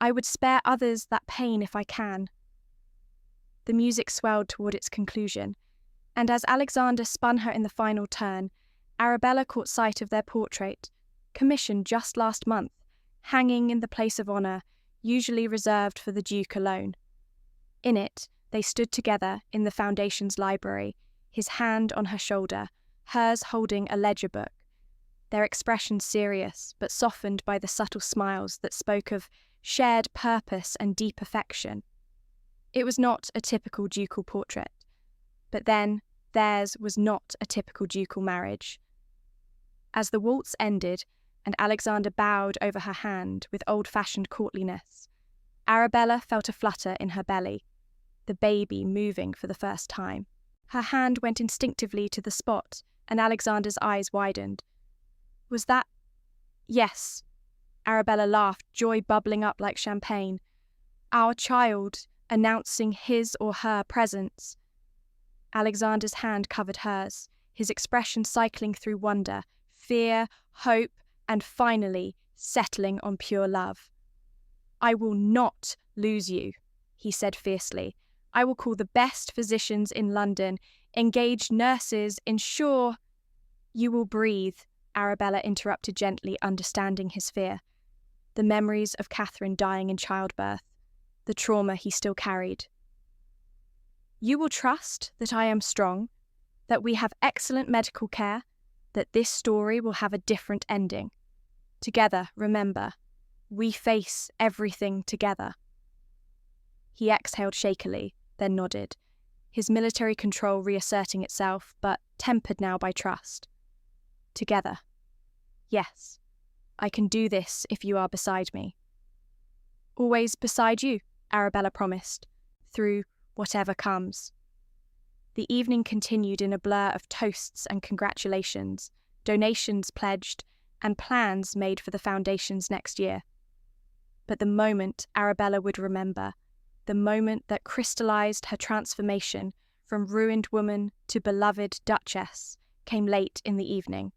I would spare others that pain if I can. The music swelled toward its conclusion, and as Alexander spun her in the final turn, Arabella caught sight of their portrait, commissioned just last month, hanging in the place of honour, usually reserved for the Duke alone. In it, they stood together in the Foundation's library, his hand on her shoulder, hers holding a ledger book, their expressions serious but softened by the subtle smiles that spoke of shared purpose and deep affection. It was not a typical ducal portrait, but then theirs was not a typical ducal marriage. As the waltz ended and Alexander bowed over her hand with old-fashioned courtliness, Arabella felt a flutter in her belly, the baby moving for the first time. Her hand went instinctively to the spot, and Alexander's eyes widened. Was that? Yes. Arabella laughed, joy bubbling up like champagne. Our child, announcing his or her presence. Alexander's hand covered hers, his expression cycling through wonder, fear, hope, and finally settling on pure love. I will not lose you, he said fiercely. I will call the best physicians in London, engage nurses, ensure... You will breathe, Arabella interrupted gently, understanding his fear. The memories of Catherine dying in childbirth, the trauma he still carried. You will trust that I am strong, that we have excellent medical care, that this story will have a different ending. Together, remember, we face everything together. He exhaled shakily, then nodded, his military control reasserting itself, but tempered now by trust. Together. Yes, I can do this if you are beside me. Always beside you, Arabella promised, through whatever comes. The evening continued in a blur of toasts and congratulations, donations pledged, and plans made for the Foundation's next year. But the moment Arabella would remember, the moment that crystallized her transformation from ruined woman to beloved Duchess, came late in the evening.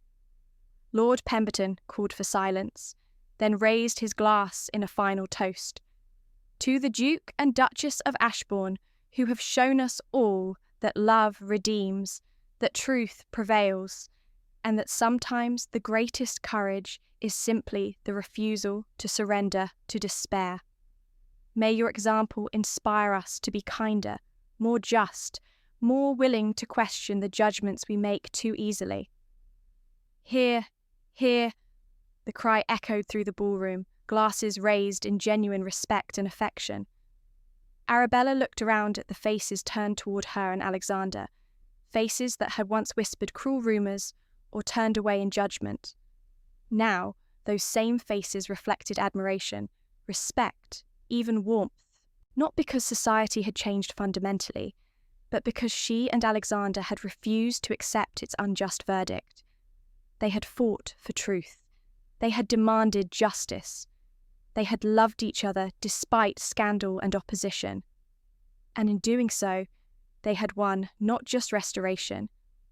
Lord Pemberton called for silence, then raised his glass in a final toast. To the Duke and Duchess of Ashbourne, who have shown us all that love redeems, that truth prevails, and that sometimes the greatest courage is simply the refusal to surrender to despair. May your example inspire us to be kinder, more just, more willing to question the judgments we make too easily. Here, here, the cry echoed through the ballroom, glasses raised in genuine respect and affection. Arabella looked around at the faces turned toward her and Alexander, faces that had once whispered cruel rumours or turned away in judgment. Now, those same faces reflected admiration, respect, even warmth, not because society had changed fundamentally, but because she and Alexander had refused to accept its unjust verdict. They had fought for truth. They had demanded justice. They had loved each other despite scandal and opposition. And in doing so, they had won not just restoration,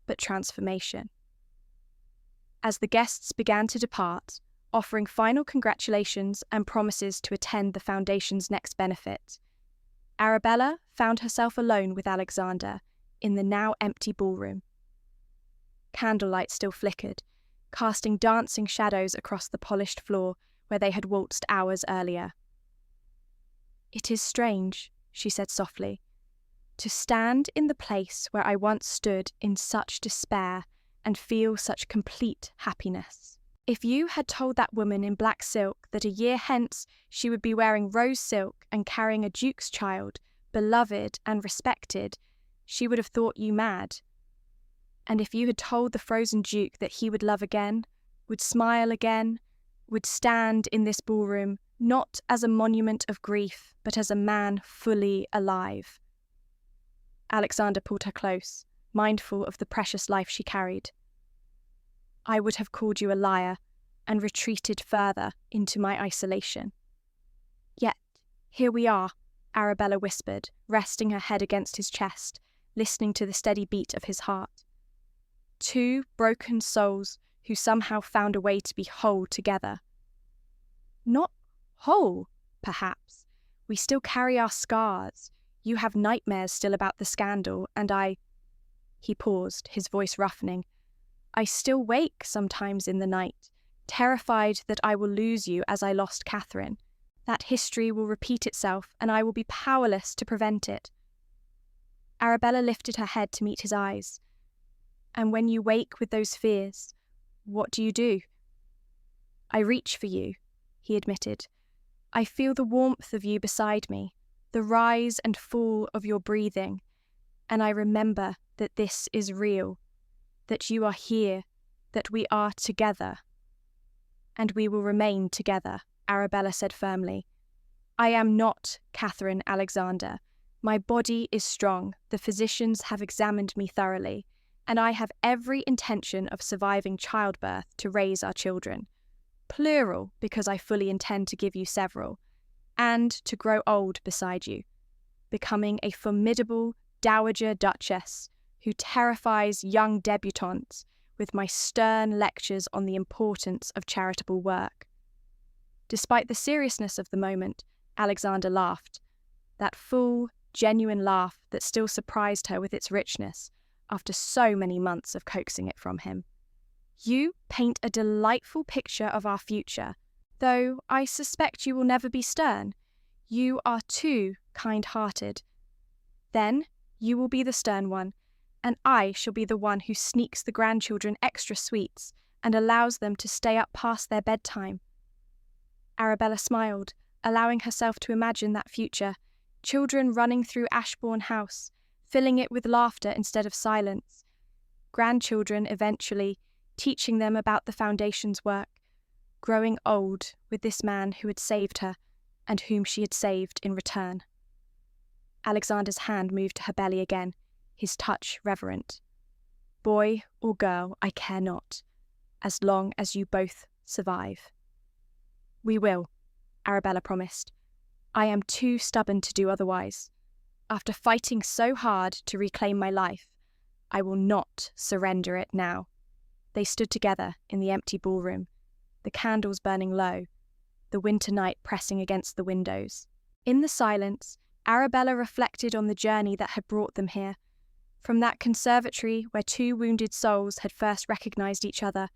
but transformation. As the guests began to depart, offering final congratulations and promises to attend the foundation's next benefit, Arabella found herself alone with Alexander in the now empty ballroom. Candlelight still flickered, casting dancing shadows across the polished floor where they had waltzed hours earlier. "It is strange," she said softly, "to stand in the place where I once stood in such despair and feel such complete happiness. If you had told that woman in black silk that a year hence she would be wearing rose silk and carrying a duke's child, beloved and respected, she would have thought you mad. And if you had told the frozen duke that he would love again, would smile again, would stand in this ballroom not as a monument of grief, but as a man fully alive." Alexander pulled her close, mindful of the precious life she carried. "I would have called you a liar and retreated further into my isolation. Yet, here we are," Arabella whispered, resting her head against his chest, listening to the steady beat of his heart. "Two broken souls who somehow found a way to be whole together. Not whole, perhaps. We still carry our scars. You have nightmares still about the scandal, and I—" He paused, his voice roughening. "I still wake sometimes in the night, terrified that I will lose you as I lost Catherine. That history will repeat itself, and I will be powerless to prevent it." Arabella lifted her head to meet his eyes. "And when you wake with those fears, what do you do?" "I reach for you," he admitted. "I feel the warmth of you beside me, the rise and fall of your breathing, and I remember that this is real, that you are here, that we are together." "And we will remain together," Arabella said firmly. "I am not Catherine Alexander. My body is strong, the physicians have examined me thoroughly, and I have every intention of surviving childbirth to raise our children. Plural, because I fully intend to give you several, and to grow old beside you, becoming a formidable dowager Duchess who terrifies young debutantes with my stern lectures on the importance of charitable work." Despite the seriousness of the moment, Alexander laughed, that full, genuine laugh that still surprised her with its richness after so many months of coaxing it from him. "You paint a delightful picture of our future, though I suspect you will never be stern. You are too kind-hearted. Then you will be the stern one, and I shall be the one who sneaks the grandchildren extra sweets and allows them to stay up past their bedtime." Arabella smiled, allowing herself to imagine that future, children running through Ashbourne House, filling it with laughter instead of silence, grandchildren eventually teaching them about the foundation's work, growing old with this man who had saved her and whom she had saved in return. Alexander's hand moved to her belly again, his touch reverent. "Boy or girl, I care not, as long as you both survive." "We will," Arabella promised. "I am too stubborn to do otherwise. After fighting so hard to reclaim my life, I will not surrender it now." They stood together in the empty ballroom, the candles burning low, the winter night pressing against the windows. In the silence, Arabella reflected on the journey that had brought them here, from that conservatory where two wounded souls had first recognized each other,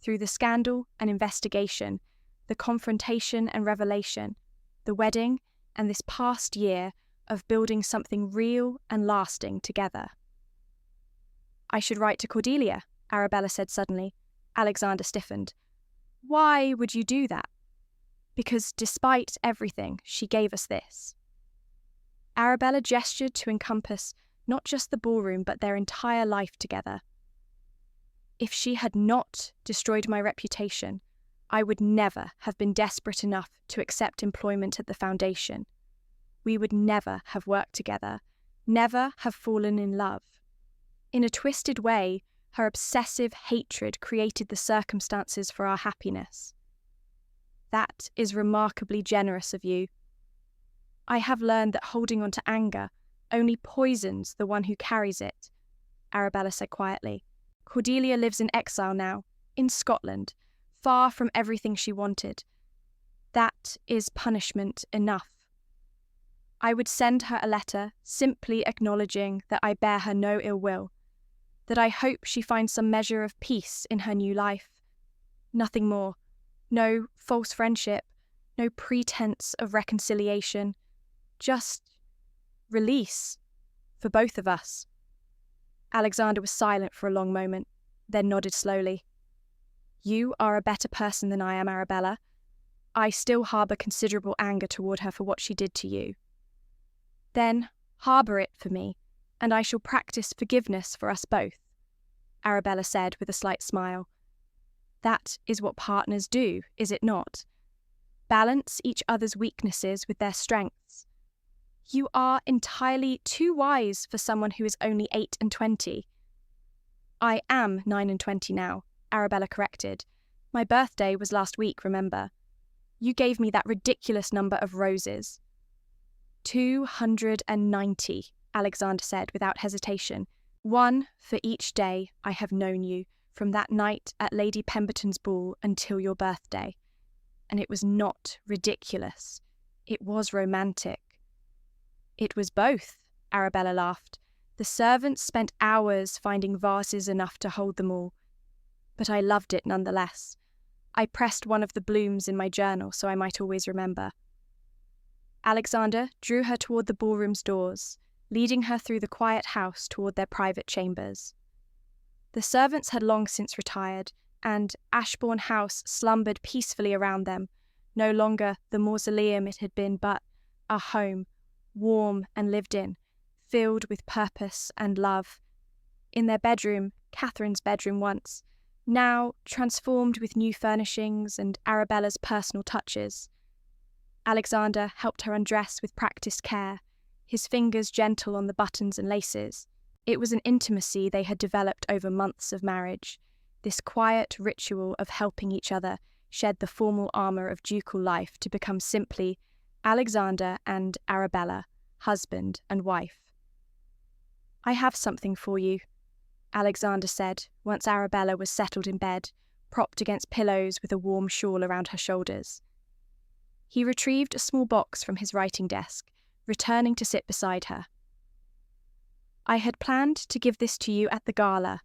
through the scandal and investigation, the confrontation and revelation, the wedding, and this past year of building something real and lasting together. "I should write to Cordelia," Arabella said suddenly. Alexander stiffened. "Why would you do that?" "Because despite everything, she gave us this." Arabella gestured to encompass not just the ballroom but their entire life together. If she had not destroyed my reputation, I would never have been desperate enough to accept employment at the foundation. We would never have worked together, never have fallen in love. In a twisted way, her obsessive hatred created the circumstances for our happiness. That is remarkably generous of you. I have learned that holding on to anger only poisons the one who carries it, Arabella said quietly. Cordelia lives in exile now, in Scotland, far from everything she wanted. That is punishment enough. I would send her a letter simply acknowledging that I bear her no ill will, that I hope she finds some measure of peace in her new life. Nothing more. No false friendship, no pretense of reconciliation, just release for both of us. Alexander was silent for a long moment, then nodded slowly. You are a better person than I am, Arabella. I still harbour considerable anger toward her for what she did to you. Then harbour it for me, and I shall practice forgiveness for us both, Arabella said with a slight smile. That is what partners do, is it not? Balance each other's weaknesses with their strengths. You are entirely too wise for someone who is only 8 and 20. I am 9 and 20 now, Arabella corrected. My birthday was last week, remember? You gave me that ridiculous number of roses. 290, Alexander said without hesitation. 1 for each day I have known you, from that night at Lady Pemberton's ball until your birthday. And it was not ridiculous. It was romantic. It was both, Arabella laughed. The servants spent hours finding vases enough to hold them all. But I loved it nonetheless. I pressed one of the blooms in my journal so I might always remember. Alexander drew her toward the ballroom's doors, leading her through the quiet house toward their private chambers. The servants had long since retired, and Ashbourne House slumbered peacefully around them, no longer the mausoleum it had been, but a home, warm and lived in, filled with purpose and love. In their bedroom, Catherine's bedroom once, now transformed with new furnishings and Arabella's personal touches. Alexander helped her undress with practiced care, his fingers gentle on the buttons and laces. It was an intimacy they had developed over months of marriage. This quiet ritual of helping each other shed the formal armour of ducal life to become simply Alexander and Arabella, husband and wife. I have something for you, Alexander said, once Arabella was settled in bed, propped against pillows with a warm shawl around her shoulders. He retrieved a small box from his writing desk, returning to sit beside her. I had planned to give this to you at the gala,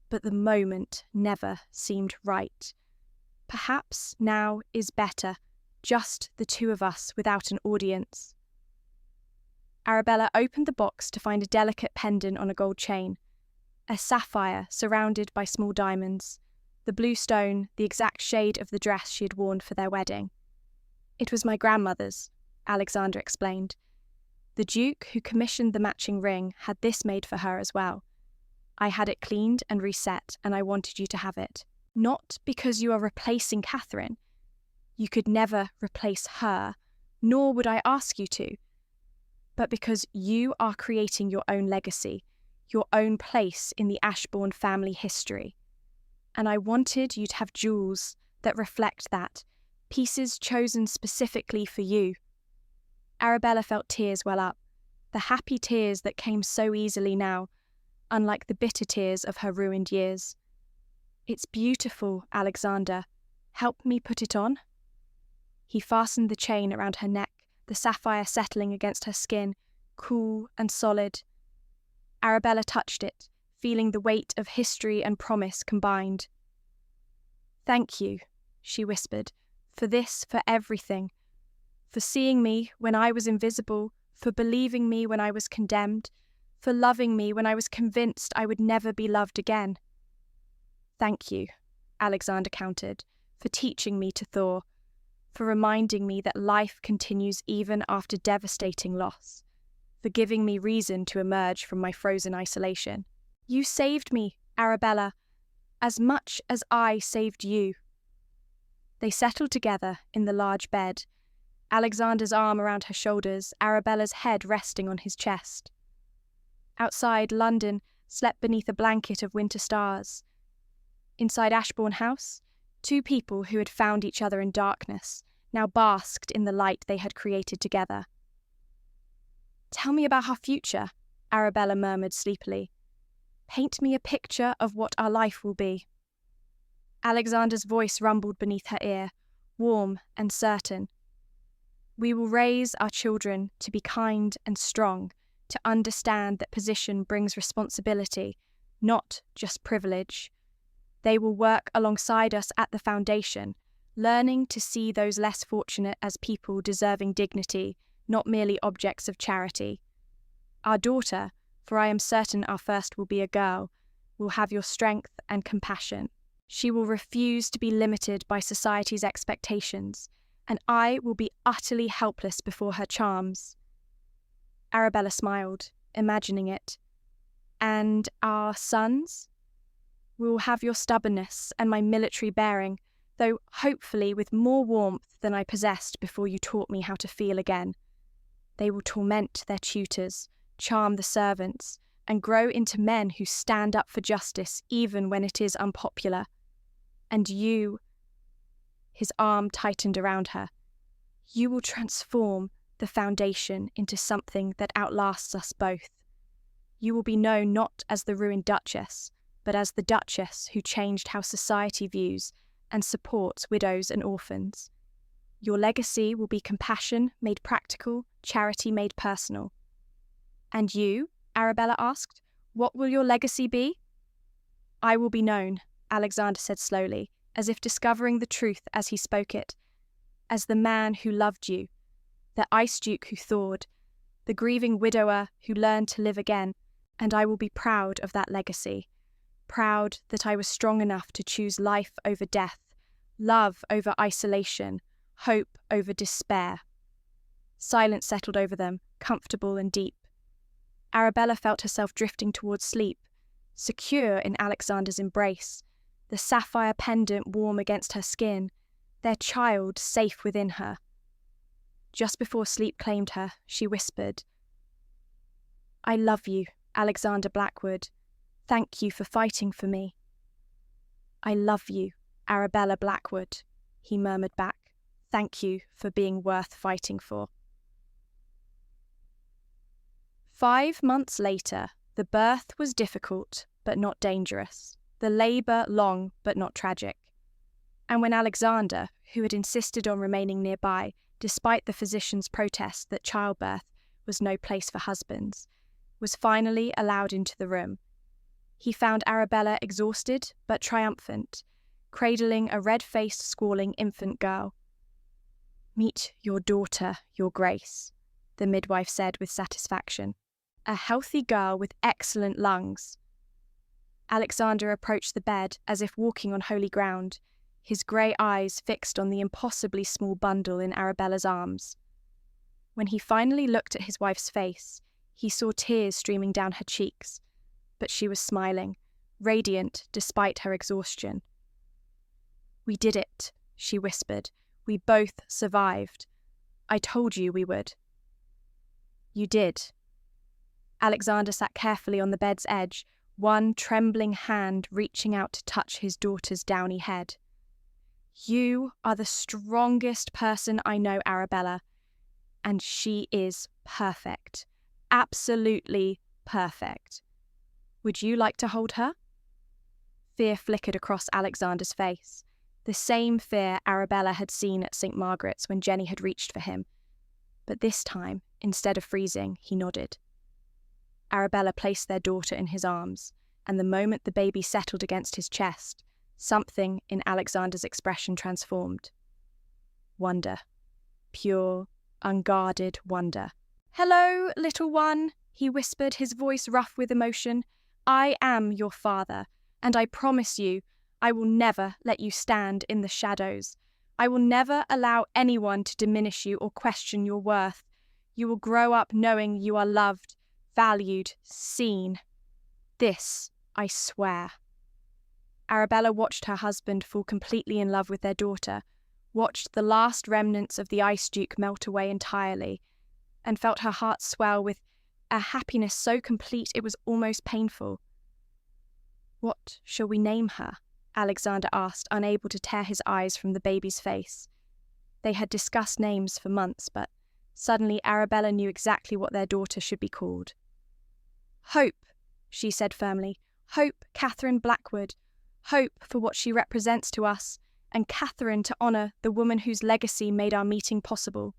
but the moment never seemed right. Perhaps now is better, just the two of us without an audience. Arabella opened the box to find a delicate pendant on a gold chain, a sapphire surrounded by small diamonds, the blue stone the exact shade of the dress she had worn for their wedding. It was my grandmother's, Alexander explained. The Duke who commissioned the matching ring had this made for her as well. I had it cleaned and reset, and I wanted you to have it. Not because you are replacing Catherine. You could never replace her, nor would I ask you to. But because you are creating your own legacy, your own place in the Ashbourne family history. And I wanted you to have jewels that reflect that, pieces chosen specifically for you. Arabella felt tears well up, the happy tears that came so easily now, unlike the bitter tears of her ruined years. It's beautiful, Alexander. Help me put it on. He fastened the chain around her neck, the sapphire settling against her skin, cool and solid. Arabella touched it, feeling the weight of history and promise combined. Thank you, she whispered, for this, for everything. For seeing me when I was invisible, for believing me when I was condemned, for loving me when I was convinced I would never be loved again. Thank you, Alexander countered, for teaching me to thaw, for reminding me that life continues even after devastating loss. for giving me reason to emerge from my frozen isolation. You saved me, Arabella, as much as I saved you. They settled together in the large bed, Alexander's arm around her shoulders, Arabella's head resting on his chest. Outside, London slept beneath a blanket of winter stars. Inside Ashbourne House, two people who had found each other in darkness now basked in the light they had created together. "Tell me about our future," Arabella murmured sleepily. "Paint me a picture of what our life will be." Alexander's voice rumbled beneath her ear, warm and certain. "We will raise our children to be kind and strong, to understand that position brings responsibility, not just privilege. They will work alongside us at the foundation, learning to see those less fortunate as people deserving dignity, not merely objects of charity. Our daughter, for I am certain our first will be a girl, will have your strength and compassion. She will refuse to be limited by society's expectations, and I will be utterly helpless before her charms." Arabella smiled, imagining it. "And our sons? We will have your stubbornness and my military bearing, though hopefully with more warmth than I possessed before you taught me how to feel again. They will torment their tutors, charm the servants, and grow into men who stand up for justice even when it is unpopular. And you," his arm tightened around her, "you will transform the foundation into something that outlasts us both. You will be known not as the ruined Duchess, but as the Duchess who changed how society views and supports widows and orphans. Your legacy will be compassion made practical, charity made personal." "And you?" Arabella asked. "What will your legacy be?" "I will be known," Alexander said slowly, as if discovering the truth as he spoke it, "as the man who loved you, the ice duke who thawed, the grieving widower who learned to live again, and I will be proud of that legacy, proud that I was strong enough to choose life over death, love over isolation, hope over despair." Silence settled over them, comfortable and deep. Arabella felt herself drifting towards sleep, secure in Alexander's embrace, the sapphire pendant warm against her skin, their child safe within her. Just before sleep claimed her, she whispered, "I love you, Alexander Blackwood. Thank you for fighting for me." "I love you, Arabella Blackwood," he murmured back. "Thank you for being worth fighting for." 5 months later, the birth was difficult but not dangerous, the labour long but not tragic. And when Alexander, who had insisted on remaining nearby, despite the physician's protest that childbirth was no place for husbands, was finally allowed into the room, he found Arabella exhausted but triumphant, cradling a red-faced, squalling infant girl. "Meet your daughter, Your Grace," the midwife said with satisfaction. "A healthy girl with excellent lungs." Alexander approached the bed as if walking on holy ground, his grey eyes fixed on the impossibly small bundle in Arabella's arms. When he finally looked at his wife's face, he saw tears streaming down her cheeks, but she was smiling, radiant despite her exhaustion. "We did it," she whispered. "We both survived. I told you we would." "You did." Alexander sat carefully on the bed's edge, one trembling hand reaching out to touch his daughter's downy head. "You are the strongest person I know, Arabella, and she is perfect. Absolutely perfect. Would you like to hold her?" Fear flickered across Alexander's face, the same fear Arabella had seen at St. Margaret's when Jenny had reached for him. But this time, instead of freezing, he nodded. Arabella placed their daughter in his arms, and the moment the baby settled against his chest, something in Alexander's expression transformed. Wonder. Pure, unguarded wonder. "Hello, little one," he whispered, his voice rough with emotion. "I am your father, and I promise you, I will never let you stand in the shadows. I will never allow anyone to diminish you or question your worth. You will grow up knowing you are loved, valued, seen. This, I swear." Arabella watched her husband fall completely in love with their daughter, watched the last remnants of the Ice Duke melt away entirely, and felt her heart swell with a happiness so complete it was almost painful. "What shall we name her?" Alexander asked, unable to tear his eyes from the baby's face. They had discussed names for months, but suddenly Arabella knew exactly what their daughter should be called. "Hope," she said firmly. "Hope Catherine Blackwood. Hope for what she represents to us, and Catherine to honour the woman whose legacy made our meeting possible."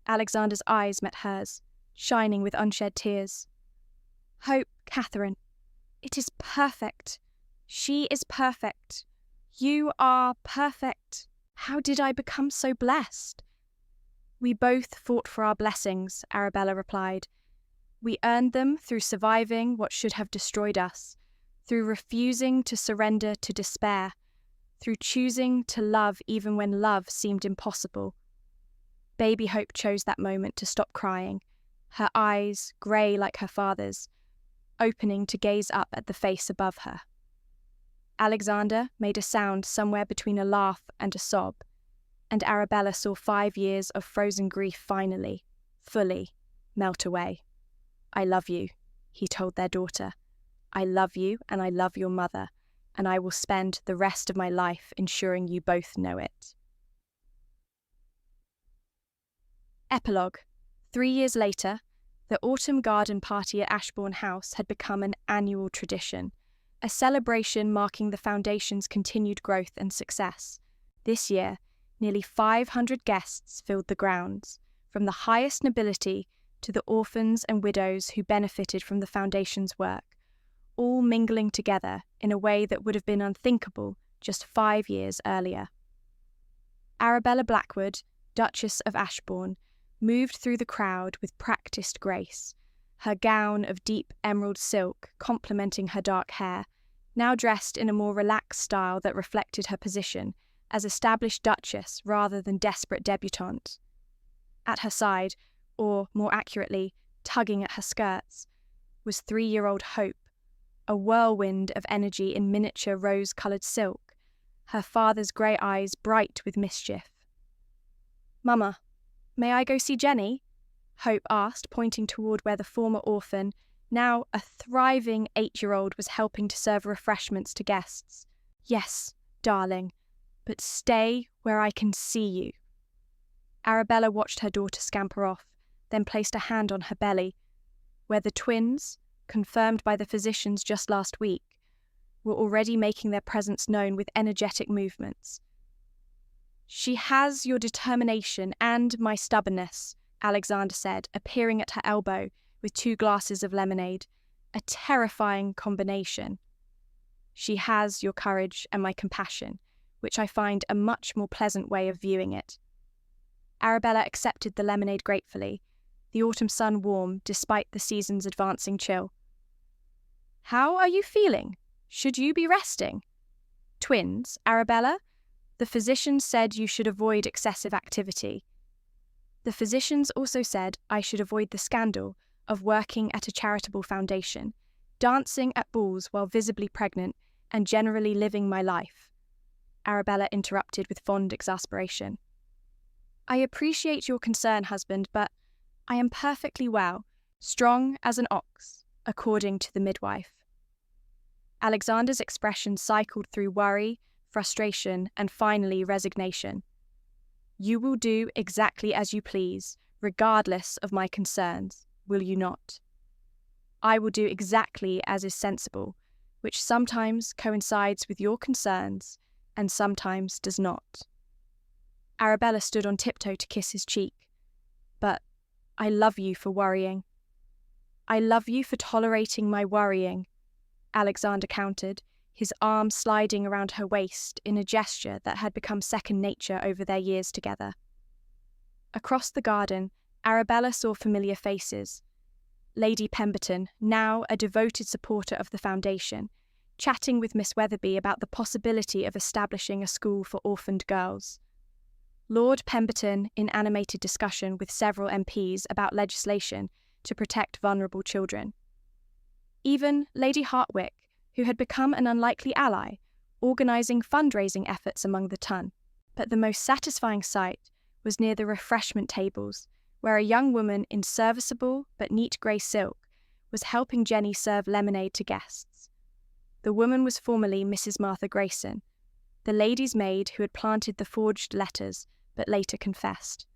Alexander's eyes met hers, shining with unshed tears. "Hope Catherine. It is perfect. She is perfect. You are perfect. How did I become so blessed?" "We both fought for our blessings," Arabella replied. "We earned them through surviving what should have destroyed us, through refusing to surrender to despair, through choosing to love even when love seemed impossible." Baby Hope chose that moment to stop crying, her eyes, grey like her father's, opening to gaze up at the face above her. Alexander made a sound somewhere between a laugh and a sob, and Arabella saw 5 years of frozen grief finally, fully, melt away. "I love you," he told their daughter. "I love you and I love your mother, and I will spend the rest of my life ensuring you both know it." Epilogue. 3 years later, the autumn garden party at Ashbourne House had become an annual tradition, a celebration marking the foundation's continued growth and success. This year, nearly 500 guests filled the grounds, from the highest nobility to the orphans and widows who benefited from the foundation's work, all mingling together in a way that would have been unthinkable just 5 years earlier. Arabella Blackwood, Duchess of Ashbourne, moved through the crowd with practiced grace, her gown of deep emerald silk complementing her dark hair, now dressed in a more relaxed style that reflected her position as established duchess rather than desperate debutante. At her side, or more accurately, tugging at her skirts, was 3-year-old Hope, a whirlwind of energy in miniature rose-coloured silk, her father's grey eyes bright with mischief. "Mama, may I go see Jenny?" Hope asked, pointing toward where the former orphan, now a thriving 8-year-old, was helping to serve refreshments to guests. "Yes, darling, but stay where I can see you." Arabella watched her daughter scamper off, then placed a hand on her belly, where the twins, confirmed by the physicians just last week, were already making their presence known with energetic movements. "She has your determination and my stubbornness," Alexander said, appearing at her elbow with 2 glasses of lemonade, a terrifying combination. "She has your courage and my compassion, which I find a much more pleasant way of viewing it." Arabella accepted the lemonade gratefully, the autumn sun warm despite the season's advancing chill. "How are you feeling? Should you be resting?" "Twins, Arabella? The physicians said you should avoid excessive activity. The physicians also said I should avoid the scandal of working at a charitable foundation, dancing at balls while visibly pregnant, and generally living my life," Arabella interrupted with fond exasperation. "I appreciate your concern, husband, but I am perfectly well, strong as an ox, according to the midwife." Alexander's expression cycled through worry, frustration, and finally resignation. "You will do exactly as you please, regardless of my concerns, will you not? I will do exactly as is sensible, which sometimes coincides with your concerns and sometimes does not." Arabella stood on tiptoe to kiss his cheek. "But I love you for worrying." "I love you for tolerating my worrying," Alexander countered, his arm sliding around her waist in a gesture that had become second nature over their years together. Across the garden, Arabella saw familiar faces. Lady Pemberton, now a devoted supporter of the foundation, chatting with Miss Weatherby about the possibility of establishing a school for orphaned girls. Lord Pemberton in animated discussion with several MPs about legislation to protect vulnerable children. Even Lady Hartwick, who had become an unlikely ally, organising fundraising efforts among the ton. But the most satisfying sight was near the refreshment tables, where a young woman in serviceable but neat grey silk was helping Jenny serve lemonade to guests. The woman was formerly Mrs. Martha Grayson, the lady's maid who had planted the forged letters but later confessed.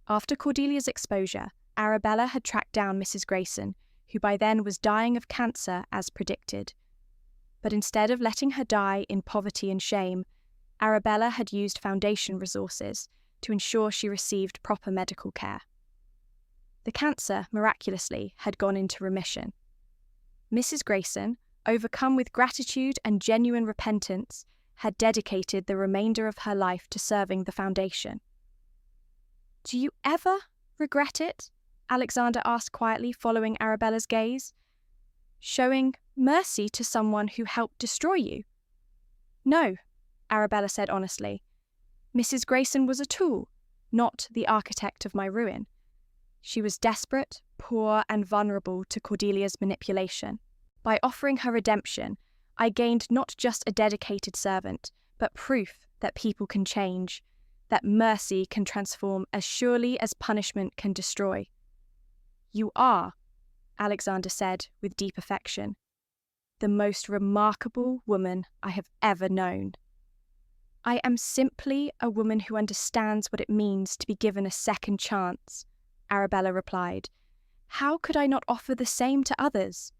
After Cordelia's exposure, Arabella had tracked down Mrs. Grayson, who by then was dying of cancer as predicted. But instead of letting her die in poverty and shame, Arabella had used foundation resources to ensure she received proper medical care. The cancer, miraculously, had gone into remission. Mrs. Grayson, overcome with gratitude and genuine repentance, had dedicated the remainder of her life to serving the foundation. "Do you ever regret it?" Alexander asked quietly, following Arabella's gaze. "Showing mercy to someone who helped destroy you?" "No," Arabella said honestly. "Mrs. Grayson was a tool, not the architect of my ruin. She was desperate, poor, and vulnerable to Cordelia's manipulation. By offering her redemption, I gained not just a dedicated servant, but proof that people can change, that mercy can transform as surely as punishment can destroy." "You are," Alexander said with deep affection, "the most remarkable woman I have ever known." "I am simply a woman who understands what it means to be given a second chance," Arabella replied. "How could I not offer the same to others?"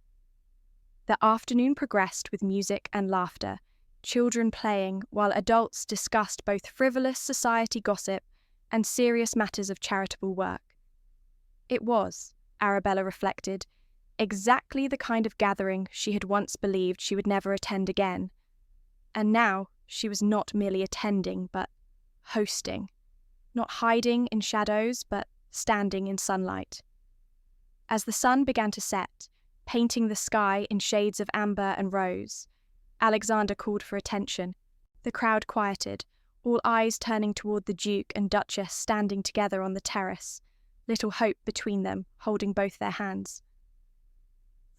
The afternoon progressed with music and laughter, children playing while adults discussed both frivolous society gossip and serious matters of charitable work. It was, Arabella reflected, exactly the kind of gathering she had once believed she would never attend again. And now she was not merely attending, but hosting, not hiding in shadows, but standing in sunlight. As the sun began to set, painting the sky in shades of amber and rose, Alexander called for attention. The crowd quieted, all eyes turning toward the Duke and Duchess standing together on the terrace, little hope between them, holding both their hands.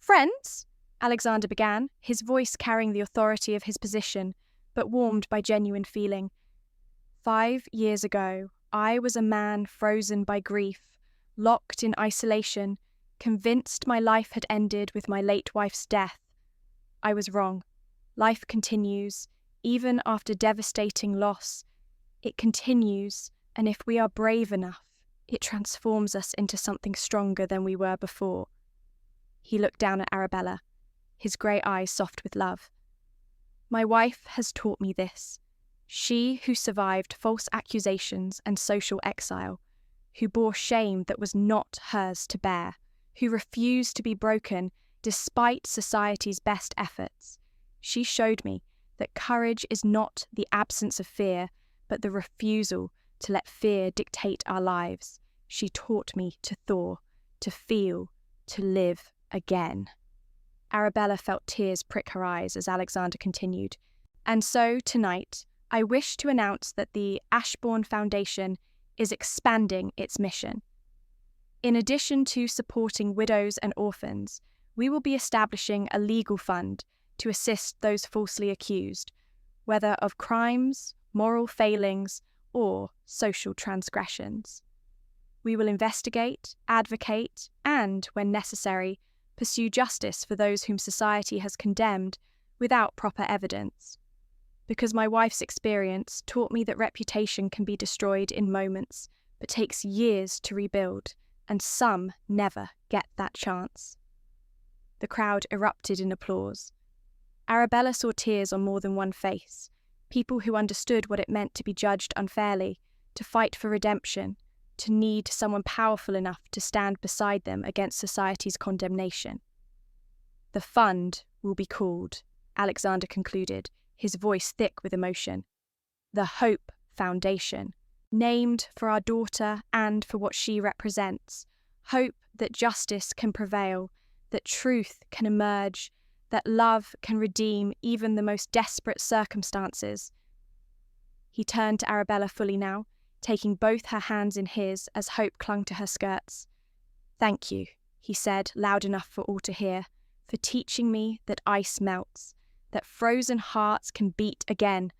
"Friends," Alexander began, his voice carrying the authority of his position, but warmed by genuine feeling. "5 years ago, I was a man frozen by grief, locked in isolation, convinced my life had ended with my late wife's death. I was wrong. Life continues, even after devastating loss. It continues, and if we are brave enough, it transforms us into something stronger than we were before." He looked down at Arabella, his grey eyes soft with love. "My wife has taught me this. She who survived false accusations and social exile, who bore shame that was not hers to bear, who refused to be broken despite society's best efforts. She showed me that courage is not the absence of fear, but the refusal to let fear dictate our lives. She taught me to thaw, to feel, to live again." Arabella felt tears prick her eyes as Alexander continued. "And so, tonight, I wish to announce that the Ashbourne Foundation is expanding its mission. In addition to supporting widows and orphans, we will be establishing a legal fund to assist those falsely accused, whether of crimes, moral failings, or social transgressions. We will investigate, advocate, and, when necessary, pursue justice for those whom society has condemned without proper evidence. Because my wife's experience taught me that reputation can be destroyed in moments, but takes years to rebuild, and some never get that chance." The crowd erupted in applause. Arabella saw tears on more than one face, people who understood what it meant to be judged unfairly, to fight for redemption, to need someone powerful enough to stand beside them against society's condemnation. "The fund will be called," Alexander concluded, his voice thick with emotion, "the Hope Foundation, named for our daughter and for what she represents. Hope that justice can prevail, that truth can emerge, that love can redeem even the most desperate circumstances." He turned to Arabella fully now, taking both her hands in his as Hope clung to her skirts. "Thank you," he said, loud enough for all to hear, "for teaching me that ice melts, that frozen hearts can beat again,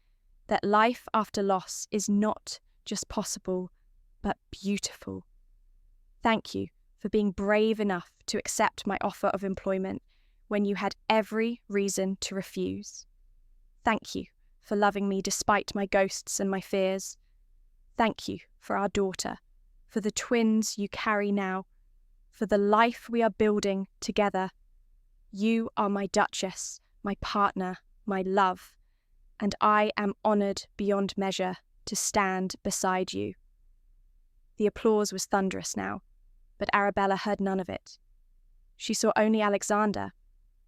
that life after loss is not just possible, but beautiful. Thank you for being brave enough to accept my offer of employment when you had every reason to refuse. Thank you for loving me despite my ghosts and my fears. Thank you for our daughter, for the twins you carry now, for the life we are building together. You are my Duchess, my partner, my love, and I am honoured beyond measure to stand beside you." The applause was thunderous now, but Arabella heard none of it. She saw only Alexander,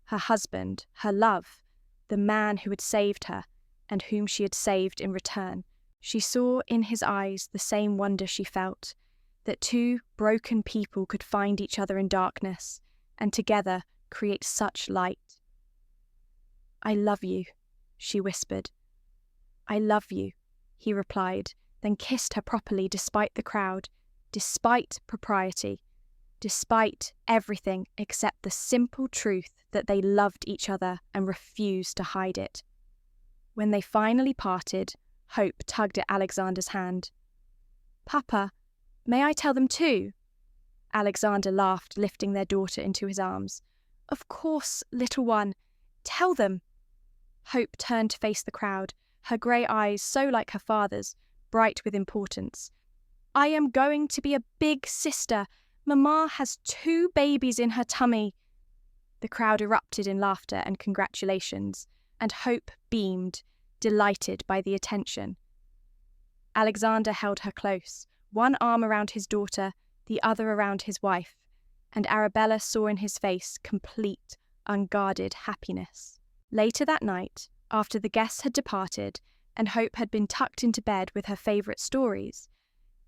her husband, her love, the man who had saved her and whom she had saved in return. She saw in his eyes the same wonder she felt, that two broken people could find each other in darkness and together create such light. "I love you," she whispered. "I love you," he replied, then kissed her properly despite the crowd, despite propriety, despite everything except the simple truth that they loved each other and refused to hide it. When they finally parted, Hope tugged at Alexander's hand. "Papa, may I tell them too?" Alexander laughed, lifting their daughter into his arms. "Of course, little one. Tell them." Hope turned to face the crowd, her grey eyes so like her father's, bright with importance. "I am going to be a big sister. Mamma has 2 babies in her tummy." The crowd erupted in laughter and congratulations, and Hope beamed, delighted by the attention. Alexander held her close, one arm around his daughter, the other around his wife, and Arabella saw in his face complete, unguarded happiness. Later that night, after the guests had departed and Hope had been tucked into bed with her favourite stories,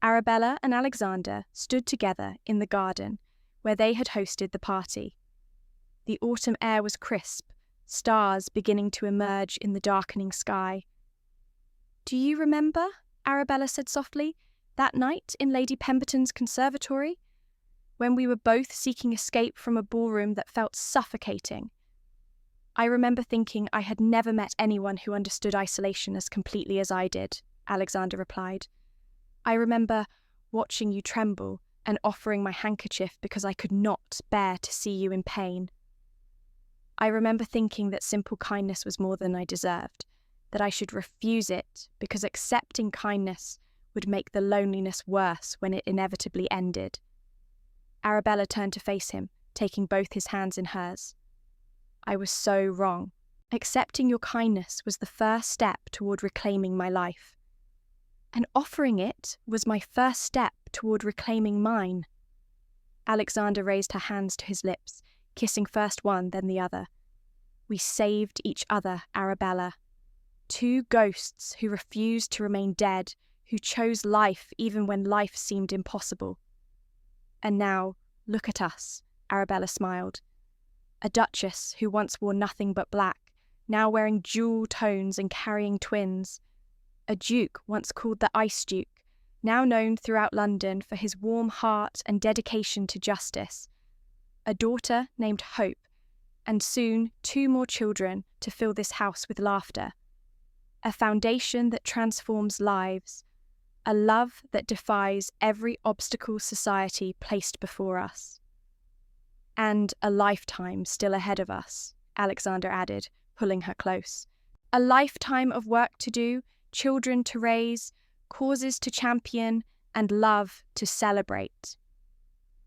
Arabella and Alexander stood together in the garden where they had hosted the party. The autumn air was crisp, stars beginning to emerge in the darkening sky. "Do you remember," Arabella said softly, "that night in Lady Pemberton's conservatory, when we were both seeking escape from a ballroom that felt suffocating? I remember thinking I had never met anyone who understood isolation as completely as I did," Alexander replied. "I remember watching you tremble and offering my handkerchief because I could not bear to see you in pain. I remember thinking that simple kindness was more than I deserved, that I should refuse it because accepting kindness would make the loneliness worse when it inevitably ended." Arabella turned to face him, taking both his hands in hers. "I was so wrong. Accepting your kindness was the first step toward reclaiming my life. And offering it was my first step toward reclaiming mine." Alexander raised her hands to his lips, kissing first one, then the other. "We saved each other, Arabella. 2 ghosts who refused to remain dead, who chose life even when life seemed impossible. And now, look at us," Arabella smiled. "A duchess who once wore nothing but black, now wearing jewel tones and carrying twins. A duke once called the Ice Duke, now known throughout London for his warm heart and dedication to justice. A daughter named Hope, and soon 2 more children to fill this house with laughter. A foundation that transforms lives, a love that defies every obstacle society placed before us. And a lifetime still ahead of us," Alexander added, pulling her close. "A lifetime of work to do, children to raise, causes to champion, and love to celebrate."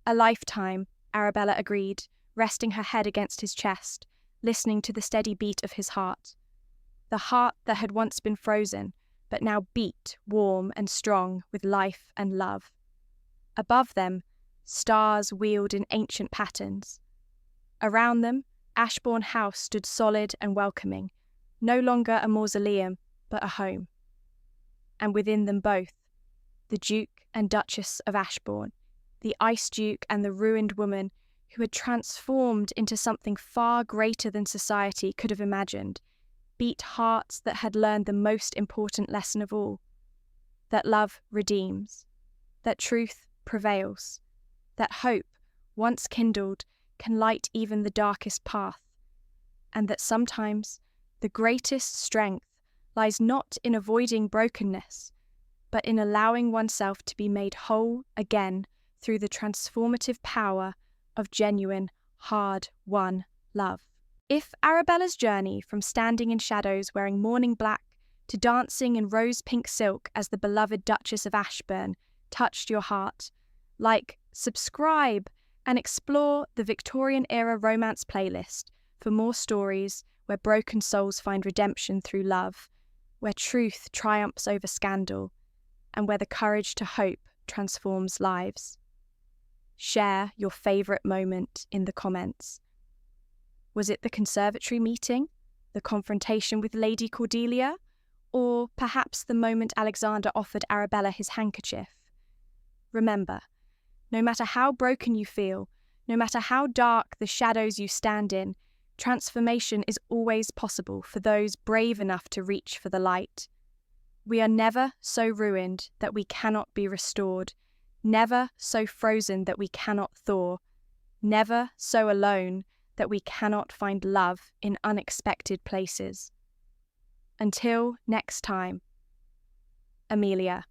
"A lifetime," Arabella agreed, resting her head against his chest, listening to the steady beat of his heart. The heart that had once been frozen, but now beat warm and strong with life and love. Above them, stars wheeled in ancient patterns. Around them, Ashbourne House stood solid and welcoming, no longer a mausoleum, but a home. And within them both, the Duke and Duchess of Ashbourne, the Ice Duke and the ruined woman who had transformed into something far greater than society could have imagined, beat hearts that had learned the most important lesson of all, that love redeems, that truth prevails, that hope, once kindled, can light even the darkest path, and that sometimes the greatest strength lies not in avoiding brokenness, but in allowing oneself to be made whole again through the transformative power of genuine, hard-won love. If Arabella's journey from standing in shadows wearing mourning black to dancing in rose-pink silk as the beloved Duchess of Ashbourne touched your heart, like, subscribe, and explore the Victorian-era romance playlist for more stories where broken souls find redemption through love, where truth triumphs over scandal, and where the courage to hope transforms lives. Share your favourite moment in the comments. Was it the conservatory meeting, the confrontation with Lady Cordelia, or perhaps the moment Alexander offered Arabella his handkerchief? Remember, no matter how broken you feel, no matter how dark the shadows you stand in, transformation is always possible for those brave enough to reach for the light. We are never so ruined that we cannot be restored, never so frozen that we cannot thaw, never so alone that we cannot find love in unexpected places. Until next time, Amelia.